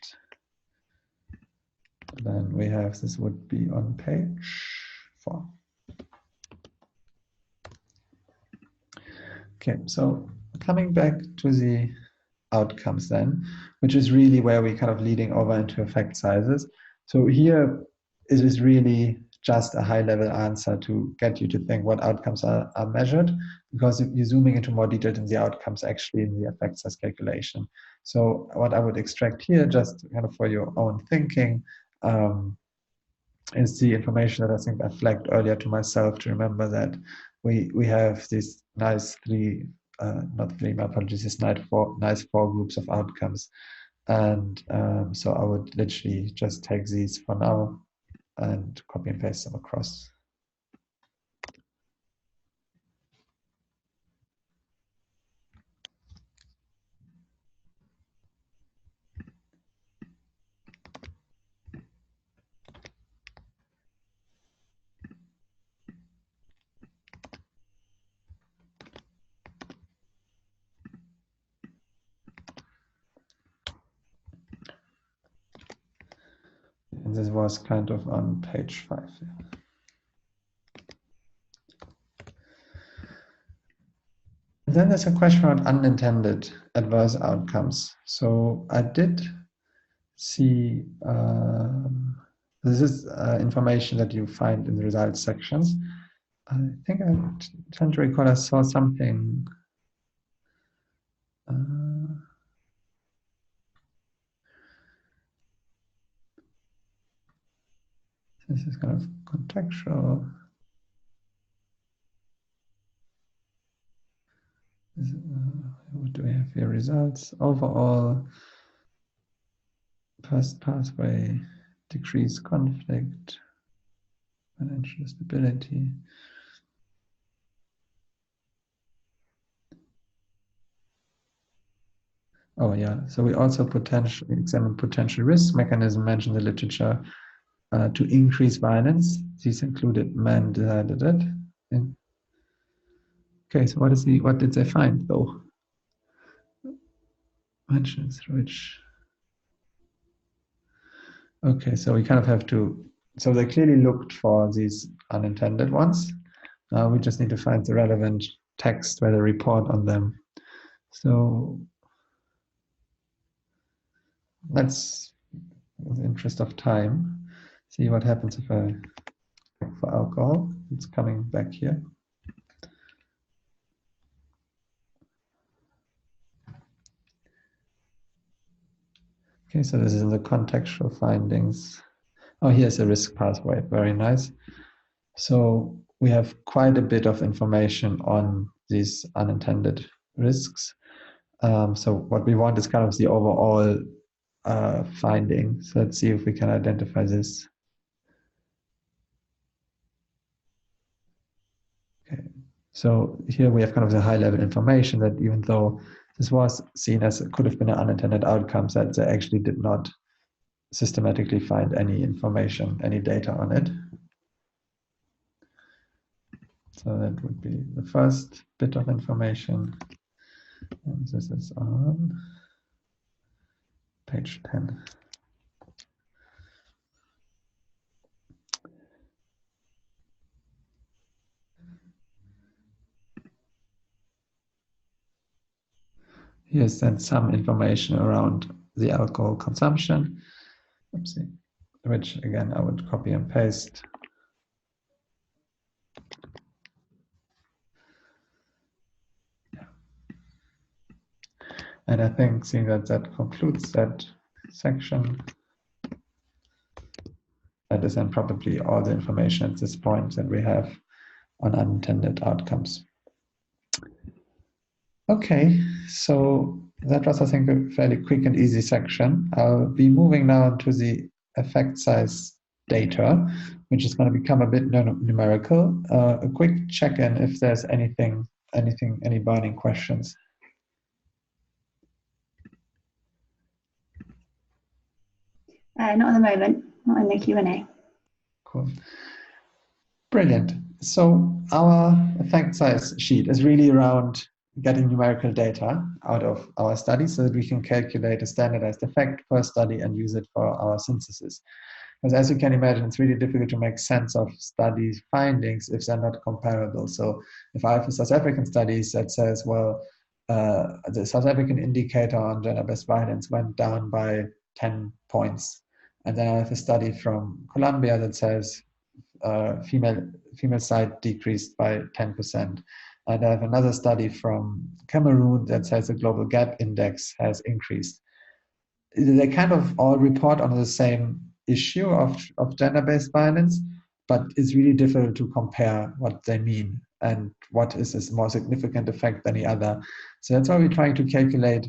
then we have, this would be on page 4. Okay, so coming back to the outcomes then, which is really where we kind of leading over into effect sizes. So here it is really just a high-level answer to get you to think what outcomes are measured, because you're zooming into more detail in the outcomes actually in the effect size calculation. So what I would extract here, just kind of for your own thinking, is the information that I think I flagged earlier to myself, to remember that we have these nice this nice 4 groups of outcomes. And so I would literally just take these for now and copy and paste them across. And this was kind of on page 5. And then there's a question about unintended adverse outcomes. So I did see, this is information that you find in the results sections. I think I tend to recall I saw something. This is kind of contextual. What do we have here? Results overall, first pathway, decreased conflict, financial stability. Oh yeah, so we also potentially examine potential risk mechanism mentioned in the literature to increase violence. These included man-decided it. Okay, so what did they find though? Mentions which. Okay, so we kind of have to, so they clearly looked for these unintended ones. Now we just need to find the relevant text where they report on them. So let's, in the interest of time, see what happens if I check for alcohol. It's coming back here. Okay, so this is in the contextual findings. Oh, here's a risk pathway, very nice. So we have quite a bit of information on these unintended risks. So what we want is kind of the overall finding. So let's see if we can identify this. Okay, so here we have kind of the high level information that even though this was seen as it could have been an unintended outcome, that they actually did not systematically find any information, any data on it. So that would be the first bit of information. And this is on page 10. Here's then some information around the alcohol consumption. Oopsie. which again I would copy and paste. And I think, seeing that that concludes that section, that is then probably all the information at this point that we have on unintended outcomes. Okay, so that was, I think, a fairly quick and easy section. I'll be moving now to the effect size data, which is going to become a bit numerical. A quick check-in if there's any burning questions. Not at the moment, not in the Q&A. Cool. Brilliant. So our effect size sheet is really around getting numerical data out of our study so that we can calculate a standardized effect per study and use it for our synthesis. Because as you can imagine, it's really difficult to make sense of study findings if they're not comparable. So if I have a South African study that says, well, the South African indicator on gender-based violence went down by 10 points. And then I have a study from Colombia that says female side decreased by 10%. And I have another study from Cameroon that says the global gap index has increased. They kind of all report on the same issue of gender-based violence, but it's really difficult to compare what they mean and what is a more significant effect than the other. So that's why we're trying to calculate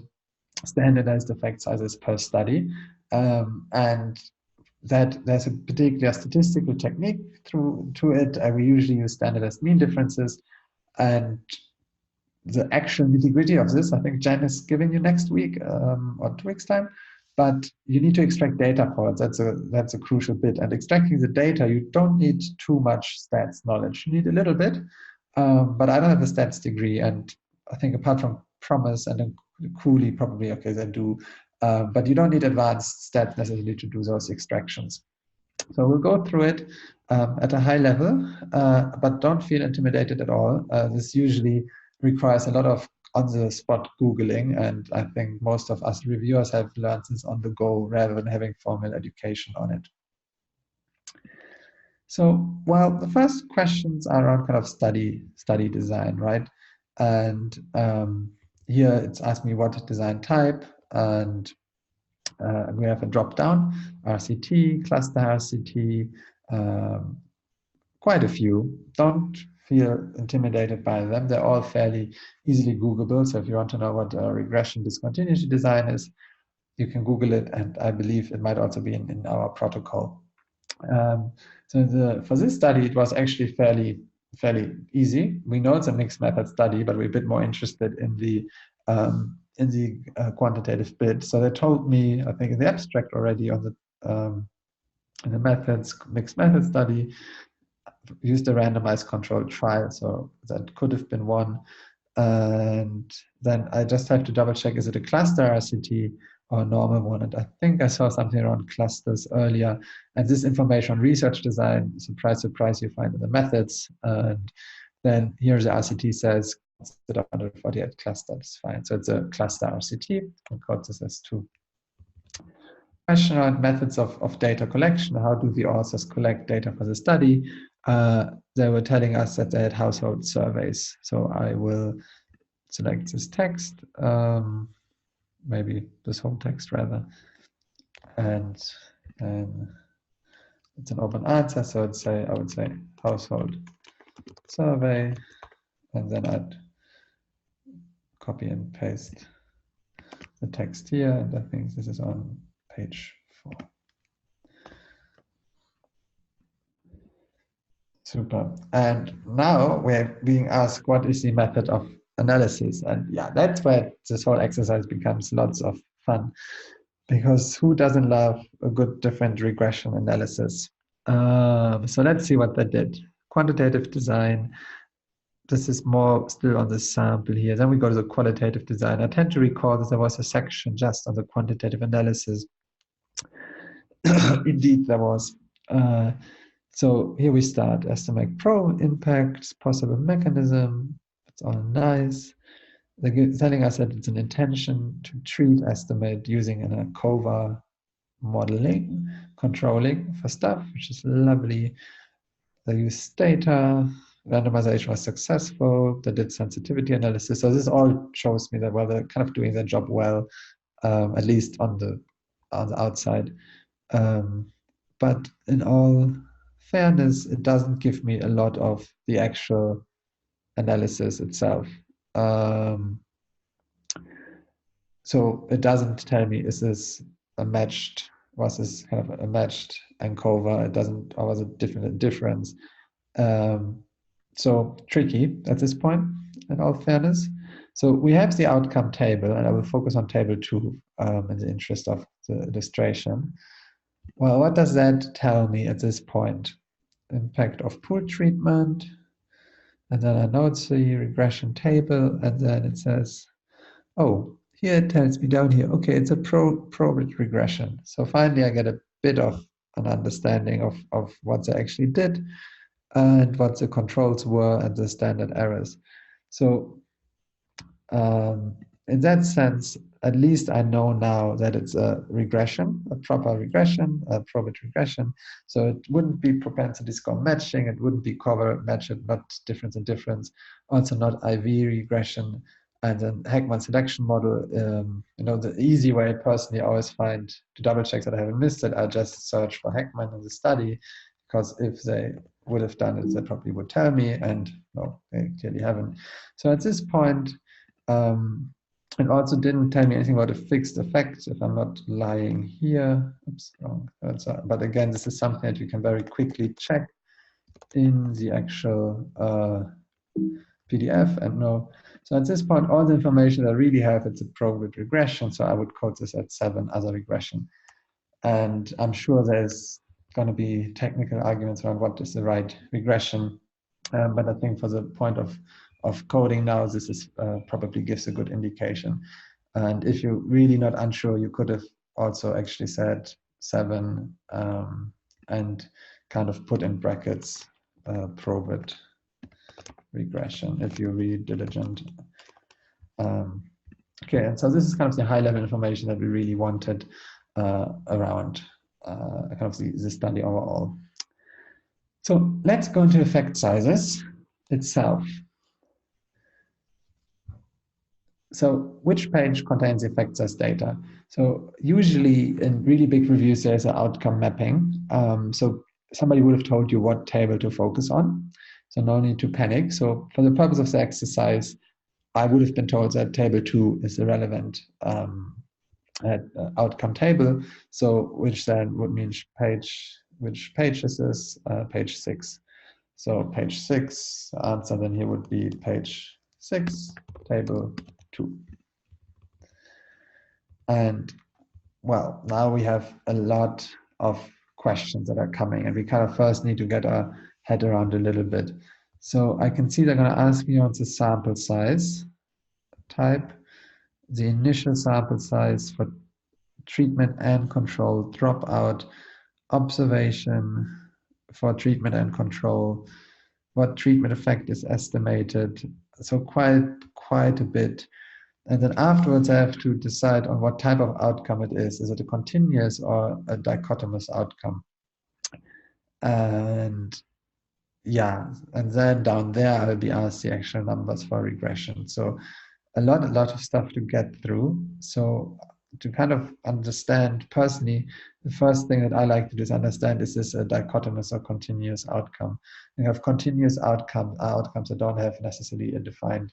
standardized effect sizes per study. And that there's a particular statistical technique to it. We usually use standardized mean differences. And the actual nitty-gritty of this, I think Jen is giving you next week or 2 weeks' time. But you need to extract data points. That's a crucial bit. And extracting the data, you don't need too much stats knowledge. You need a little bit, but I don't have a stats degree. And I think apart from Promise and Cooley, probably, okay, they do. But you don't need advanced stats necessarily to do those extractions. So we'll go through it at a high level, but don't feel intimidated at all. This usually requires a lot of on-the-spot Googling, and I think most of us reviewers have learned this on the go rather than having formal education on it. So, well, the first questions are around kind of study design, right? And here it's asked me what design type, and we have a drop-down, RCT, cluster RCT, quite a few. Don't feel intimidated by them. They're all fairly easily Googleable. So if you want to know what a regression discontinuity design is, you can Google it, and I believe it might also be in our protocol. So for this study, it was actually fairly easy. We know it's a mixed method study, but we're a bit more interested in the quantitative bit. So they told me, I think in the abstract already on in the mixed method study, used a randomized controlled trial, so that could have been one. And then I just have to double check, is it a cluster RCT or a normal one? And I think I saw something around clusters earlier. And this information on research design, surprise, surprise, you find in the methods. And then here the RCT says 148 clusters, fine. So it's a cluster RCT, I'll code this as 2. Question around methods of data collection. How do the authors collect data for the study? They were telling us that they had household surveys. So I will select this text, maybe this whole text rather. And it's an open answer. So I would say household survey, and then I'd copy and paste the text here. And I think this is on page 4. Super. And now we're being asked, what is the method of analysis? And yeah, that's where this whole exercise becomes lots of fun, because who doesn't love a good different regression analysis? So let's see what they did. Quantitative design. This is more still on the sample here. Then we go to the qualitative design. I tend to recall that there was a section just on the quantitative analysis. Indeed, there was. So here we start. Estimate pro impacts, possible mechanism. It's all nice. They're telling us that it's an intention to treat estimate using an ANCOVA modeling, controlling for stuff, which is lovely. They use data, randomization was successful, they did sensitivity analysis. So this all shows me that, well, they're kind of doing their job well, at least on the outside. But in all fairness, it doesn't give me a lot of the actual analysis itself. So it doesn't tell me, is this was this kind of a matched ANCOVA? It doesn't, or was it a difference? So tricky at this point, in all fairness. So we have the outcome table, and I will focus on table 2 in the interest of the illustration. Well, what does that tell me at this point? Impact of pool treatment, and then I know it's the regression table, and then it says, oh, here it tells me down here, okay, it's a probed regression. So finally I get a bit of an understanding of what they actually did and what the controls were and the standard errors. So in that sense, at least I know now that it's a regression, a proper regression, a probed regression. So it wouldn't be propensity score matching, it wouldn't be cover match, not difference in difference, also not IV regression. And then Heckman selection model, the easy way personally I always find to double check that I haven't missed it, I just search for Heckman in the study, because if they would have done it, they probably would tell me, and no, they clearly haven't. So at this point, it also didn't tell me anything about a fixed effect, if I'm not lying here. Oops, wrong. But again, this is something that you can very quickly check in the actual PDF and know. So at this point, all the information I really have, it's a probed regression. So I would code this at 7 as a regression. And I'm sure there's going to be technical arguments around what is the right regression. But I think for the point of coding now, this is probably gives a good indication. And if you're really not unsure, you could have also actually said 7 and kind of put in brackets probed regression if you're really diligent. Okay, and so this is kind of the high level information that we really wanted around kind of the study overall. So let's go into effect sizes itself. So which page contains effect size data? So usually in really big reviews, there's an outcome mapping. So somebody would have told you what table to focus on. So no need to panic. So for the purpose of the exercise, I would have been told that table 2 is the relevant outcome table. So which then would mean which page is this? Page 6. So page 6, the answer then here would be page 6, table 2. And well, now we have a lot of questions that are coming, and we kind of first need to get our head around a little bit. So I can see they're going to ask me on the sample size type, the initial sample size for treatment and control, dropout, observation for treatment and control, what treatment effect is estimated. So quite a bit. And then afterwards, I have to decide on what type of outcome it is. Is it a continuous or a dichotomous outcome? And yeah, and then down there, I'll be asked the actual numbers for regression. So a lot of stuff to get through. So to kind of understand personally, the first thing that I like to do is understand, is this a dichotomous or continuous outcome? You have continuous outcomes that don't have necessarily a defined,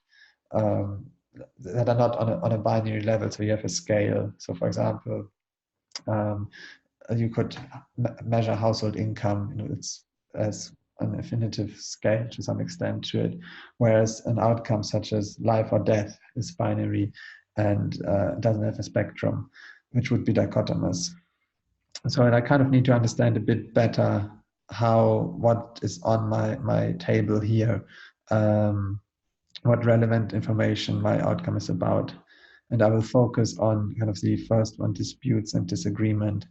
that are not on a binary level. So you have a scale. So for example, you could measure household income, it's as an infinitive scale to some extent to it, whereas an outcome such as life or death is binary and doesn't have a spectrum, which would be dichotomous. So I kind of need to understand a bit better what is on my table here, what relevant information my outcome is about. And I will focus on kind of the first one, disputes and disagreement.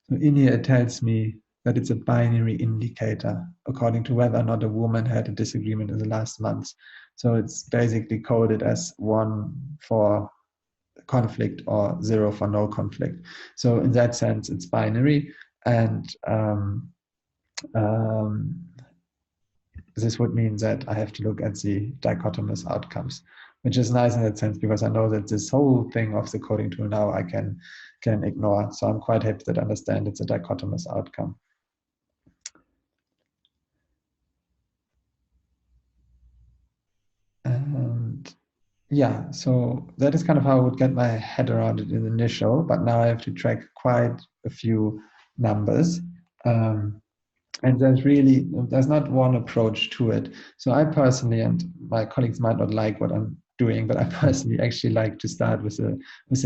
So in here it tells me that it's a binary indicator according to whether or not a woman had a disagreement in the last month. So it's basically coded as 1 for conflict or 0 for no conflict. So in that sense, it's binary, and this would mean that I have to look at the dichotomous outcomes, which is nice in that sense, because I know that this whole thing of the coding tool now I can ignore. So I'm quite happy that I understand it's a dichotomous outcome. And yeah, so that is kind of how I would get my head around it in the initial, but now I have to track quite a few numbers. And there's not one approach to it. So I personally, and my colleagues might not like what I'm doing, but I personally actually like to start with a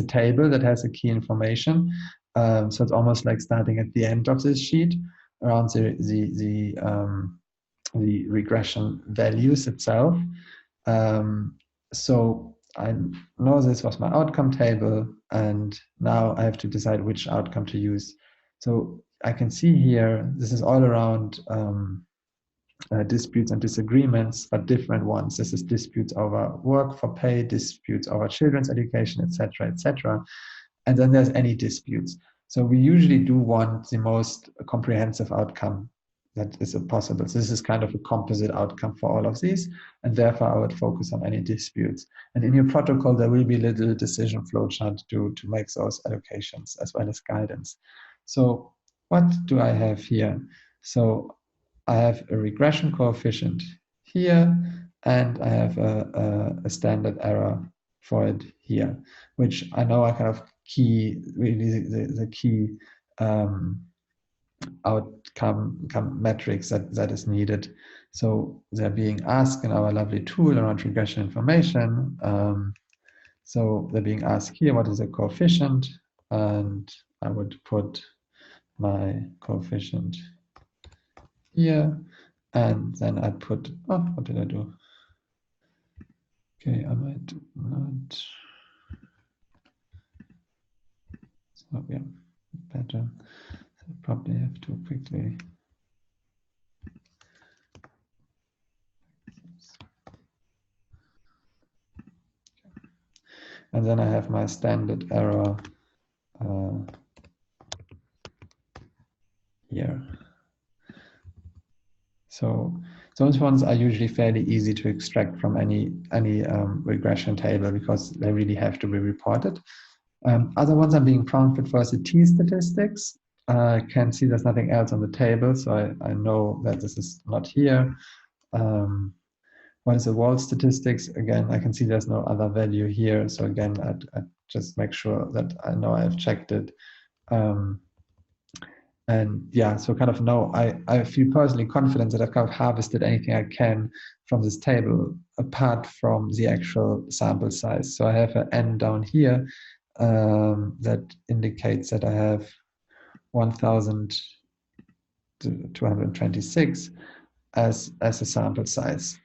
table that has the key information. So it's almost like starting at the end of this sheet around the regression values itself. So I know this was my outcome table, and now I have to decide which outcome to use. So I can see here, this is all around disputes and disagreements, but different ones. This is disputes over work for pay, disputes over children's education, etc., etc. And then there's any disputes. So we usually do want the most comprehensive outcome that is possible. So this is kind of a composite outcome for all of these, and therefore I would focus on any disputes. And in your protocol, there will be a little decision flowchart to make those allocations as well as guidance. So what do I have here? So I have a regression coefficient here, and I have a standard error for it here, which I know are kind of key, really the key outcome metrics that is needed. So they're being asked in our lovely tool around regression information. So they're being asked here, what is the coefficient? And I would put my coefficient here, and then I put, oh, what did I do? Okay, I might not. So yeah, better. So probably have to quickly. And then I have my standard error here. So those ones are usually fairly easy to extract from any regression table, because they really have to be reported. Other ones I'm being prompted for is the T statistics. I can see there's nothing else on the table, so I know that this is not here. What is the wall statistics? Again, I can see there's no other value here. So again, I'd just make sure that I know I've checked it. And yeah, so kind of no, I feel personally confident that I've kind of harvested anything I can from this table, apart from the actual sample size. So I have an N down here that indicates that I have 1,226 as a sample size.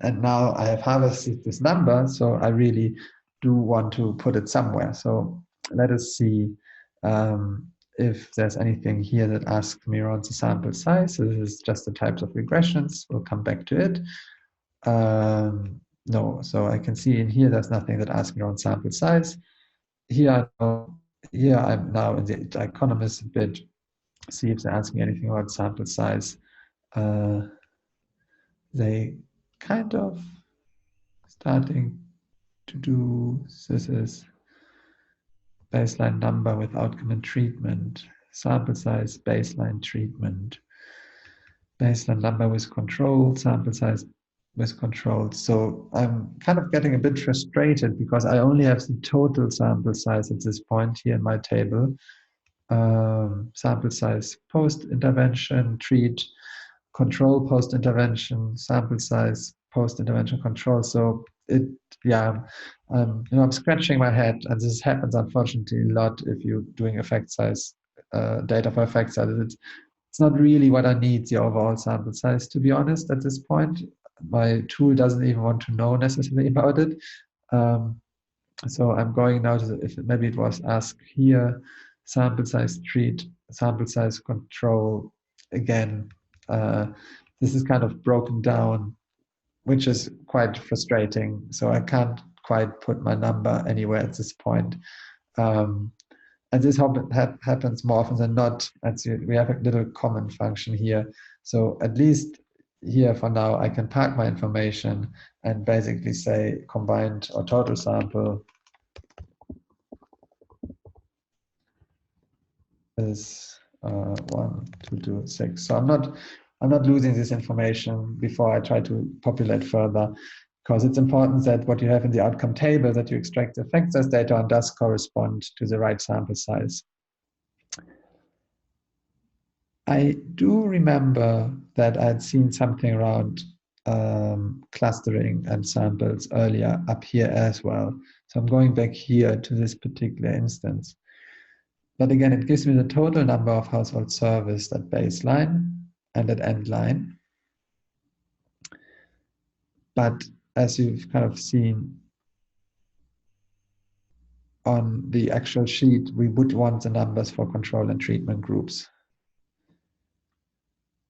And now I have harvested this number, so I really do want to put it somewhere. So let us see if there's anything here that asks me around the sample size. So this is just the types of regressions. We'll come back to it. No, so I can see in here there's nothing that asks me around sample size. Here I'm now in the dichotomous bit. See if they ask me anything about sample size. They kind of starting to do, this is baseline number with outcome and treatment, sample size, baseline treatment, baseline number with control, sample size with control. So I'm kind of getting a bit frustrated because I only have the total sample size at this point here in my table. Sample size post-intervention, treat, control post-intervention, sample size post-intervention, control. So I'm scratching my head, and this happens unfortunately a lot if you're doing effect size data for effect size. It's not really what I need, the overall sample size, to be honest. At this point, my tool doesn't even want to know necessarily about it. So I'm going now to maybe it was ask here, sample size treat, sample size control. Again, this is kind of broken down, which is quite frustrating. So I can't quite put my number anywhere at this point. And this happens more often than not. We have a little comment function here. So at least here for now, I can pack my information and basically say combined or total sample is 1, 2, 2, 6. So I'm not losing this information before I try to populate further, because it's important that what you have in the outcome table, that you extract the effect size data and does correspond to the right sample size. I do remember that I had seen something around clustering and samples earlier up here as well. So I'm going back here to this particular instance. But again, it gives me the total number of households serviced at baseline and at end line. But as you've kind of seen on the actual sheet, we would want the numbers for control and treatment groups.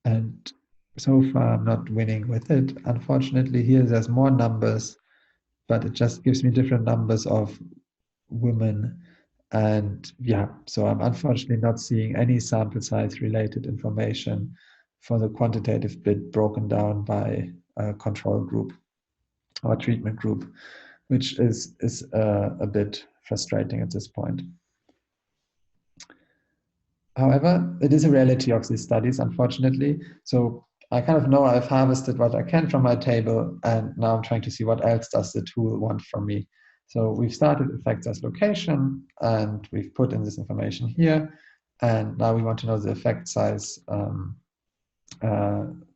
And so far, I'm not winning with it. Unfortunately, here there's more numbers, but it just gives me different numbers of women. And yeah, so I'm unfortunately not seeing any sample size related information for the quantitative bit broken down by a control group or treatment group, which is a bit frustrating at this point. However, it is a reality of these studies, unfortunately. So I kind of know I've harvested what I can from my table, and now I'm trying to see what else does the tool want from me. So we've started effect size location, and we've put in this information here. And now we want to know the effect size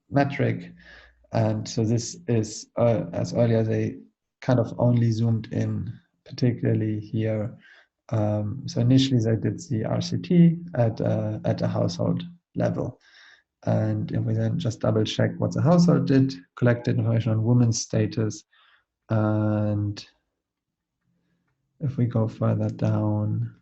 metric. And so this is, as earlier, they kind of only zoomed in, particularly here. So initially they did the RCT at a household level. And if we then just double check what the household did, collected information on women's status. And if we go further down,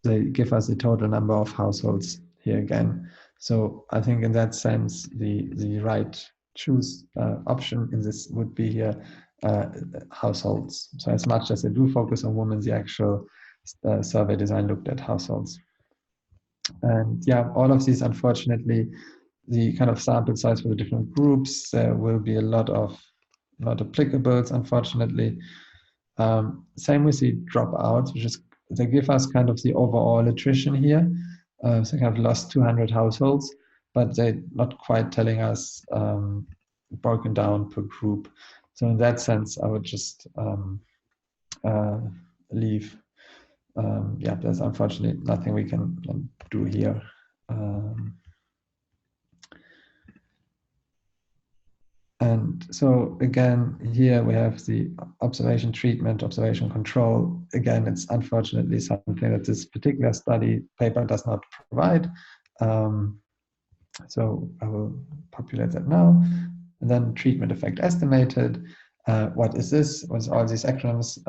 they give us the total number of households here again. So I think in that sense, the right choose option in this would be here households. So as much as they do focus on women, the actual survey design looked at households. And yeah, all of these, unfortunately, the kind of sample size for the different groups, there will be a lot of not applicables, unfortunately. Same with the dropouts, which is, they give us kind of the overall attrition here. So they have lost 200 households, but they're not quite telling us broken down per group. So in that sense, I would just leave. Yeah, there's unfortunately nothing we can do here. And so again, here we have the observation treatment, observation control. Again, it's unfortunately something that this particular study paper does not provide. So I will populate that now. And then treatment effect estimated. What is this? With all these acronyms?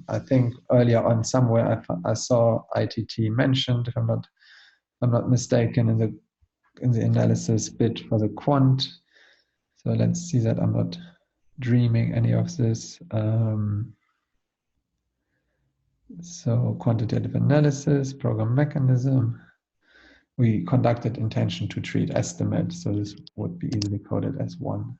I think earlier on somewhere I saw ITT mentioned, if I'm not mistaken, in the analysis bit for the quant. So let's see that I'm not dreaming any of this. So quantitative analysis, program mechanism. We conducted intention to treat estimate. So this would be easily coded as 1.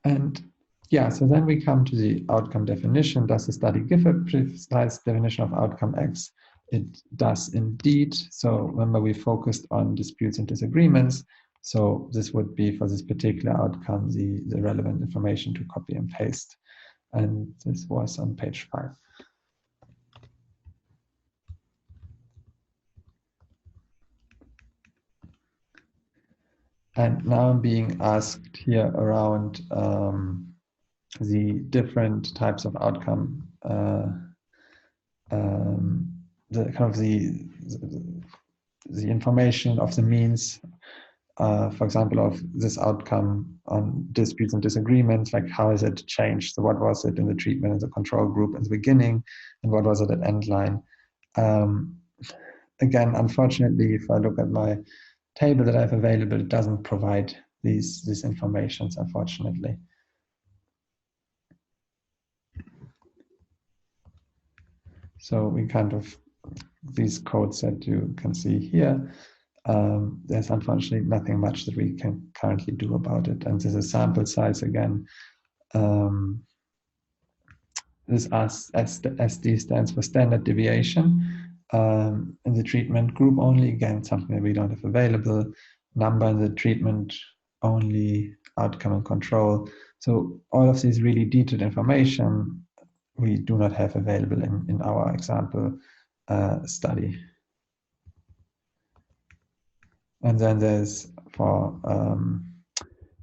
And yeah, so then we come to the outcome definition. Does the study give a precise definition of outcome X? It does indeed. So remember, we focused on disputes and disagreements. So this would be for this particular outcome, the relevant information to copy and paste. And this was on page 5. And now I'm being asked here around the different types of outcome, the kind of the information of the means, for example, of this outcome on disputes and disagreements, like how has it changed? So what was it in the treatment and the control group at the beginning, and what was it at end line? Again, unfortunately, if I look at my table that I have available doesn't provide these informations, unfortunately. So we kind of, these codes that you can see here, there's unfortunately nothing much that we can currently do about it. And there's a sample size again. This SD stands for standard deviation. In the treatment group only, again, something that we don't have available. Number in the treatment only, outcome and control. So all of these really detailed information we do not have available in our example study. And then there's for,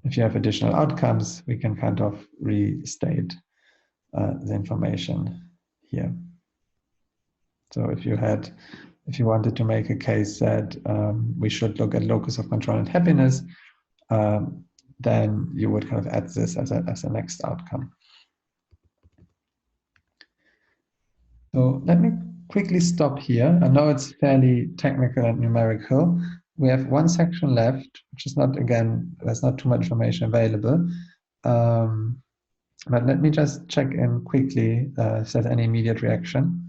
if you have additional outcomes, we can kind of restate the information here. So if you wanted to make a case that we should look at locus of control and happiness, then you would kind of add this as a next outcome. So let me quickly stop here. I know it's fairly technical and numerical. We have one section left, which is not, again, there's not too much information available. But let me just check in quickly if there's any immediate reaction.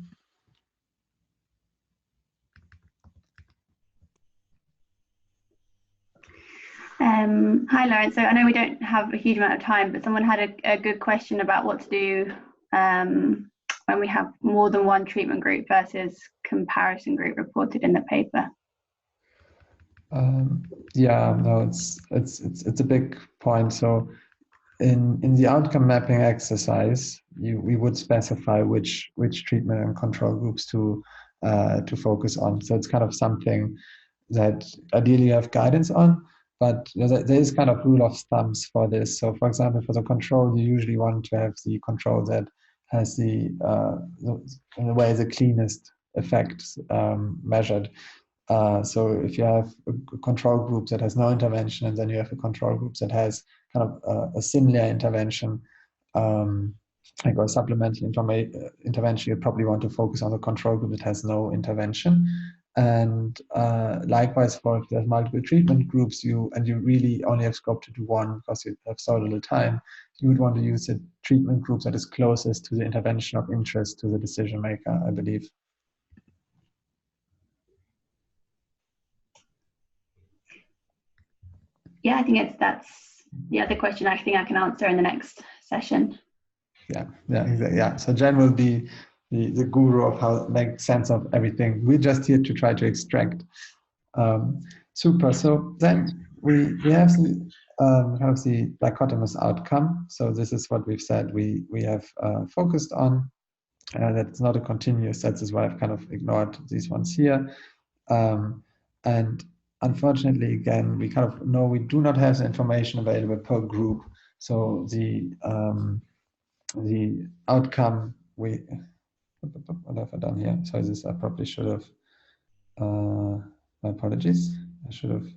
Hi, Lauren. So I know we don't have a huge amount of time, but someone had a good question about what to do when we have more than one treatment group versus comparison group reported in the paper. Yeah, no, it's a big point. So in the outcome mapping exercise, we would specify which treatment and control groups to focus on. So it's kind of something that ideally you have guidance on, but there is kind of rule of thumbs for this. So for example, for the control, you usually want to have the control that has in a way the cleanest effects measured. So if you have a control group that has no intervention, and then you have a control group that has kind of a similar intervention, like a supplemental intervention, you probably want to focus on the control group that has no intervention. And likewise, if there's multiple treatment groups, and you really only have scope to do one because you have so little time, you would want to use a treatment group that is closest to the intervention of interest to the decision maker, I believe. Yeah, I think that's the other question I think I can answer in the next session. Yeah, exactly. Yeah. So Jen will be the guru of how to make sense of everything. We're just here to try to extract. Super. So then we have the dichotomous outcome. So this is what we've said we have focused on. That's not a continuous. That is why I've kind of ignored these ones here. And unfortunately, again, we kind of know we do not have the information available per group. So the outcome what have I done here? So this I probably should have. My apologies. I should have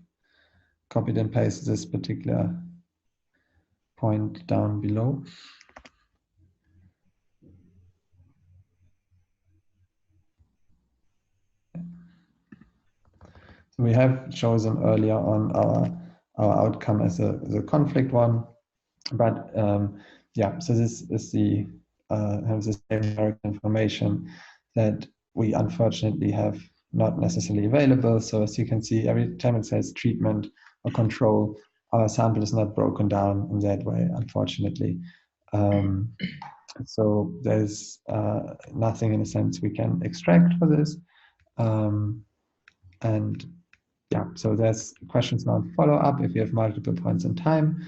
copied and pasted this particular point down below. So we have chosen earlier on our outcome as the conflict one, but yeah. So this is the numeric information that we unfortunately have not necessarily available. So as you can see, every time it says treatment or control, our sample is not broken down in that way, unfortunately. So there's nothing in a sense we can extract for this. And yeah, so there's questions now on follow-up if you have multiple points in time.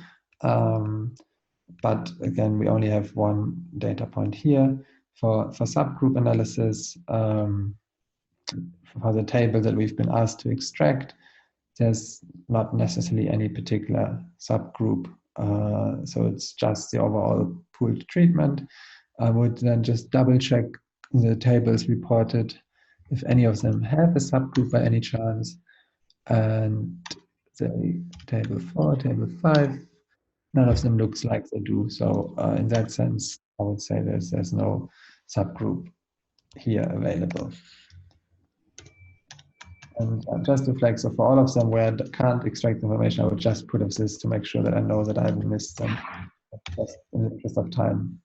But again, we only have one data point here. For subgroup analysis, for the table that we've been asked to extract, there's not necessarily any particular subgroup. So it's just the overall pooled treatment. I would then just double check the tables reported if any of them have a subgroup by any chance. And say table 4, table 5, none of them looks like they do. So in that sense, I would say there's no subgroup here available. And just to flag, so for all of them where I can't extract information, I would just put this to make sure that I know that I haven't missed them. Just in the interest of time,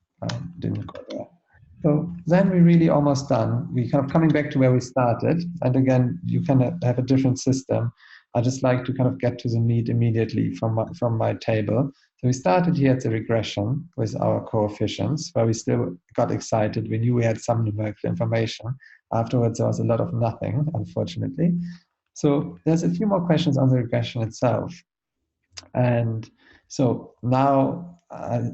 didn't go there. So then we're really almost done. We kind of coming back to where we started. And again, you can have a different system. I just like to kind of get to the meat immediately from my table. So we started here at the regression with our coefficients, where we still got excited. We knew we had some numerical information. Afterwards, there was a lot of nothing, unfortunately. So there's a few more questions on the regression itself. And so now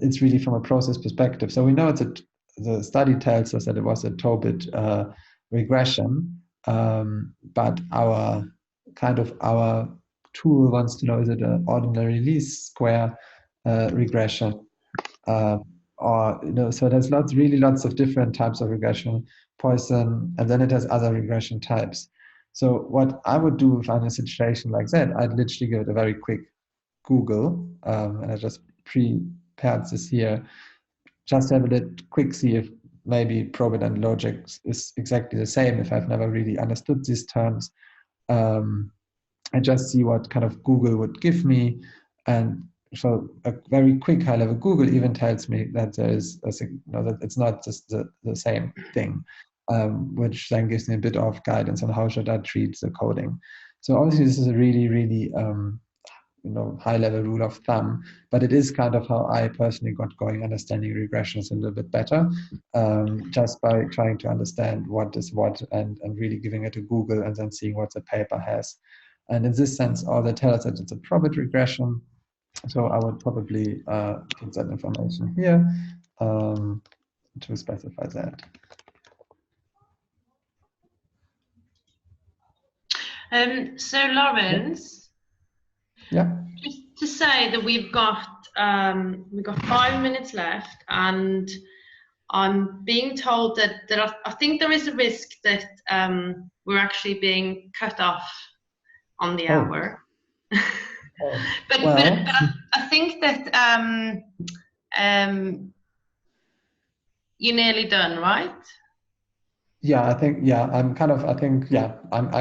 it's really from a process perspective. So we know the study tells us that it was a two-bit regression, but our tool wants to know, is it an ordinary least square regression? Or, so there's really lots of different types of regression, Poisson, and then it has other regression types. So what I would do if I'm in a situation like that, I'd literally give it a very quick Google, and I just prepared this here, just have a quick see if maybe probit and logic is exactly the same, if I've never really understood these terms. I just see what kind of Google would give me, and so a very quick high-level Google even tells me that there is that it's not just the same thing, which then gives me a bit of guidance on how should I treat the coding. So obviously this is a really high-level rule of thumb, but it is kind of how I personally got going, understanding regressions a little bit better, just by trying to understand what is what and really giving it a Google and then seeing what the paper has. And in this sense, all they tell us that it's a probit regression. So I would probably put that information here to specify that. So Lawrence, yeah, just to say that we've got 5 minutes left, and I'm being told that I think there is a risk that we're actually being cut off on the hour. But I think that you're nearly done, right? Yeah, I think I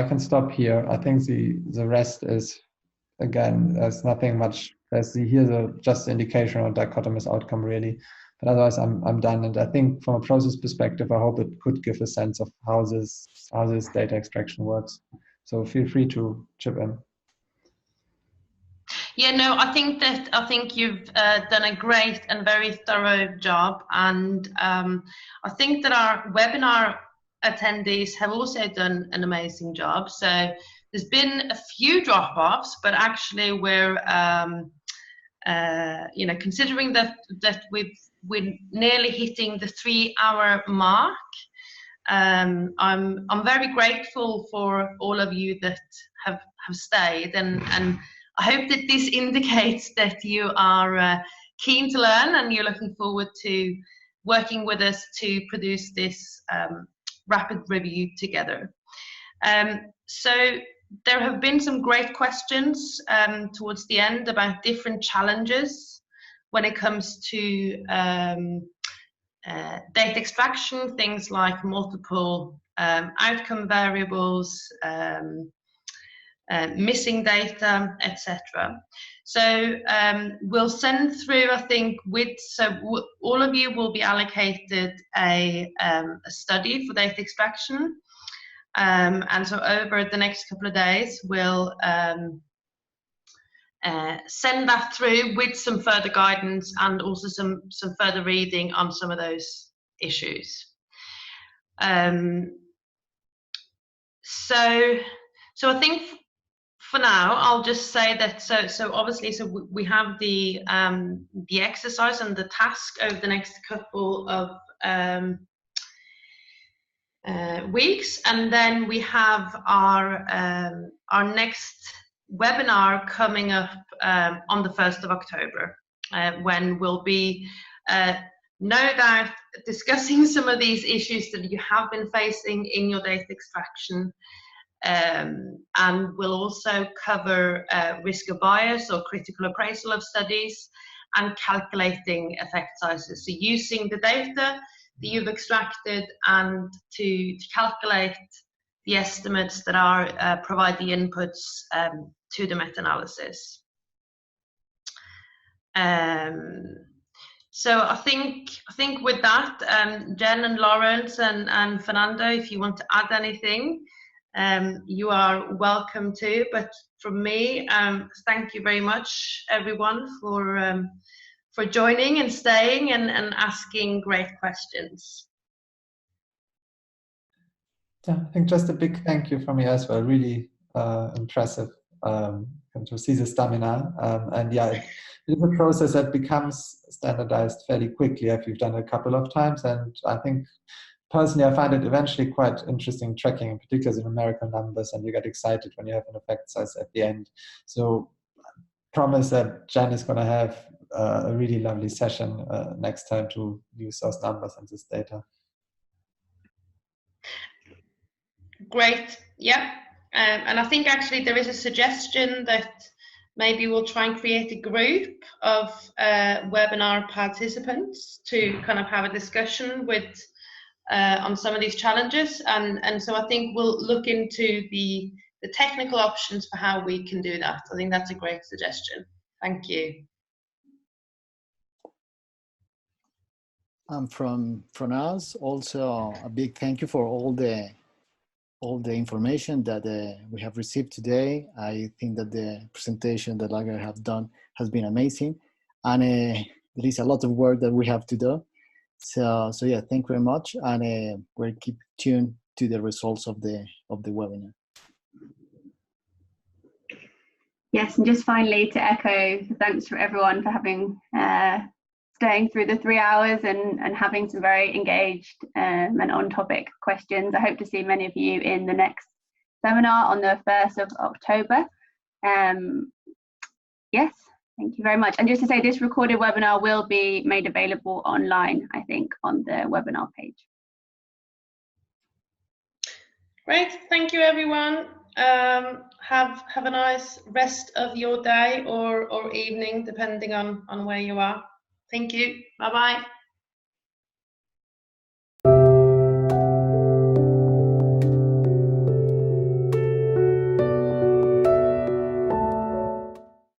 can stop here. I think the rest is, again, there's nothing much. Here's just the indication of dichotomous outcome really, but otherwise I'm done. And I think from a process perspective, I hope it could give a sense of how this data extraction works. So feel free to chip in. Yeah, no, I think you've done a great and very thorough job, and I think that our webinar attendees have also done an amazing job. So there's been a few drop-offs, but actually we're considering that we're nearly hitting the 3-hour mark. I'm very grateful for all of you that have stayed, and I hope that this indicates that you are keen to learn and you're looking forward to working with us to produce this rapid review together. So there have been some great questions towards the end about different challenges when it comes to data extraction, things like multiple outcome variables, missing data, etc. So we'll send through, I think, all of you will be allocated a study for data extraction, and so over the next couple of days we'll send that through with some further guidance and also some further reading on some of those issues. So I think for now I'll just say that so obviously we have the exercise and the task over the next couple of weeks, and then we have our next webinar coming up on the 1st of October, when we'll be no doubt discussing some of these issues that you have been facing in your data extraction, and we'll also cover risk of bias or critical appraisal of studies and calculating effect sizes. So using the data that you've extracted and to calculate the estimates that are provide the inputs to the meta-analysis. So I think with that, Jen and Lawrence and Fernando, if you want to add anything, you are welcome to. But from me, thank you very much, everyone, for joining and staying and asking great questions. Yeah, I think just a big thank you from me as well. Really impressive to see the stamina. And yeah, it's a process that becomes standardized fairly quickly if you've done it a couple of times. And I think personally, I find it eventually quite interesting tracking, in particular the numerical numbers, and you get excited when you have an effect size at the end. So promise that Jen is going to have a really lovely session next time to use those numbers and this data. Great, yeah. And I think actually there is a suggestion that maybe we'll try and create a group of webinar participants to kind of have a discussion with on some of these challenges. And so I think we'll look into the technical options for how we can do that. I think that's a great suggestion. Thank you. From us, also a big thank you for all the information that we have received today. I think that the presentation that Lager have done has been amazing, and there is a lot of work that we have to do. So yeah, thank you very much, and we'll keep tuned to the results of the webinar. Yes, and just finally to echo, thanks for everyone for having staying through the 3 hours and having some very engaged and on-topic questions. I hope to see many of you in the next seminar on the 1st of October. Yes, thank you very much. And just to say, this recorded webinar will be made available online, I think, on the webinar page. Great, thank you everyone. Have a nice rest of your day or evening, depending on where you are. Thank you. Bye-bye.